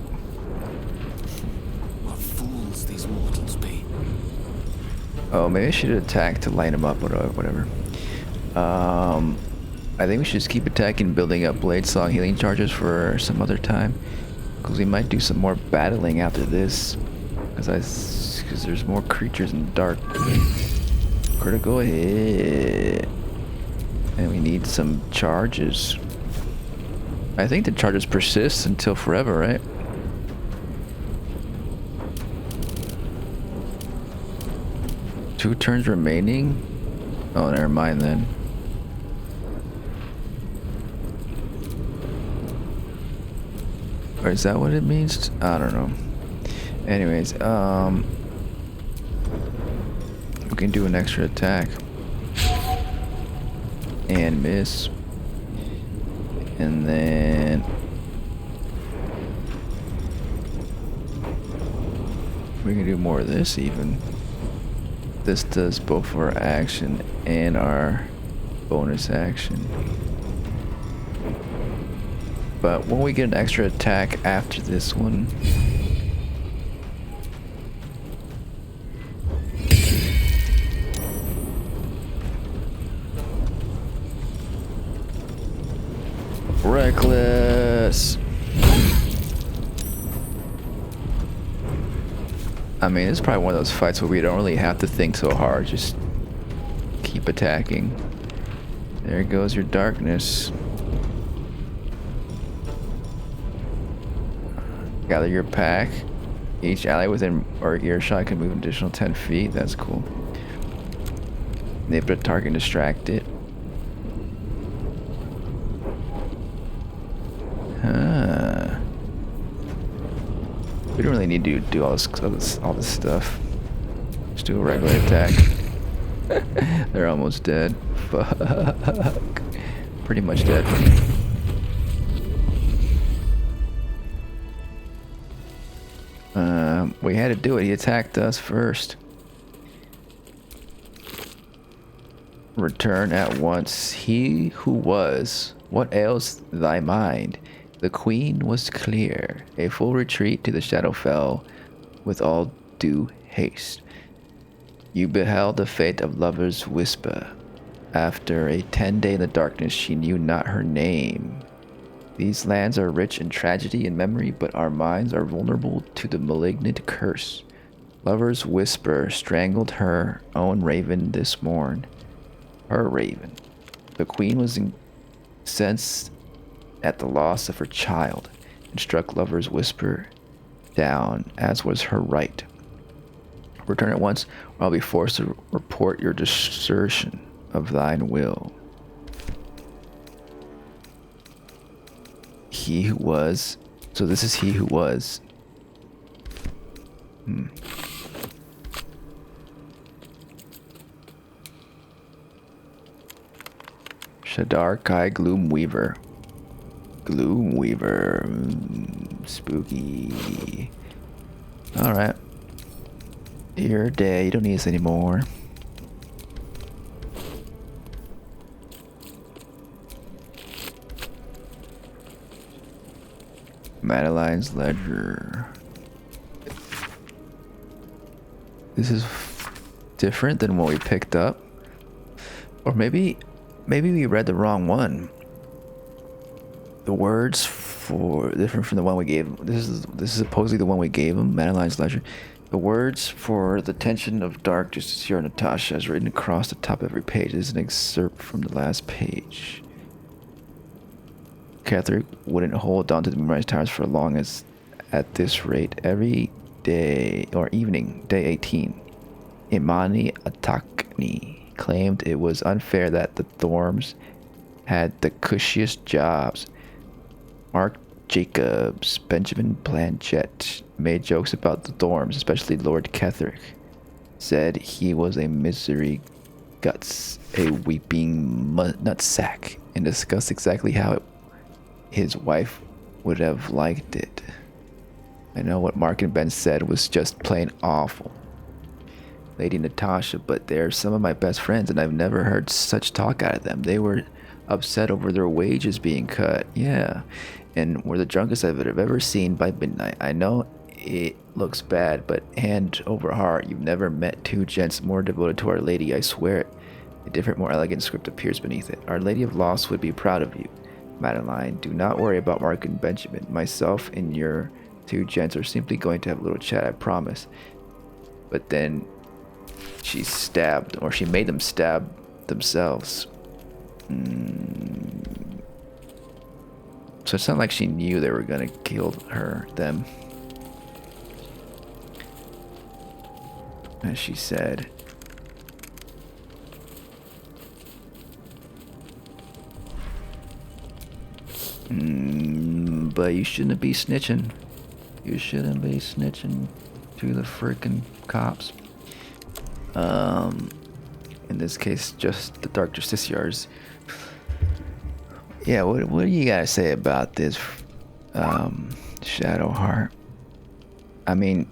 What fools these mortals be. Oh, maybe I should attack to line them up, whatever. I think we should just keep attacking, building up blade song healing charges for some other time. Because we might do some more battling after this. Because there's more creatures in the dark. Critical hit. And we need some charges. I think the charges persist until forever, right? Two turns remaining? Oh, never mind then. Or is that what it means? I don't know. Anyways, we can do an extra attack. And miss. And then we can do more of this even. This does both our action and our bonus action. But when we get an extra attack after this one, reckless. I mean, it's probably one of those fights where we don't really have to think so hard. Just keep attacking. There goes your darkness. Gather your pack. Each ally within or earshot can move an additional 10 feet. That's cool. Nip the target and distract it. We don't really need to do all this stuff. Just do a regular attack. They're almost dead. Fuck. Pretty much dead. We had to do it. He attacked us first. Return at once. He who was. What ails thy mind? The queen was clear. A full retreat to the Shadowfell with all due haste. You beheld the fate of lover's whisper. After a 10-day in the darkness, she knew not her name. These lands are rich in tragedy and memory, but our minds are vulnerable to the malignant curse. Lover's whisper strangled her own raven this morn. Her raven. The queen was incensed at the loss of her child and struck Lover's whisper down, as was her right. Return at once, or I'll be forced to report your desertion of thine will. He who was. So this is he who was. Shadar Kai Gloomweaver. Gloomweaver. Spooky. Alright. You're dead. You don't need us anymore. Madeline's Ledger. This is different than what we picked up. Or maybe we read the wrong one. The words for different from the one we gave him. This is supposedly the one we gave him, Madeline's Ledger. The words for the tension of dark Justiciar Natasha is written across the top of every page. This is an excerpt from the last page. Catherick wouldn't hold on to the Moonrise Towers for long as at this rate. Every day or evening, day 18, Imani Atakni claimed it was unfair that the Thorms had the cushiest jobs. Mark Jacobs, Benjamin Blanchett made jokes about the Thorms, especially Lord Catherick. Said he was a misery guts, a weeping nutsack, and discussed exactly how his wife would have liked it. I know what Mark and Ben said was just plain awful. Lady Natasha, but they're some of my best friends and I've never heard such talk out of them. They were upset over their wages being cut. Yeah. And were the drunkest I've ever seen by midnight. I know it looks bad, but hand over heart, you've never met two gents more devoted to Our Lady, I swear it. A different, more elegant script appears beneath it. Our Lady of Loss would be proud of you. Madeline, do not worry about Mark and Benjamin. Myself and your two gents are simply going to have a little chat, I promise. But then she stabbed, or she made them stab themselves. So it's not like she knew they were gonna kill them. As she said. But you shouldn't be snitching. You shouldn't be snitching to the freaking cops. In this case, just the Dark Justiciars. Yeah, what do you gotta say about this, Shadowheart? I mean,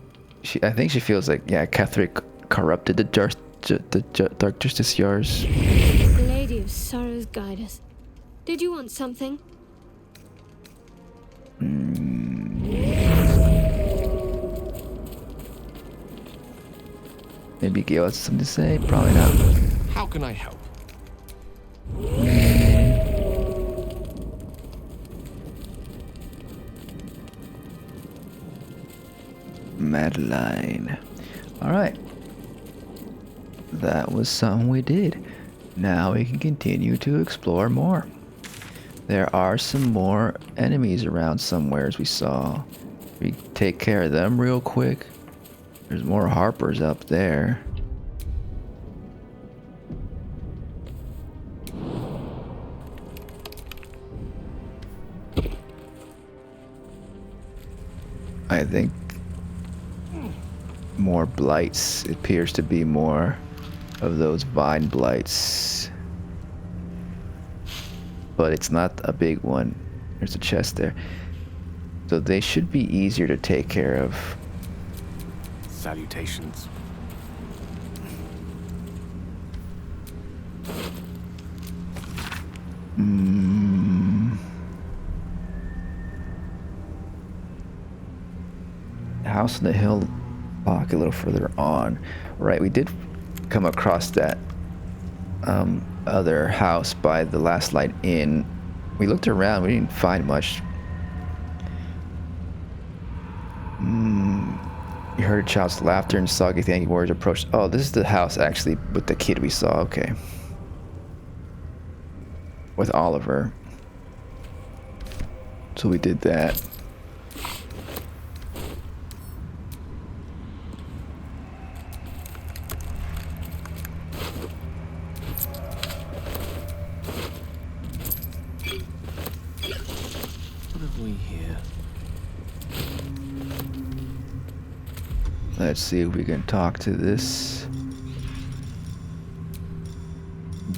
I think she feels like, yeah, Catherick corrupted the Dark Justiciars. Lady of Sorrows, guide us. Did you want something? Maybe Gale has something to say? Probably not. How can I help? Madeline. Alright. That was something we did. Now we can continue to explore more. There are some more enemies around somewhere, as we saw. We take care of them real quick. There's more harpers up there. I think more blights. It appears to be more of those vine blights. But it's not a big one. There's a chest there. So they should be easier to take care of. Salutations. House on the hill block a little further on. Right, we did come across that other house by the Last Light Inn. We looked around, we didn't find much. We You heard a child's laughter and saw thanking words approach. Oh, this is the house actually with the kid we saw. Okay. With Oliver. So we did that. What have we here? Let's see if we can talk to this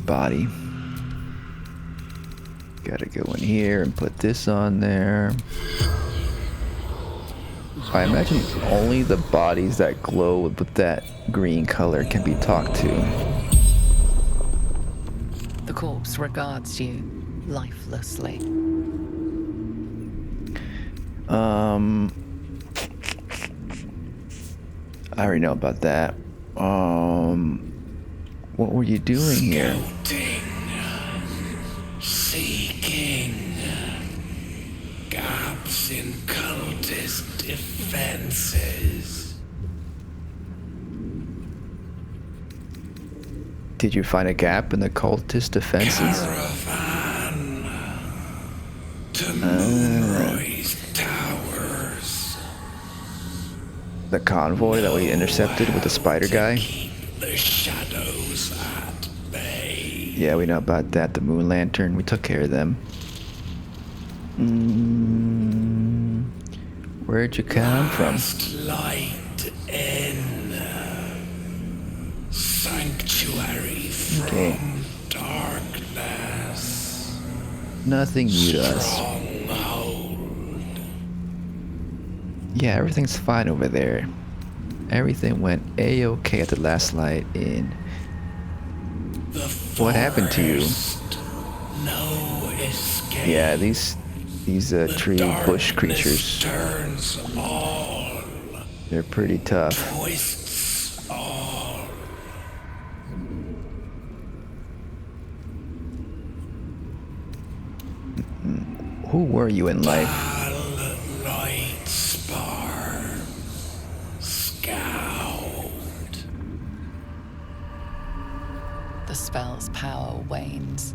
body. Gotta go in here and put this on there. I imagine only the bodies that glow with that green color can be talked to. The corpse regards you lifelessly. I already know about that. What were you doing here? Seeking gaps in cultist defenses. Did you find a gap in the cultist defenses? Caravan to Moonrise Towers. The convoy that we intercepted with the spider guy? Keep the shadows at bay. Yeah, we know about that. The moon lantern. We took care of them. Where'd you come from? Last light in sanctuary from darkness. Nothing new to us. Stronghold. Yeah, everything's fine over there. Everything went A-okay at the last light in. The What happened to you? forest, no escape. Yeah, these tree bush creatures, Turns all, they're pretty tough. twists all. Who were you in life? Light spar, scout. The spell's power wanes.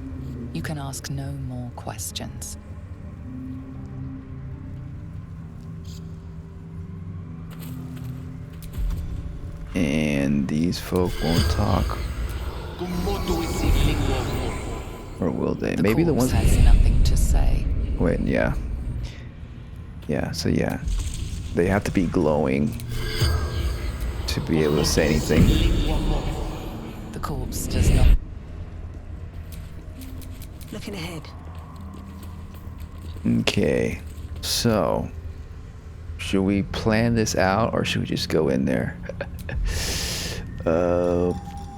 You can ask no more questions. And these folk won't talk. Or will they? The Maybe the corpse ones... has nothing to say. Wait, yeah. Yeah, so yeah. They have to be glowing to be able to say anything. The corpse does not. Looking ahead. Okay, so should we plan this out or should we just go in there?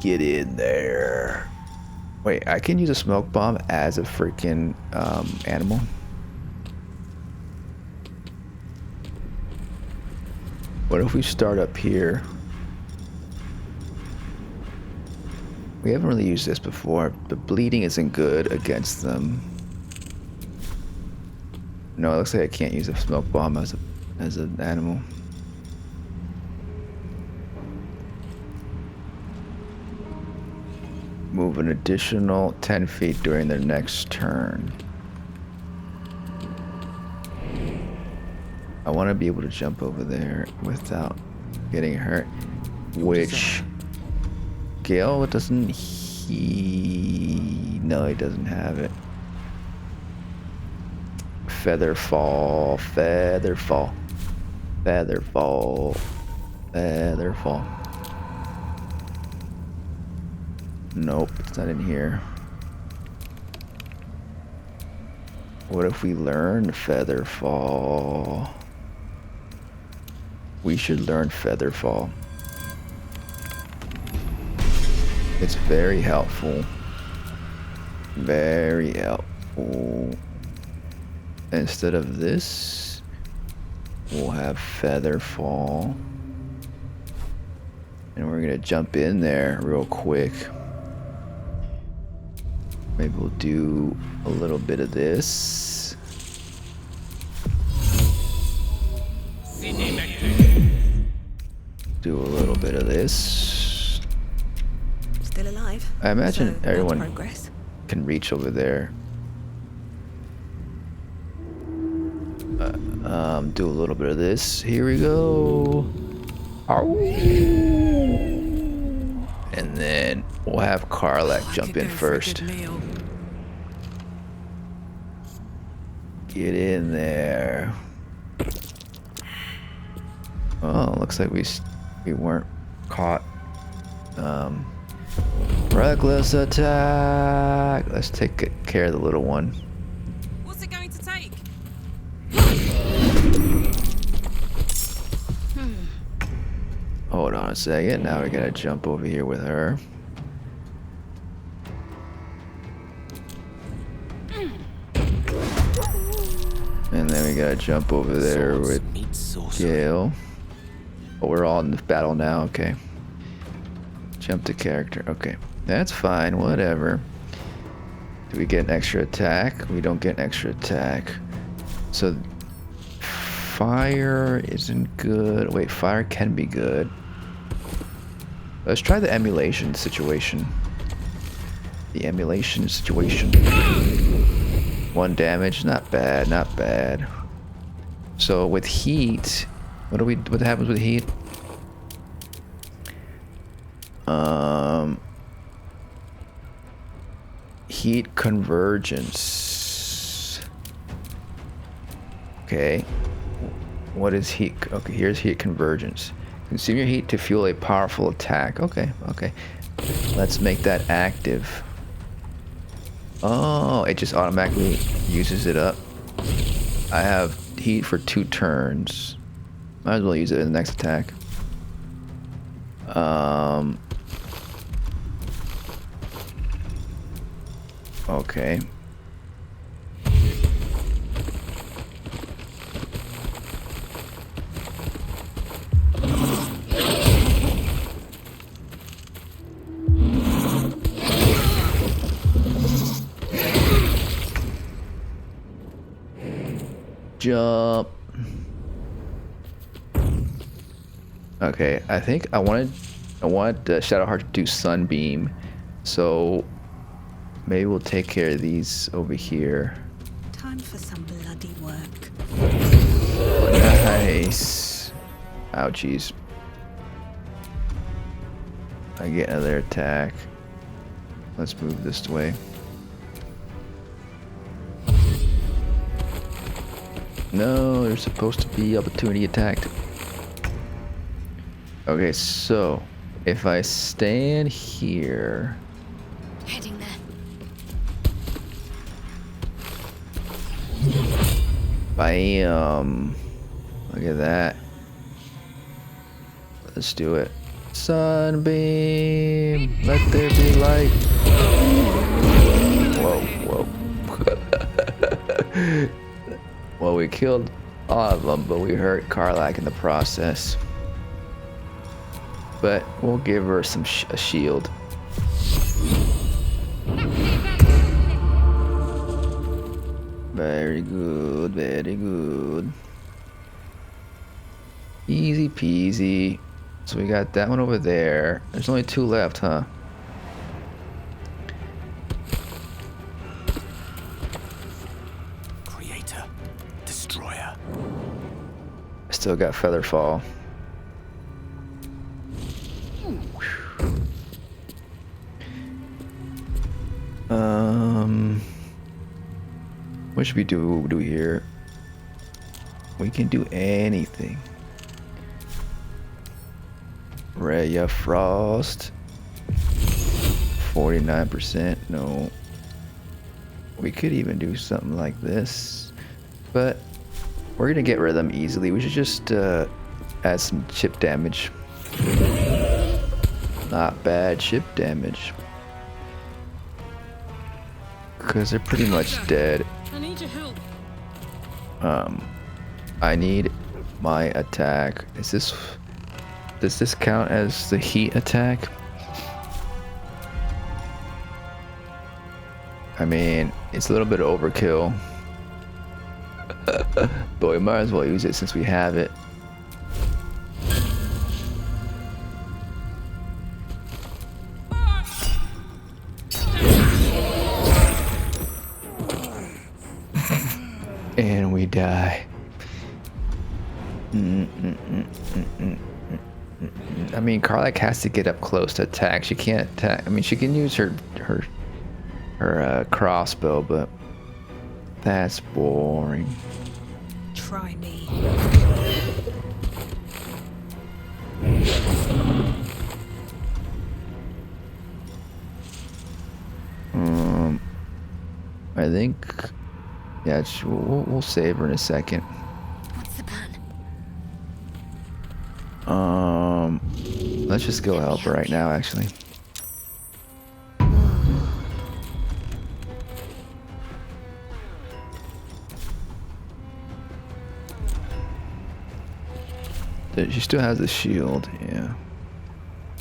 Get in there. Wait, I can use a smoke bomb as a freaking animal. What if we start up here? We haven't really used this before. The bleeding isn't good against them. No, it looks like I can't use a smoke bomb as an animal. Move an additional 10 feet during their next turn. I want to be able to jump over there without getting hurt. Which Gale doesn't no, he doesn't have it. Featherfall, featherfall, featherfall, featherfall. Nope, it's not in here. What if we learn Featherfall? We should learn Featherfall. It's very helpful. Very helpful. Instead of this, we'll have Featherfall. And we're gonna jump in there real quick. Maybe we'll do a little bit of this. do a little bit of this. Still alive. I imagine So, that's everyone progress. can reach over there. Do a little bit of this. Here we go. Ow. And then we'll have Karlach jump in first. Get in there. Oh, looks like we weren't caught. Reckless attack. Let's take care of the little one. What's it going to take? Hold on a second. Now we gotta jump over here with her. And then we gotta jump over there with Gale. Oh, we're all in the battle now. Okay. Jump to character. Okay. That's fine. Whatever. Do we get an extra attack? We don't get an extra attack. So fire isn't good. Wait, fire can be good. Let's try the emulation situation. The emulation situation. 1 damage, not bad, not bad. So with heat, what happens with heat? Heat convergence. Okay. What is heat? Okay, here's heat convergence. Consume your heat to fuel a powerful attack. Okay, okay. Let's make that active. Oh, it just automatically uses it up. I have heat for 2 turns. Might as well use it in the next attack. Okay. Jump. Okay, I think I wanted Shadowheart to do Sunbeam, so maybe we'll take care of these over here. Time for some bloody work. Nice. Ouchies. I get another attack. Let's move this way. No, they're supposed to be opportunity attacked. Okay, so if I stand here. Heading there. Bam. Look at that. Let's do it. Sunbeam. Let there be light. Whoa, whoa. Well, we killed all of them, but we hurt Karlach in the process. But we'll give her some a shield. Very good, very good. Easy peasy. So we got that one over there. There's only 2 left, huh? Creator, destroyer. Still got Featherfall. What should we do here? We can do anything. Ray of Frost. 49%. No. We could even do something like this. But we're gonna get rid of them easily. We should just add some chip damage. Not bad chip damage. Because they're pretty much dead. I need your help. I need my attack. Does this count as the heat attack? I mean, it's a little bit of overkill. But we might as well use it since we have it. And we die. I mean, Karlak has to get up close to attack. She can't attack. I mean, she can use her crossbow, but that's boring. Try me. I think, yeah, we'll save her in a second. What's the plan? Let's just go help her right now, actually. She still has the shield, yeah.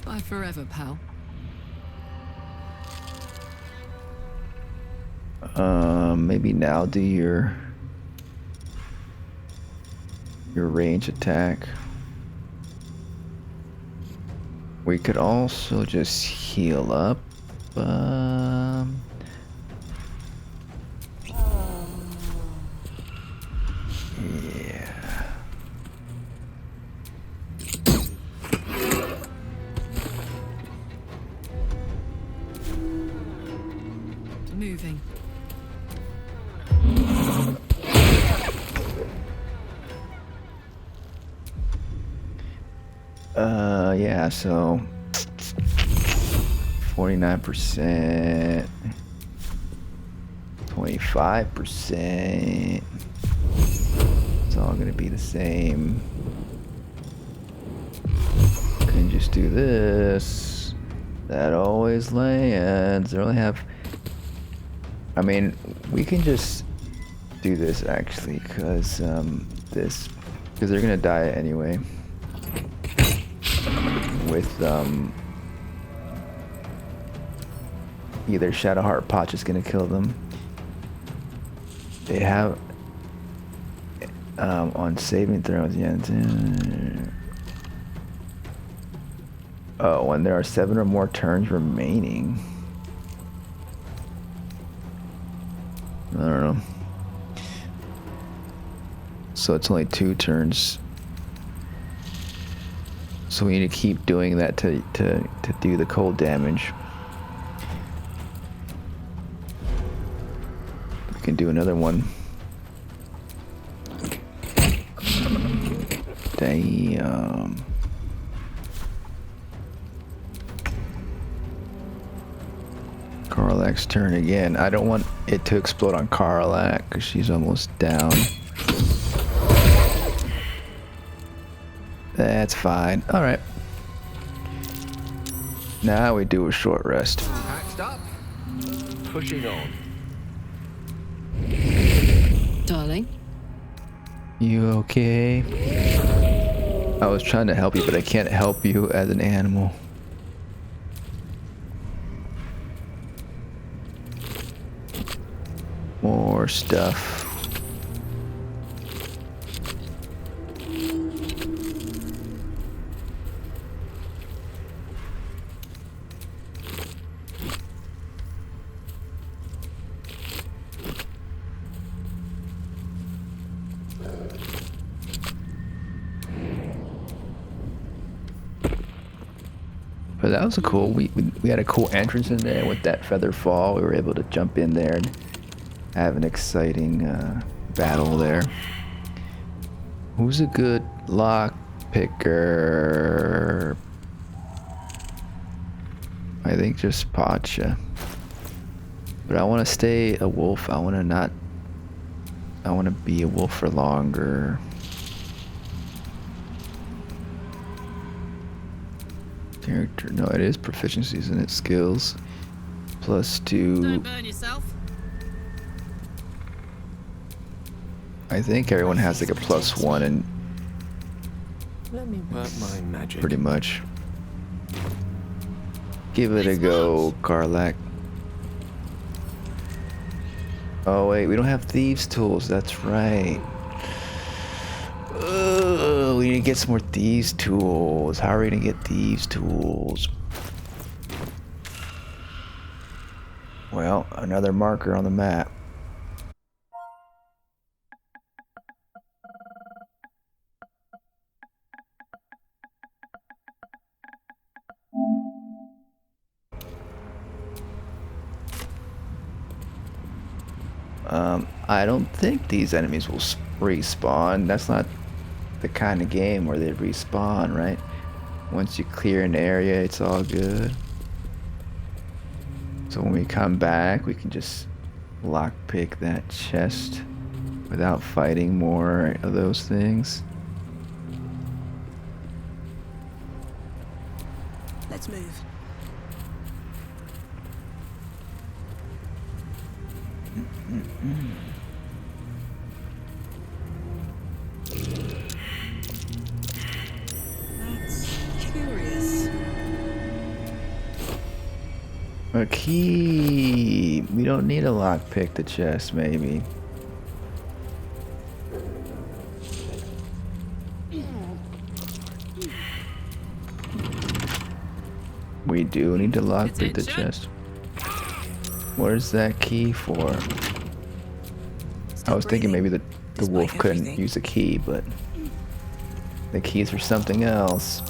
Bye forever, pal. Maybe now do your range attack. We could also just heal up. Yeah. Moving. Yeah, so 49%, 25%. It's all gonna be the same. Can just do this. That always lands. They only have. I mean, we can just do this actually, because they're gonna die anyway. With either Shadowheart or Pacha's gonna kill them. They have on saving throws, yeah. Oh, when there are 7 or more turns remaining. I don't know. So it's only 2 turns. So we need to keep doing that to do the cold damage. We can do another one. Damn. Karlak's turn again. I don't want it to explode on Karlak because she's almost down. That's fine. All right. Now we do a short rest. Packed up. Pushing on. Darling? You okay? I was trying to help you, but I can't help you as an animal. More stuff. But that was a cool. We had a cool entrance in there with that feather fall. We were able to jump in there and have an exciting battle there. Who's a good lock picker? I think just Pacha. But I want to stay a wolf. I want to be a wolf for longer. Character. No, it is proficiencies, isn't it? Skills. +2. Don't burn yourself. I think everyone has like a +1 and Work my magic. pretty much. Give it a go, Karlak. Oh wait, we don't have thieves' tools. That's right. We need to get some more thieves' tools. How are we gonna get thieves' tools? Well, another marker on the map. I don't think these enemies will respawn. That's not the kind of game where they respawn, right? Once you clear an area, it's all good. So when we come back, we can just lockpick that chest without fighting more of those things. Let's move. That's curious. A key. We don't need a lockpick the chest, maybe. We do need to lockpick the chest. Where's that key for? I was thinking maybe the wolf couldn't use a key, but the key is for something else.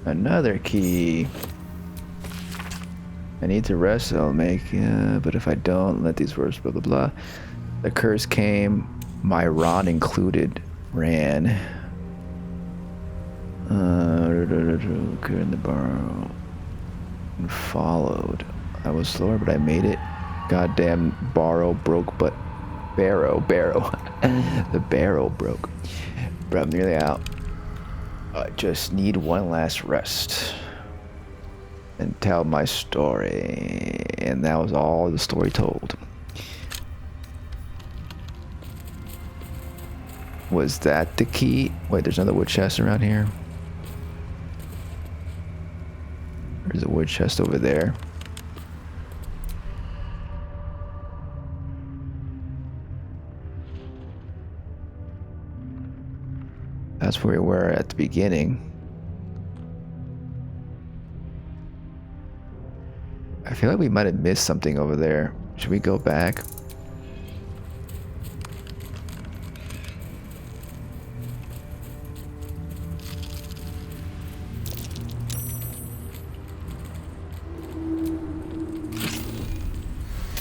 Another key. I need to rest, I'll make, but if I don't, let these words, blah, blah, blah. The curse came, my rod included, ran. In the barrow, and followed. I was slower, but I made it. Goddamn barrow broke, but barrow. The barrel broke. But I'm nearly out. I just need one last rest. And tell my story. And that was all the story told. Was that the key? Wait, there's another wood chest around here. There's a wood chest over there. That's where we were at the beginning. I feel like we might have missed something over there. Should we go back?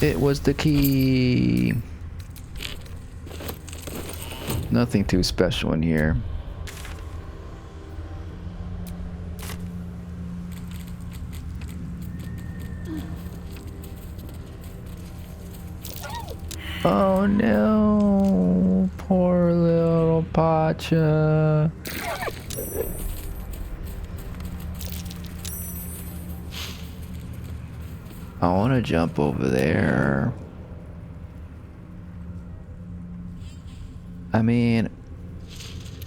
It was the key. Nothing too special in here. Oh no, poor little Pacha. I want to jump over there. I mean,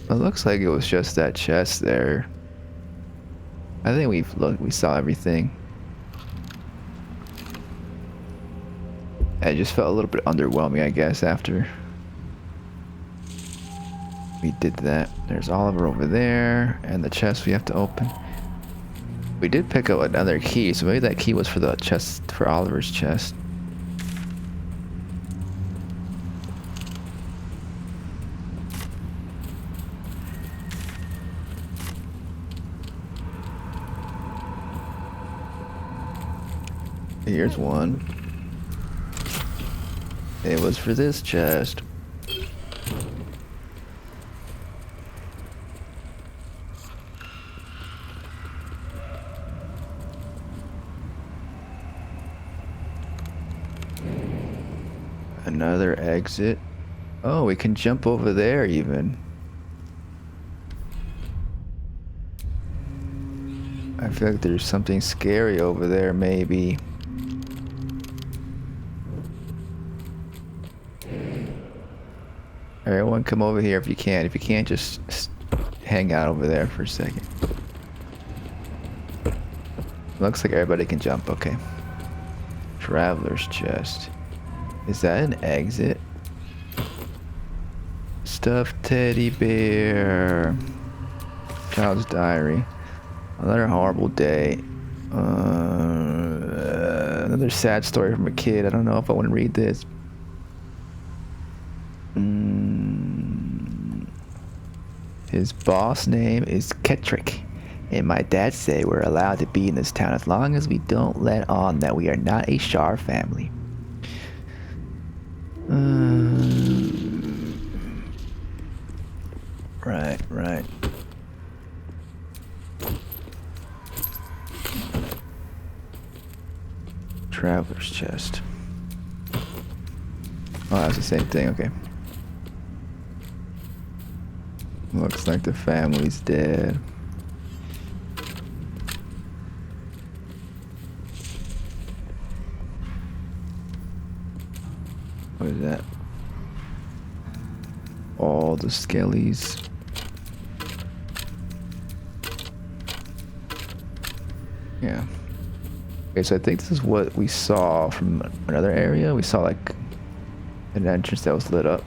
it looks like it was just that chest there. I think we saw everything. It just felt a little bit underwhelming, I guess, after we did that. There's Oliver over there, and the chest we have to open. We did pick up another key, so maybe that key was for the chest, for Oliver's chest. Here's one. It was for this chest. Another exit. Oh, we can jump over there even. I feel like there's something scary over there, maybe. Everyone come over here if you can. If you can't, just hang out over there for a second. Looks like everybody can jump, okay. Traveler's chest. Is that an exit? Stuffed teddy bear. Child's diary. Another horrible day. Another sad story from a kid. I don't know if I want to read this. His boss name is Ketrick, and my dad said we're allowed to be in this town as long as we don't let on that we are not a Shar family. Right. Traveler's chest. Oh, that's the same thing, okay. Looks like the family's dead. What is that? All the skellies. Yeah. Okay, so I think this is what we saw from another area. We saw like an entrance that was lit up.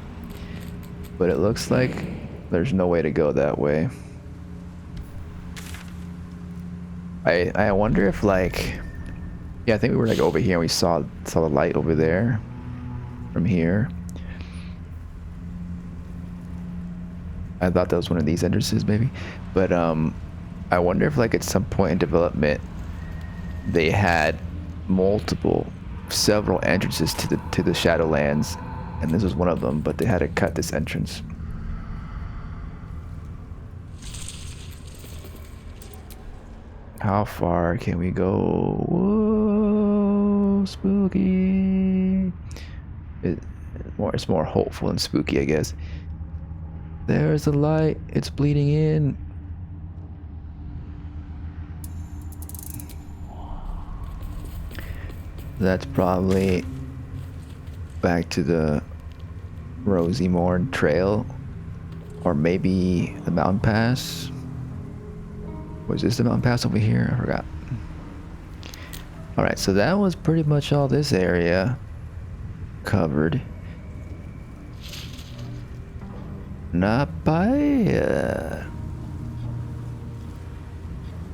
But it looks like there's no way to go that way. I wonder if like, yeah, I think we were like over here and we saw the light over there from here. I thought that was one of these entrances maybe, but I wonder if like at some point in development they had several entrances to the Shadowlands, and this was one of them, but they had to cut this entrance. How far can we go? Whoa, spooky. It's more hopeful than spooky, I guess. There's the light. It's bleeding in. That's probably back to the Rosy Morn Trail, or maybe the mountain pass. Was this the mountain pass over here? I forgot. Alright, so that was pretty much all this area covered. Not bad.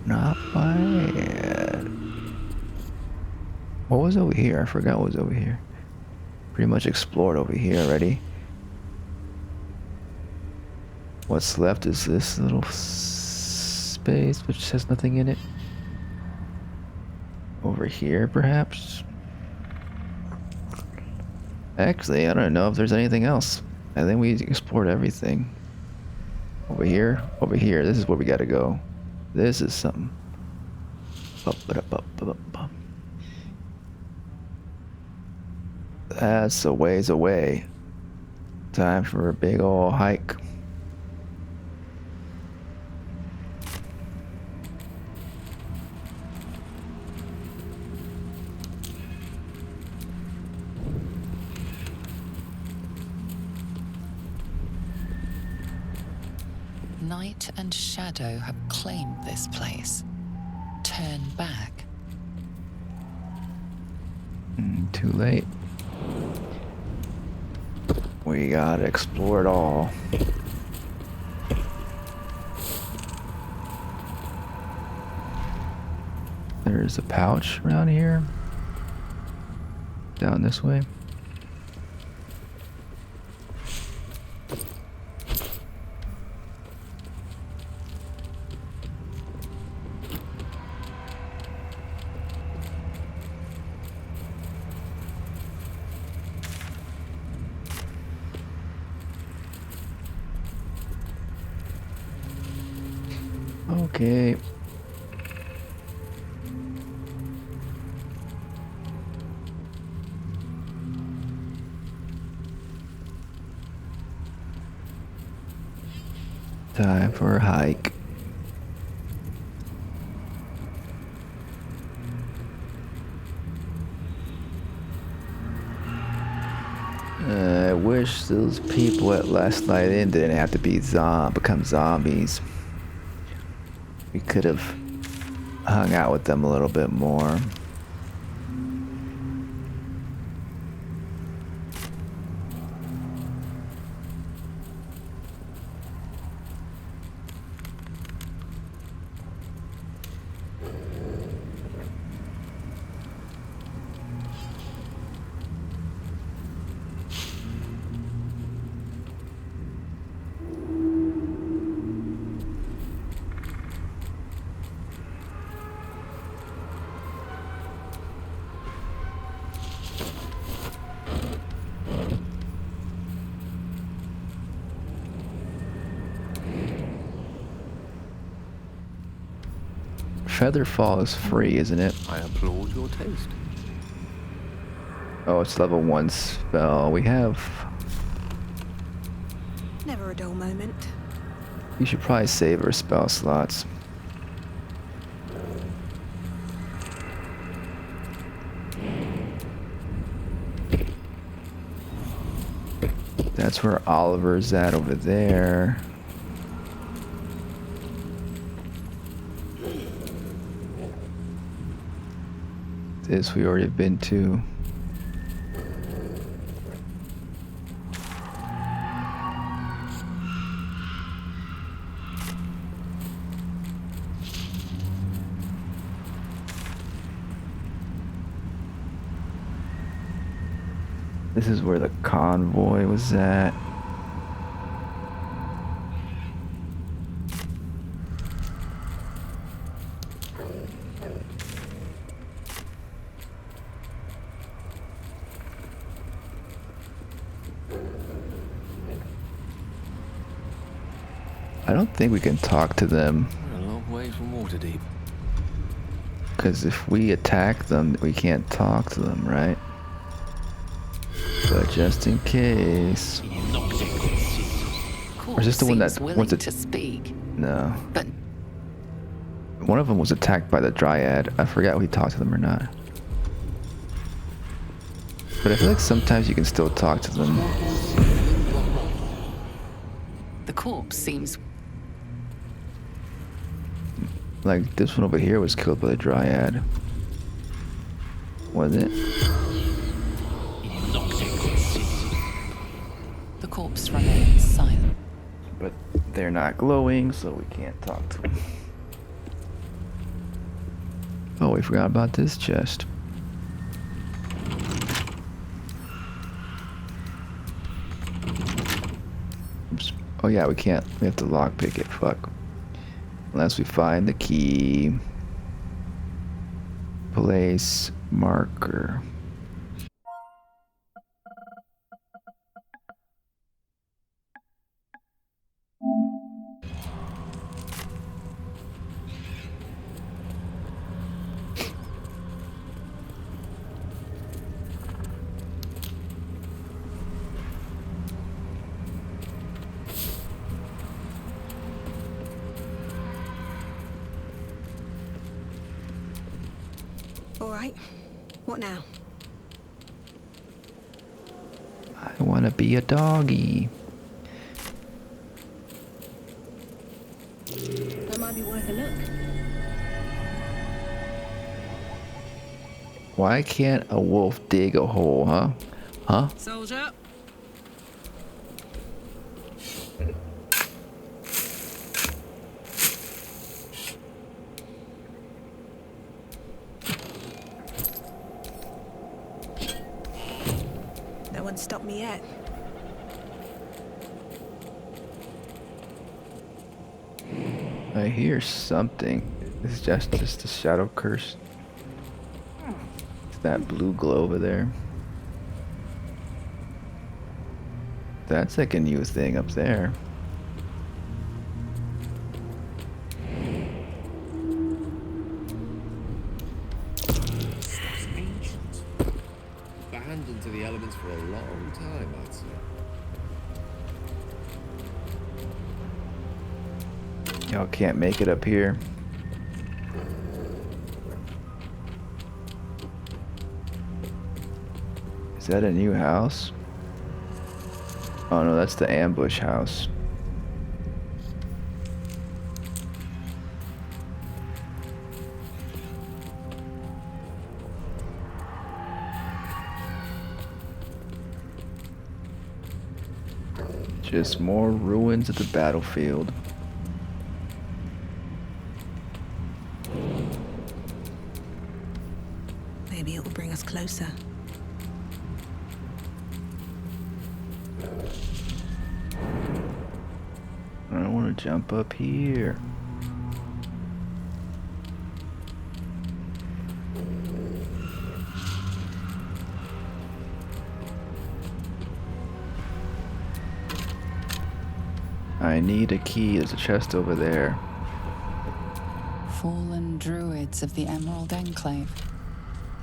Not bad. What was over here? I forgot what was over here. Pretty much explored over here already. What's left is this little space which has nothing in it. Over here, perhaps? Actually, I don't know if there's anything else. I think we explored everything. Over here? Over here. This is where we gotta go. This is something. That's a ways away. Time for a big ol' hike. Night and shadow have claimed this place. Turn back. Too late. We gotta explore it all. There's a pouch around here. Down this way. Okay. Time for a hike. I wish those people at Last Night In didn't have to become zombies. We could have hung out with them a little bit more. Featherfall is free, isn't it? I applaud your taste. Oh, it's level 1 spell. We have... Never a dull moment. We should probably save our spell slots. That's where Oliver's at over there. This we already been to. This is where the convoy was at. I don't think we can talk to them. We're a long way from Waterdeep. Because if we attack them, we can't talk to them, right? But just in case. Or is this the one that wants to speak? No. But one of them was attacked by the Dryad. I forgot if we talked to them or not. But I feel like sometimes you can still talk to them. the corpse seems... Like this one over here was killed by the Dryad. Was it? The corpse remains silent. But they're not glowing, so we can't talk to them. Oh, we forgot about this chest. Oops. Oh yeah, we can't. We have to lockpick it. Fuck. Unless we find the key. Place marker. All right. What now? I want to be a doggy. That might be worth a look. Why can't a wolf dig a hole, huh? Huh? Soldier. No one stopped me yet. I hear something. This is just a shadow curse. It's that blue glow over there. That's like a new thing up there. Stuff's ancient. Abandoned to the elements for a long time, I'd say. Y'all can't make it up here. Is that a new house? Oh no, that's the ambush house. Just more ruins of the battlefield. Maybe it will bring us closer. I don't want to jump up here. I need a key. There's a chest over there. fallen druids of the Emerald Enclave.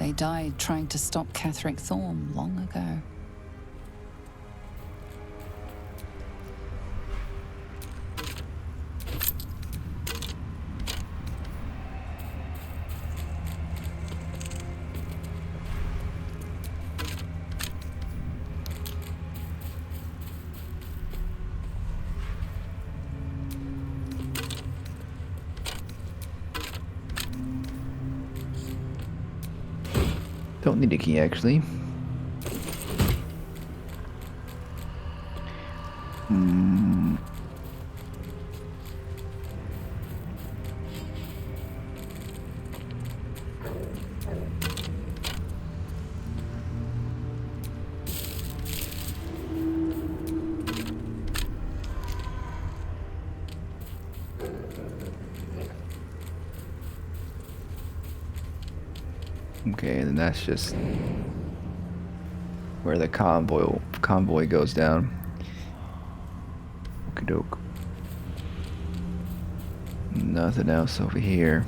They died trying to stop Ketheric Thorm long ago. Don't need a key, actually. Okay, and then that's just where the convoy goes down. Okie doke. Nothing else over here.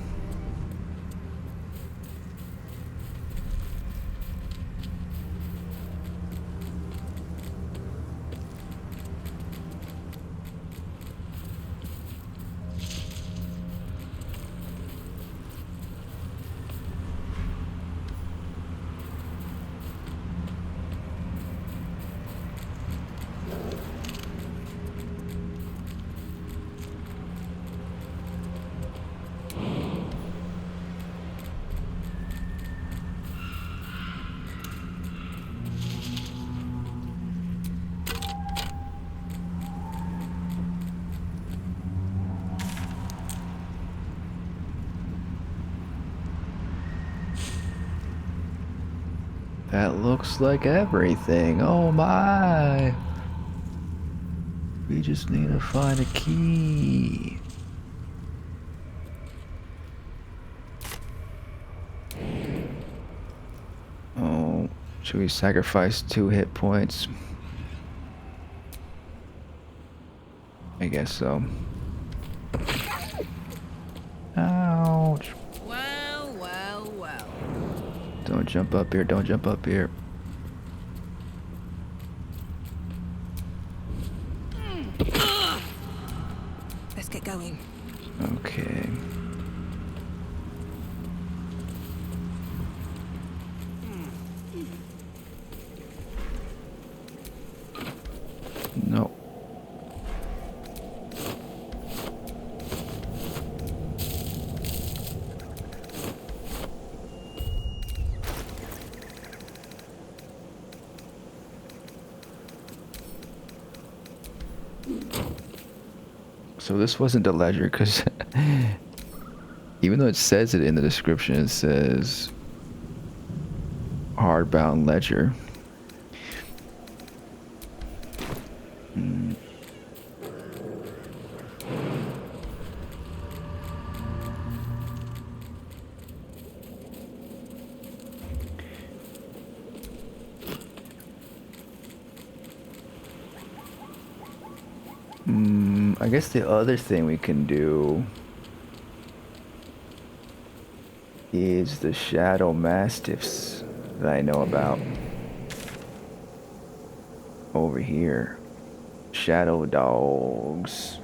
That looks like everything. Oh my! We just need to find a key. Oh, should we sacrifice 2 hit points? I guess so. Ouch. Well, well, well. Don't jump up here, don't jump up here. Let's get going. Okay. No. So this wasn't a ledger, because even though it says it in the description, it says hardbound ledger. I guess the other thing we can do is the shadow mastiffs that I know about over here. Shadow dogs.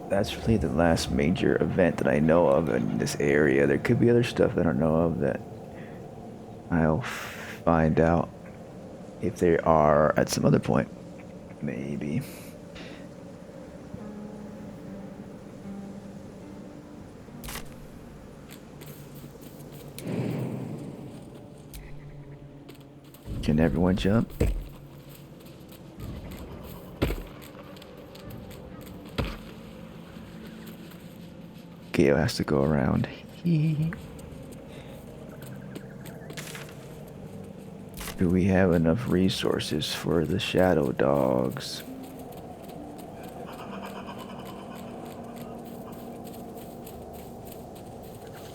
That's really the last major event that I know of in this area. There could be other stuff that I don't know of that I'll find out if they are at some other point. Maybe. Can everyone jump? Gale has to go around. Do we have enough resources for the shadow dogs?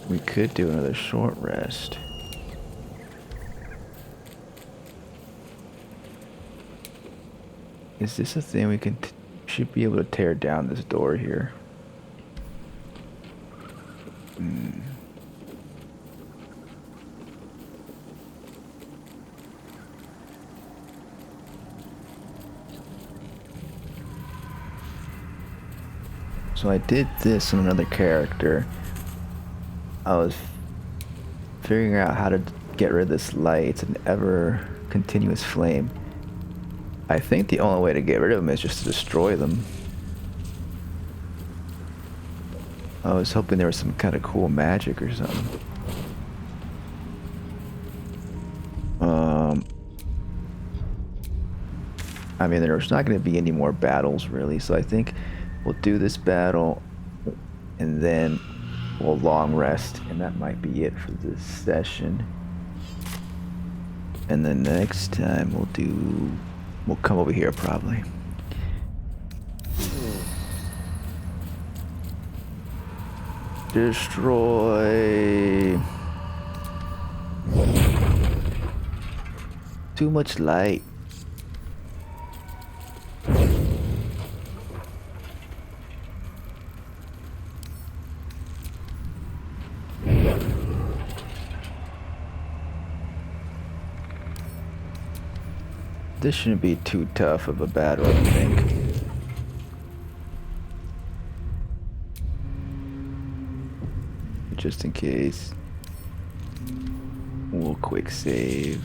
We could do another short rest. Is this a thing we can should be able to tear down this door here? So I did this on another character. I was figuring out how to get rid of this light. It's an ever continuous flame. I think the only way to get rid of them is just to destroy them. I was hoping there was some kind of cool magic or something. I mean, there's not going to be any more battles really, so I think we'll do this battle and then we'll long rest, and that might be it for this session. And then next time we'll come over here probably. Destroy. Too much light. This shouldn't be too tough of a battle, I think. Just in case. We'll quick save.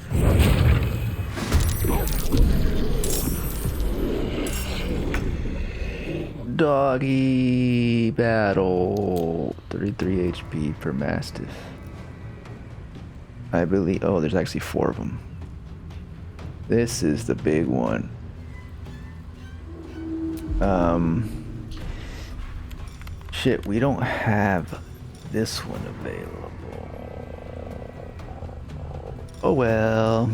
Doggy battle. 33 HP per Mastiff. I believe. Oh, there's actually 4 of them. This is the big one. Shit, we don't have this one available. Oh well.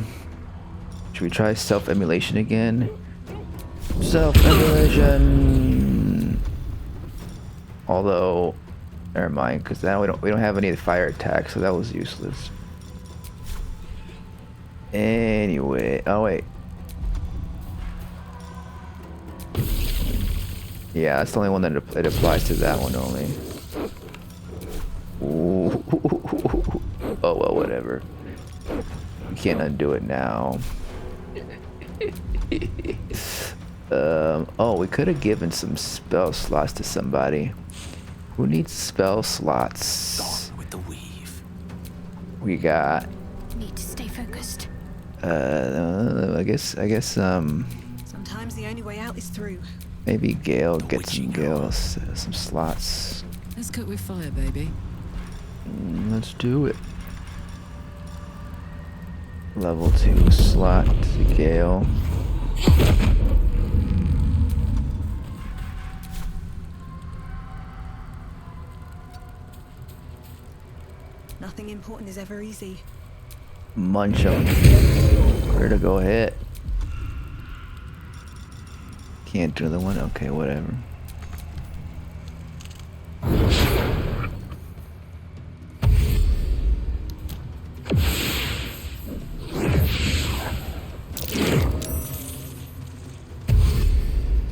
Should we try self-emulation again? Self-emulation. Although, never mind, because now we don't have any of the fire attacks, so that was useless. Anyway, oh wait. Yeah, that's the only one that it applies to that one only. Ooh. Oh well, whatever. You can't undo it now. Oh, we could have given some spell slots to somebody. Who needs spell slots? Gone with the weave. We got. Need to stay focused. I guess. Sometimes the only way out is through. Maybe Gale gets some slots. Let's cook with fire, baby. Let's do it. Level 2 slot to Gale. Nothing important is ever easy. Munch 'em. Where to go hit? Can't do the one? Okay, whatever.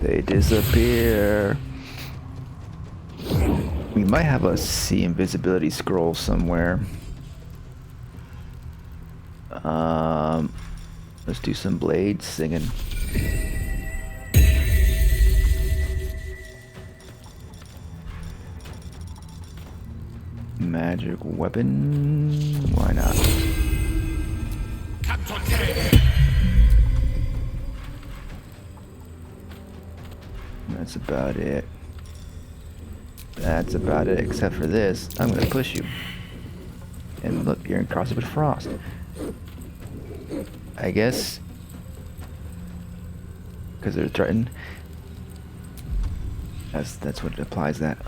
They disappear. We might have a see invisibility scroll somewhere. Let's do some blades singing. Magic weapon? Why not? That's about it. That's about it, except for this. I'm gonna push you. And look, you're in crossover with Frost. I guess. Because they're threatened. That's what applies that.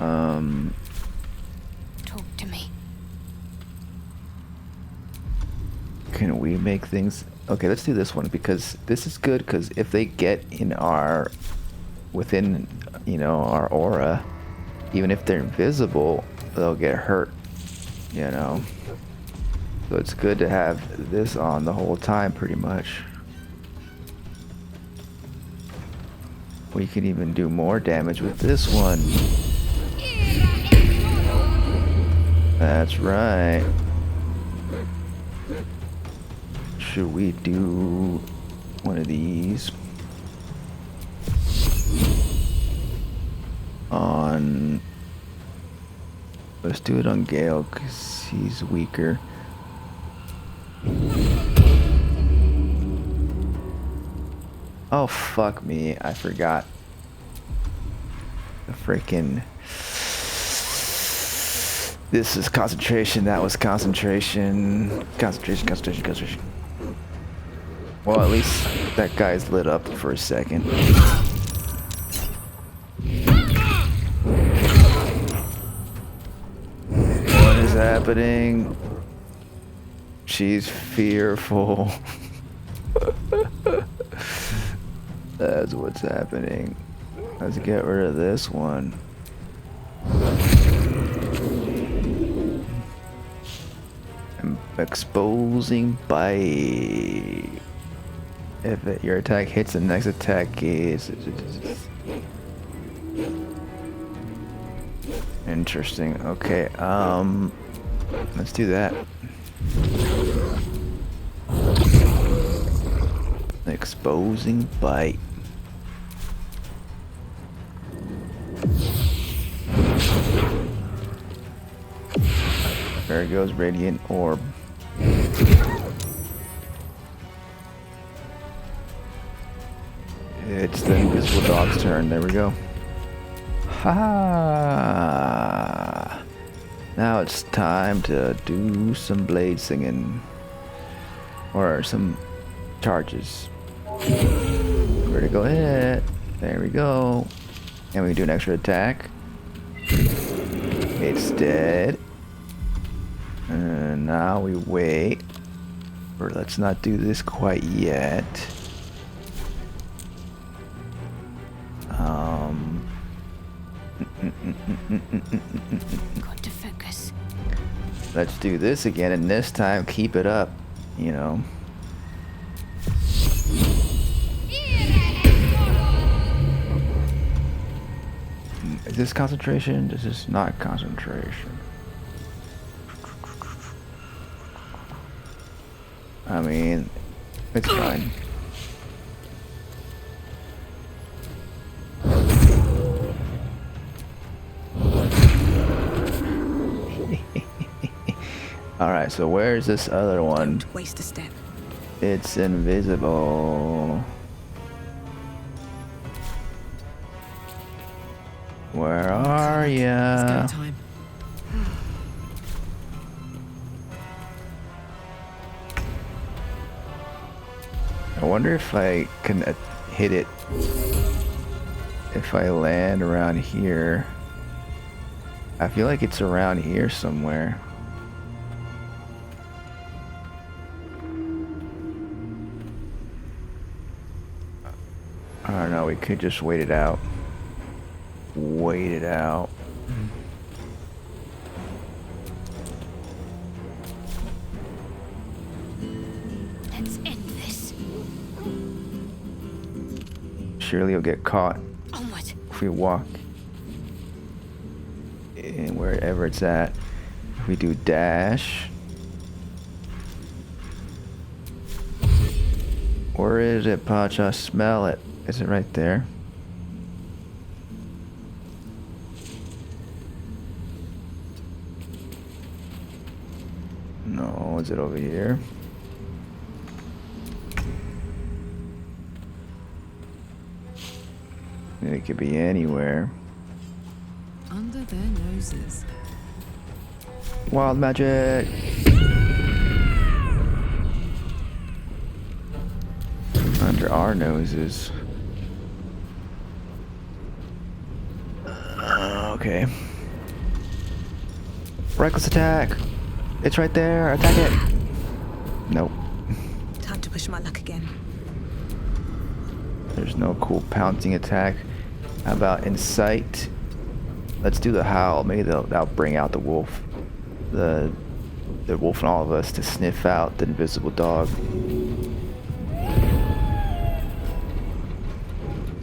Talk to me. Can we make things? Okay, let's do this one because this is good. Because if they get in within, our aura, even if they're invisible, they'll get hurt. So it's good to have this on the whole time, pretty much. We can even do more damage with this one. That's right. Should we do one of these on... Let's do it on Gale because he's weaker. Oh, fuck me. I forgot. The freaking... This is concentration. That was concentration. Concentration. Well, at least that guy's lit up for a second. What is happening? She's fearful. That's what's happening. Let's get rid of this one. Exposing bite. If your attack hits, the next attack is... Interesting. Okay, let's do that. Exposing bite. There goes Radiant Orb. It's the invisible dog's turn. There we go. Ha! Now it's time to do some blade singing. Or some charges. Critical hit. There we go. And we can do an extra attack. It's dead. And now we wait. Or let's not do this quite yet. Got to focus. Let's do this again, and this time keep it up, you know. Is this concentration? This is not concentration. I mean, it's fine. Alright, so where's this other one? Don't waste a step. It's invisible. Where are ya? It's go time. I wonder if I can hit it if I land around here. I feel like it's around here somewhere. I don't know, we could just wait it out. Wait it out. Let's end this. Surely you'll get caught Onward. if we walk in wherever it's at. If we do dash. Where is it, Pacha? Smell it. Is it right there? No, is it over here? It could be anywhere. Under their noses. Wild magic! Under our noses. Okay. Reckless attack! It's right there! Attack it! Nope. Time to push my luck again. There's no cool pouncing attack. How about Insight? Let's do the howl. Maybe that'll bring out the wolf. The wolf and all of us to sniff out the invisible dog.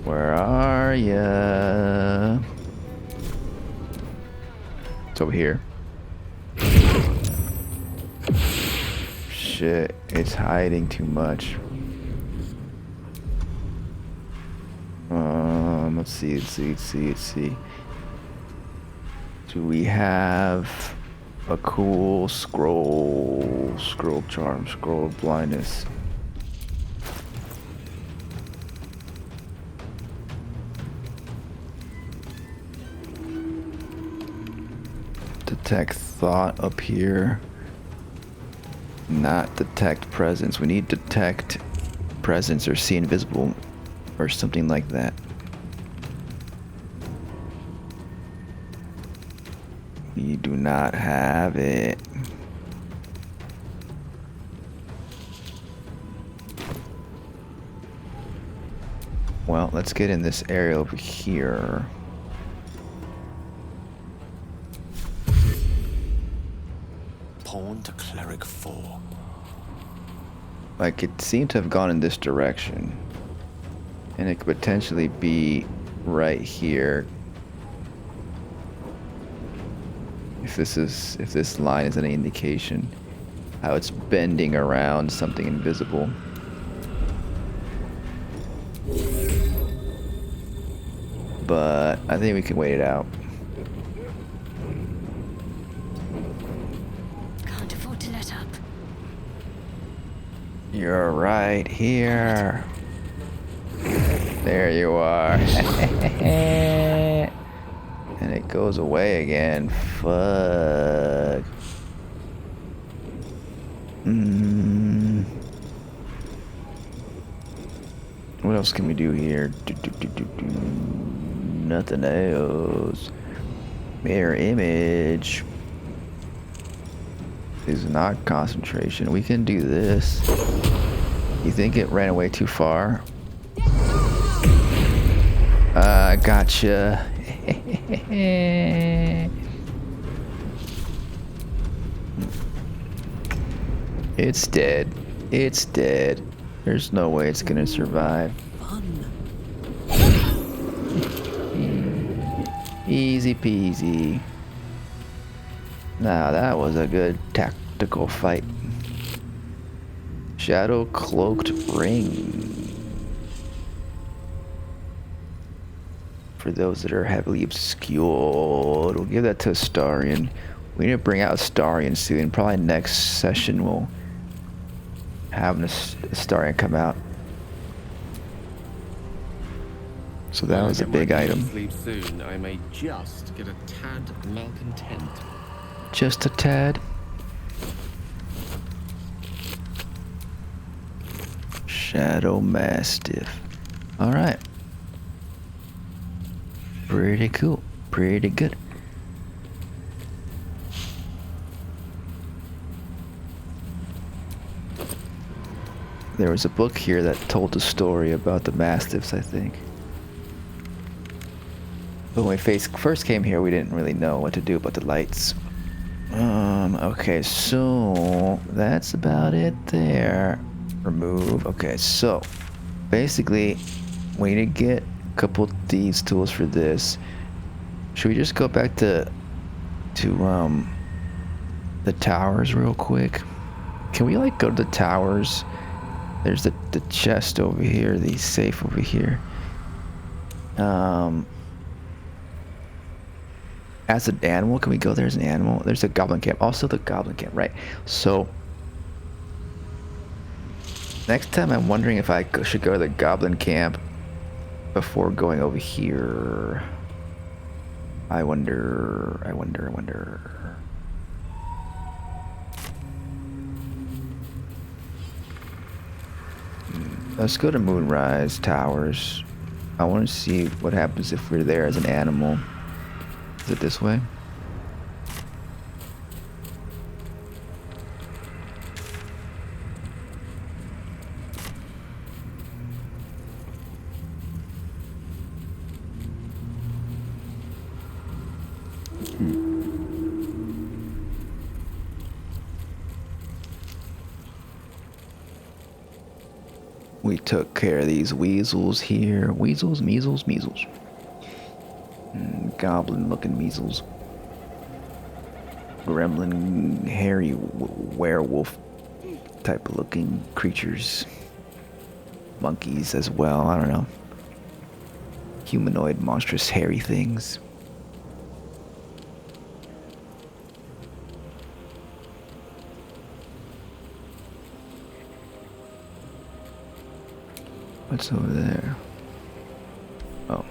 Where are ya? It's over here. shit. It's hiding too much. Let's see. Do we have a cool scroll charm, scroll of blindness? Detect thought up here. Not detect presence. We need detect presence or see invisible or something like that. We do not have it. Well, let's get in this area over here. Pawn to cleric 4. Like, it seemed to have gone in this direction. And it could potentially be right here. If this line is any indication how it's bending around something invisible. But I think we can wait it out. Can't afford to let up. You're right here. There you are. And it goes away again. Fuck. What else can we do here? Nothing else. Mirror image is not concentration. We can do this. You think it ran away too far? Gotcha. It's dead. It's dead. There's no way it's gonna survive. Easy peasy. Now that was a good tactical fight. Shadow cloaked ring. For those that are heavily obscured, we'll give that to Astarion. We need to bring out Astarion soon. Probably next session we'll have an Astarion come out. So that was a big item. Sleep soon. I may just get a tad malcontent. Just a tad. Shadow Mastiff. All right. Pretty cool. Pretty good. There was a book here that told a story about the Mastiffs, I think. But when we first came here, we didn't really know what to do about the lights. Okay, so that's about it there. Remove. Okay, so basically, we need to get a couple thieves tools for this. Should we just go back to the towers real quick? Can we like go to the towers? There's the chest over here, the safe over here. As an animal, can we go there as an animal? There's a goblin camp. Also the goblin camp, right? So next time I'm wondering if I should go to the goblin camp before going over here. I wonder. Let's go to Moonrise Towers. I want to see what happens if we're there as an animal. Is it this way? We took care of these weasels here. Weasels, measles, measles. Goblin looking measles. Gremlin, hairy werewolf. type of looking creatures. Monkeys as well, I don't know. Humanoid, monstrous, hairy things. What's over there? Oh.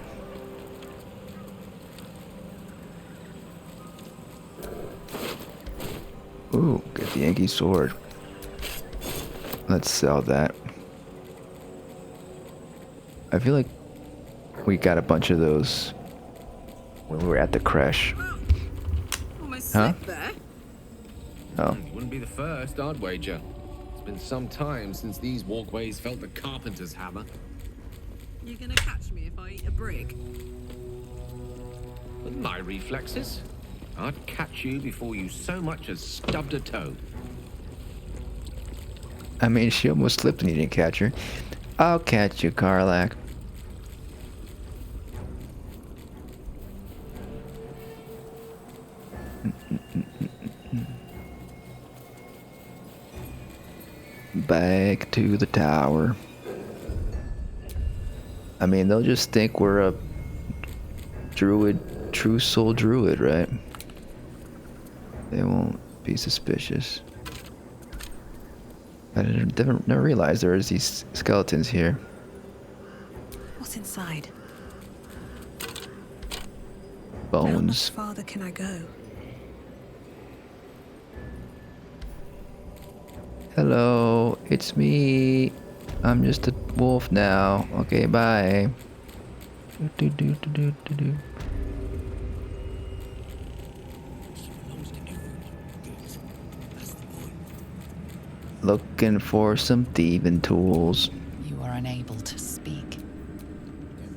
Ooh, get the Yankee sword. Let's sell that. I feel like we got a bunch of those when we were at the crash. Almost Huh? slipped there. Oh. Wouldn't be the first, I'd wager. It's been some time since these walkways felt the carpenter's hammer. You gonna catch me if I eat a brick? With my reflexes, I'd catch you before you so much as stubbed a toe. I mean, she almost slipped and you didn't catch her. I'll catch you, Karlak. Back to the tower. I mean, they'll just think we're a druid, true soul druid, right? They won't be suspicious. I never realized there was these skeletons here. What's inside? Bones. How much farther can I go? Hello, it's me. I'm just a wolf now. Okay, bye. Do. Looking for some thieving tools. You are unable to speak.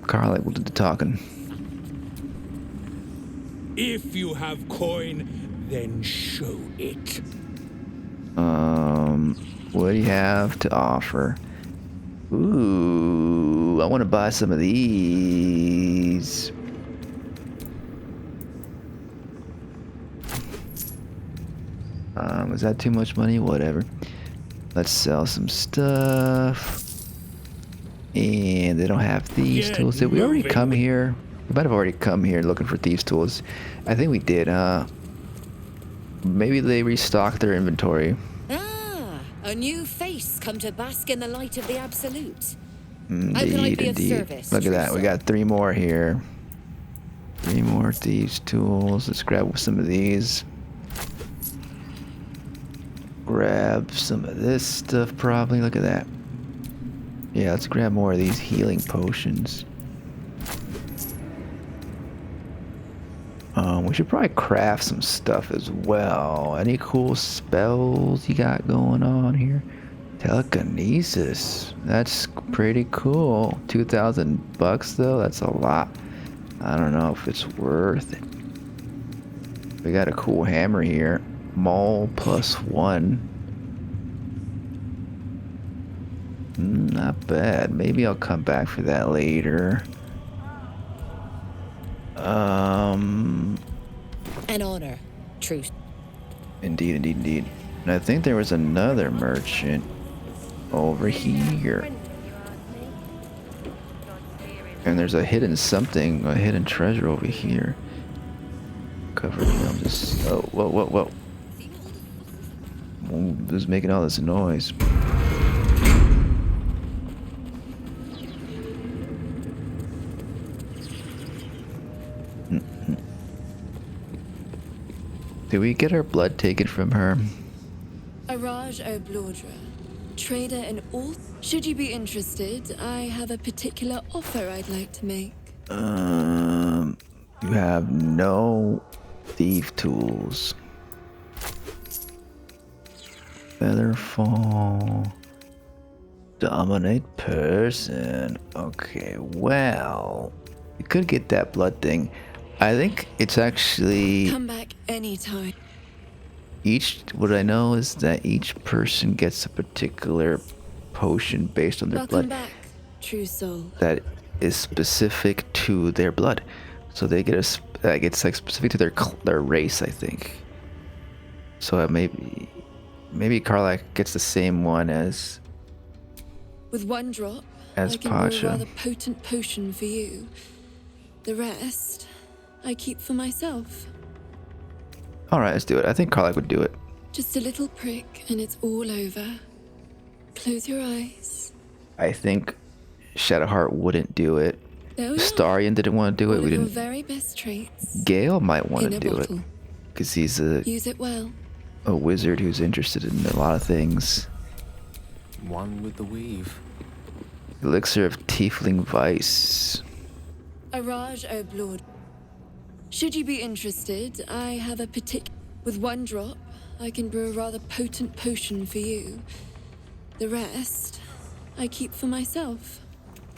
Carly will do the talking. If you have coin, then show it. What do you have to offer? Ooh, I want to buy some of these. Is that too much money? Whatever. Let's sell some stuff. And they don't have thieves tools. Did we already come here? We might have already come here looking for thieves tools. I think we did, maybe they restocked their inventory. Ah, a new face come to bask in the light of the absolute. How can I Indeed, be of indeed. service, Look at that. We got 3 more here. 3 more thieves tools. Let's grab some of these. Grab some of this stuff probably. Look at that. Yeah, let's grab more of these healing potions. We should probably craft some stuff as well. Any cool spells you got going on here? Telekinesis. That's pretty cool. 2,000 bucks though. That's a lot. I don't know if it's worth it. We got a cool hammer here. Maul +1. Not bad. Maybe I'll come back for that later. An honor, truth. Indeed, indeed, indeed. And I think there was another merchant over here. And there's a hidden something, a hidden treasure over here. Covered in just. Oh, whoa. Who's making all this noise? Did we get our blood taken from her? Araj O'Blodra, trader in all. Should you be interested, I have a particular offer I'd like to make. You have no thief tools. Featherfall. Dominate person. Okay, well, you could get that blood thing. I think it's actually Come back anytime. what I know is that each person gets a particular potion based on their Welcome blood back, true soul. that is specific to their blood. So they get it's like specific to their race, I think. So maybe Maybe Karlach gets the same one as With one drop, As I can brew a Pacha. rather potent potion for you. The rest, I keep for myself. Alright, let's do it. I think Karlach would do it. Just a little prick and it's all over. Close your eyes. I think Shadowheart wouldn't do it. There we are. Starion didn't want to do it. All We of your didn't. very best traits. Gale might want In to a do it. bottle. Because he's a Use it well. wizard who's interested in a lot of things. One with the weave. Elixir of Tiefling Vice. Araj O'Blood. Should you be interested, I have a with one drop, I can brew a rather potent potion for you. The rest, I keep for myself.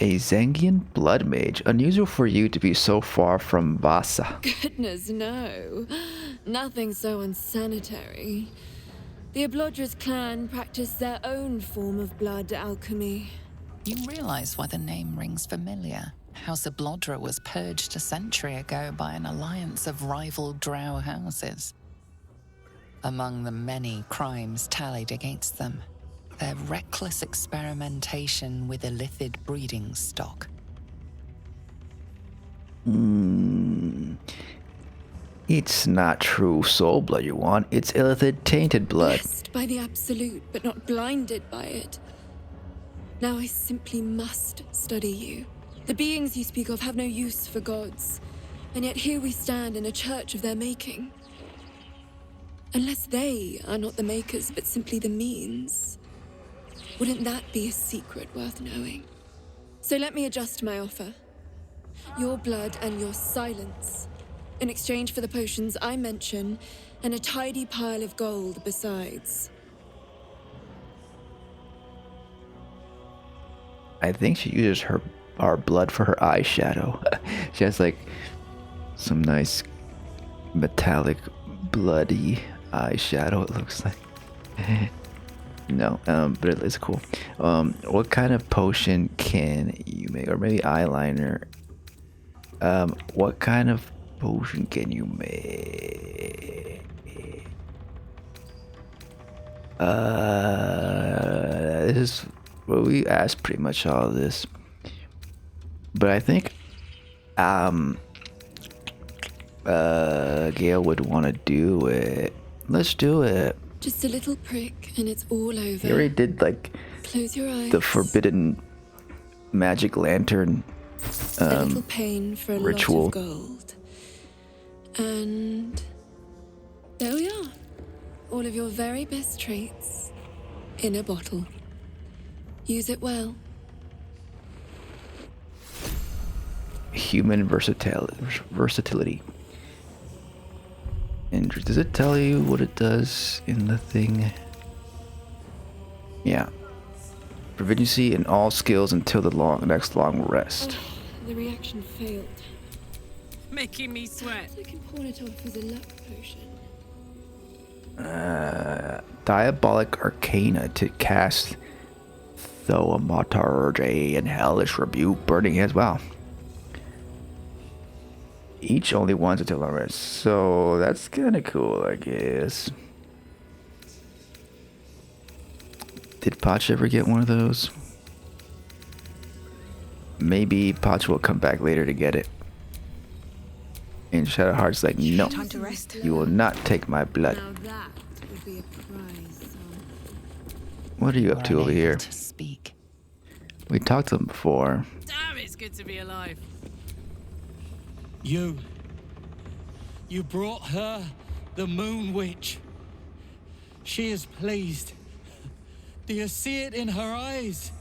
A Zangian Blood Mage. Unusual for you to be so far from Vasa. Goodness, no. Nothing so unsanitary. The Oblodras clan practice their own form of blood alchemy. You realize why the name rings familiar? House Oblodra was purged a century ago by an alliance of rival drow houses. Among the many crimes tallied against them, their reckless experimentation with illithid breeding stock. It's not true soul blood you want. It's illithid tainted blood. Blessed by the absolute, but not blinded by it. Now I simply must study you. The beings you speak of have no use for gods, and yet here we stand in a church of their making. Unless they are not the makers, but simply the means, wouldn't that be a secret worth knowing? So let me adjust my offer. Your blood and your silence, in exchange for the potions I mention, and a tidy pile of gold besides. I think she uses our blood for her eyeshadow. She has like some nice metallic bloody eyeshadow, it looks like. No, but it is cool. What kind of potion can you make? Or maybe eyeliner. What kind of potion can you make? This is well, we asked pretty much all of this, but I think Gale would want to do it. Let's do it. Just a little prick and it's all over. He already did like Close your eyes. the forbidden magic lantern a little pain for a ritual. lot of gold. And there we are. All of your very best traits in a bottle. Use it well. Human versatility. And does it tell you what it does in the thing? Yeah. Proficiency in all skills until the next long rest. The reaction failed. Making me sweat. I can pawn it off as a luck potion. Diabolic Arcana to cast Thaumaturgy and Hellish Rebuke, burning as well. Each only once until long rest. So that's kind of cool, I guess. Did Pacha ever get one of those? Maybe Pacha will come back later to get it. And Shadowheart's like, no, Time to rest. you will not take my blood. Now that would be a prize. What are you up to over here? To speak. We talked to them before. Damn, it's good to be alive. You brought her the Moon Witch. She is pleased. Do you see it in her eyes?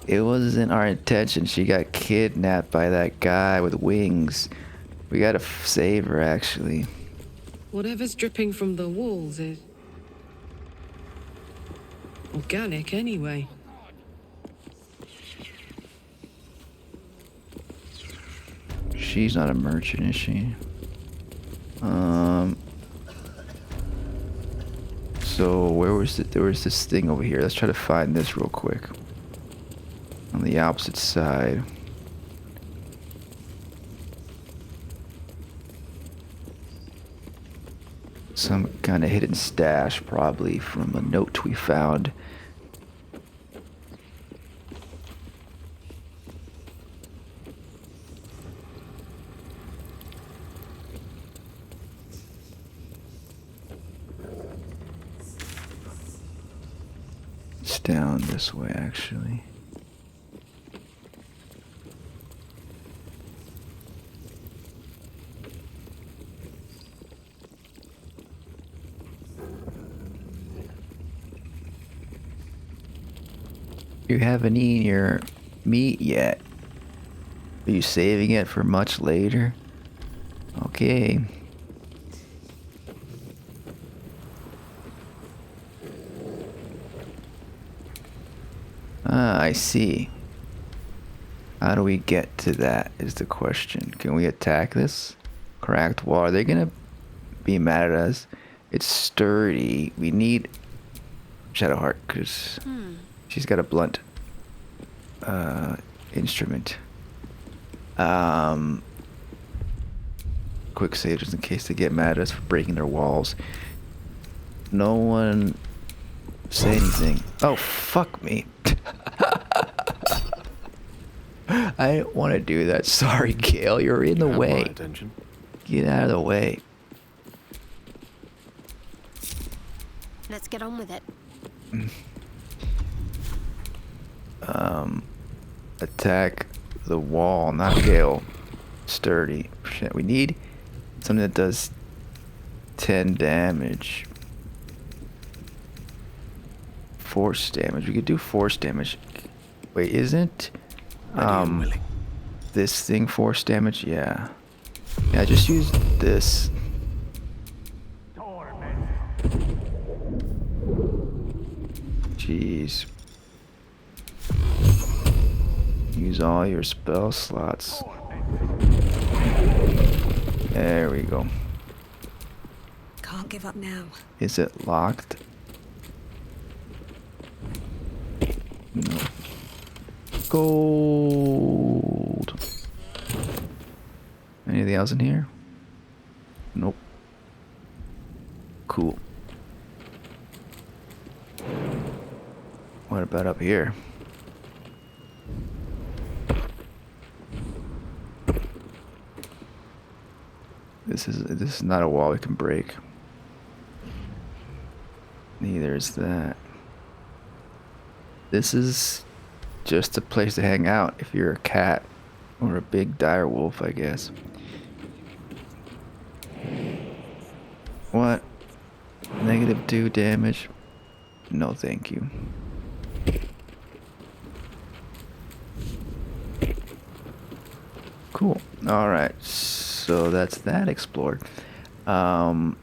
It wasn't our intention. She got kidnapped by that guy with wings. We gotta save her, actually. Whatever's dripping from the walls is organic anyway. She's not a merchant, is she? So where was it? There was this thing over here. Let's try to find this real quick. On the opposite side. some kind of hidden stash, probably from a note we found. It's down this way, actually. You haven't eaten your meat yet. Are you saving it for much later? Okay. Ah, I see. How do we get to that is the question. Can we attack this? Cracked wall. Are they gonna be mad at us? It's sturdy. We need Shadowheart because she's got a blunt instrument. Quick save just in case they get mad at us for breaking their walls. No one say anything. Oh, fuck me. I didn't want to do that. Sorry, Gale. You're in the way. Attention. Get out of the way. Let's get on with it. Attack the wall, not Gale. Sturdy. Shit, we need something that does 10 damage. Force damage. We could do force damage. Wait, isn't this thing force damage? Yeah. Yeah, just use this. Jeez. Use all your spell slots. There we go. Can't give up now. Is it locked? No. Gold. Anything else in here? Nope. Cool. What about up here? This is not a wall we can break. Neither is that. This is just a place to hang out if you're a cat or a big dire wolf, I guess. What? -2 damage? No, thank you. Cool. All right. So that's that explored. Yeah,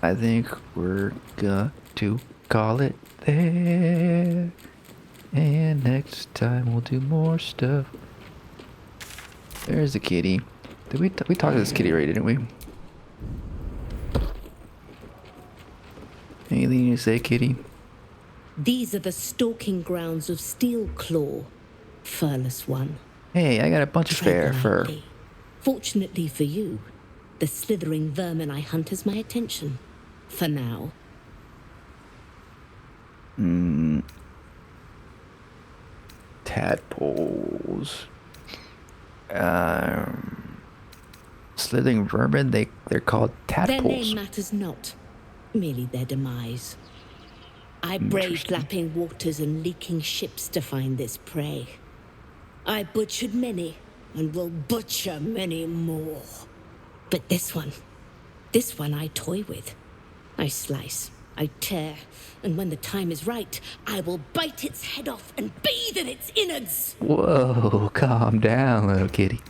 I think we're going to call it there. And next time we'll do more stuff. There's the kitty. Did we talked to this kitty already, didn't we? Anything you say, kitty? These are the stalking grounds of Steelclaw, furless one. Hey, I got a bunch of fur. Fortunately for you, the slithering vermin I hunt has my attention. For now. Tadpoles. Slithering vermin, they're called tadpoles. Their name matters not, merely their demise. I braved lapping waters and leaking ships to find this prey. I butchered many, and will butcher many more. But this one I toy with. I slice, I tear, and when the time is right, I will bite its head off and bathe in its innards. Whoa, calm down, little kitty.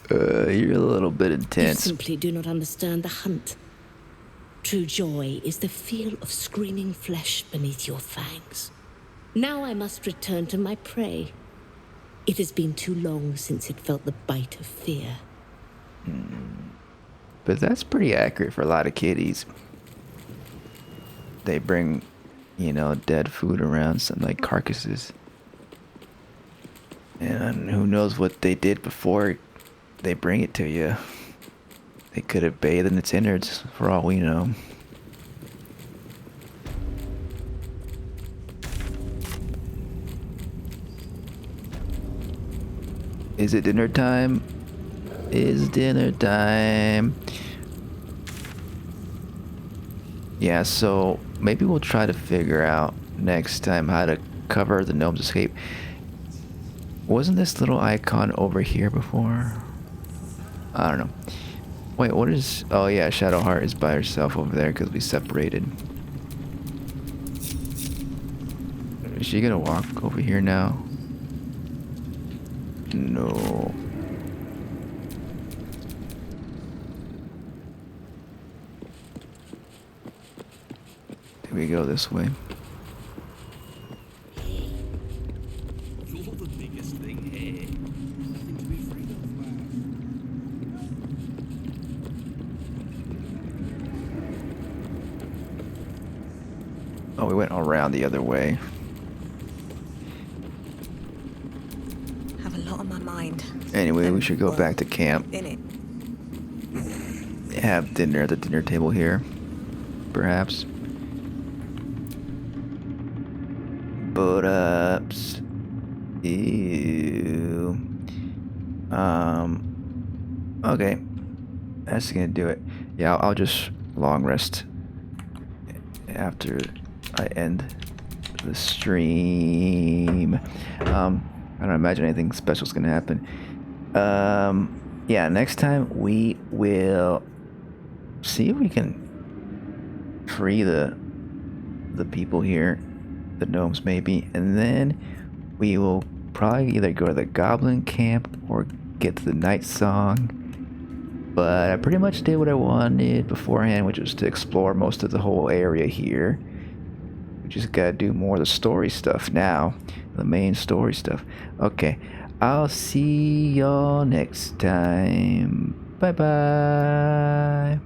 You're a little bit intense. You simply do not understand the hunt. True joy is the feel of screaming flesh beneath your fangs. Now I must return to my prey. It has been too long since it felt the bite of fear. But that's pretty accurate for a lot of kitties. They bring, dead food around, some like carcasses. And who knows what they did before they bring it to you. They could have bathed in its innards, for all we know. Is it dinner time? Is dinner time? Yeah, so maybe we'll try to figure out next time how to cover the gnome's escape. Wasn't this little icon over here before? I don't know. Wait, what is... Oh yeah, Shadowheart is by herself over there because we separated. Is she gonna walk over here now? No. Here we go this way. You're the biggest thing here. Nothing to be afraid of, Oh, we went around the other way. Have a lot on my mind. Anyway, we should go back to camp. In it. Have dinner at the dinner table here, perhaps. Boat ups. Ew. Okay. That's gonna do it. Yeah, I'll just long rest after I end the stream. I don't imagine anything special is gonna happen. Yeah, next time we will see if we can free the people here, the gnomes maybe, and then we will probably either go to the goblin camp or get to the night song. But I pretty much did what I wanted beforehand, which was to explore most of the whole area here. We just gotta do more of the story stuff now, the main story stuff. Okay, I'll see y'all next time. Bye bye.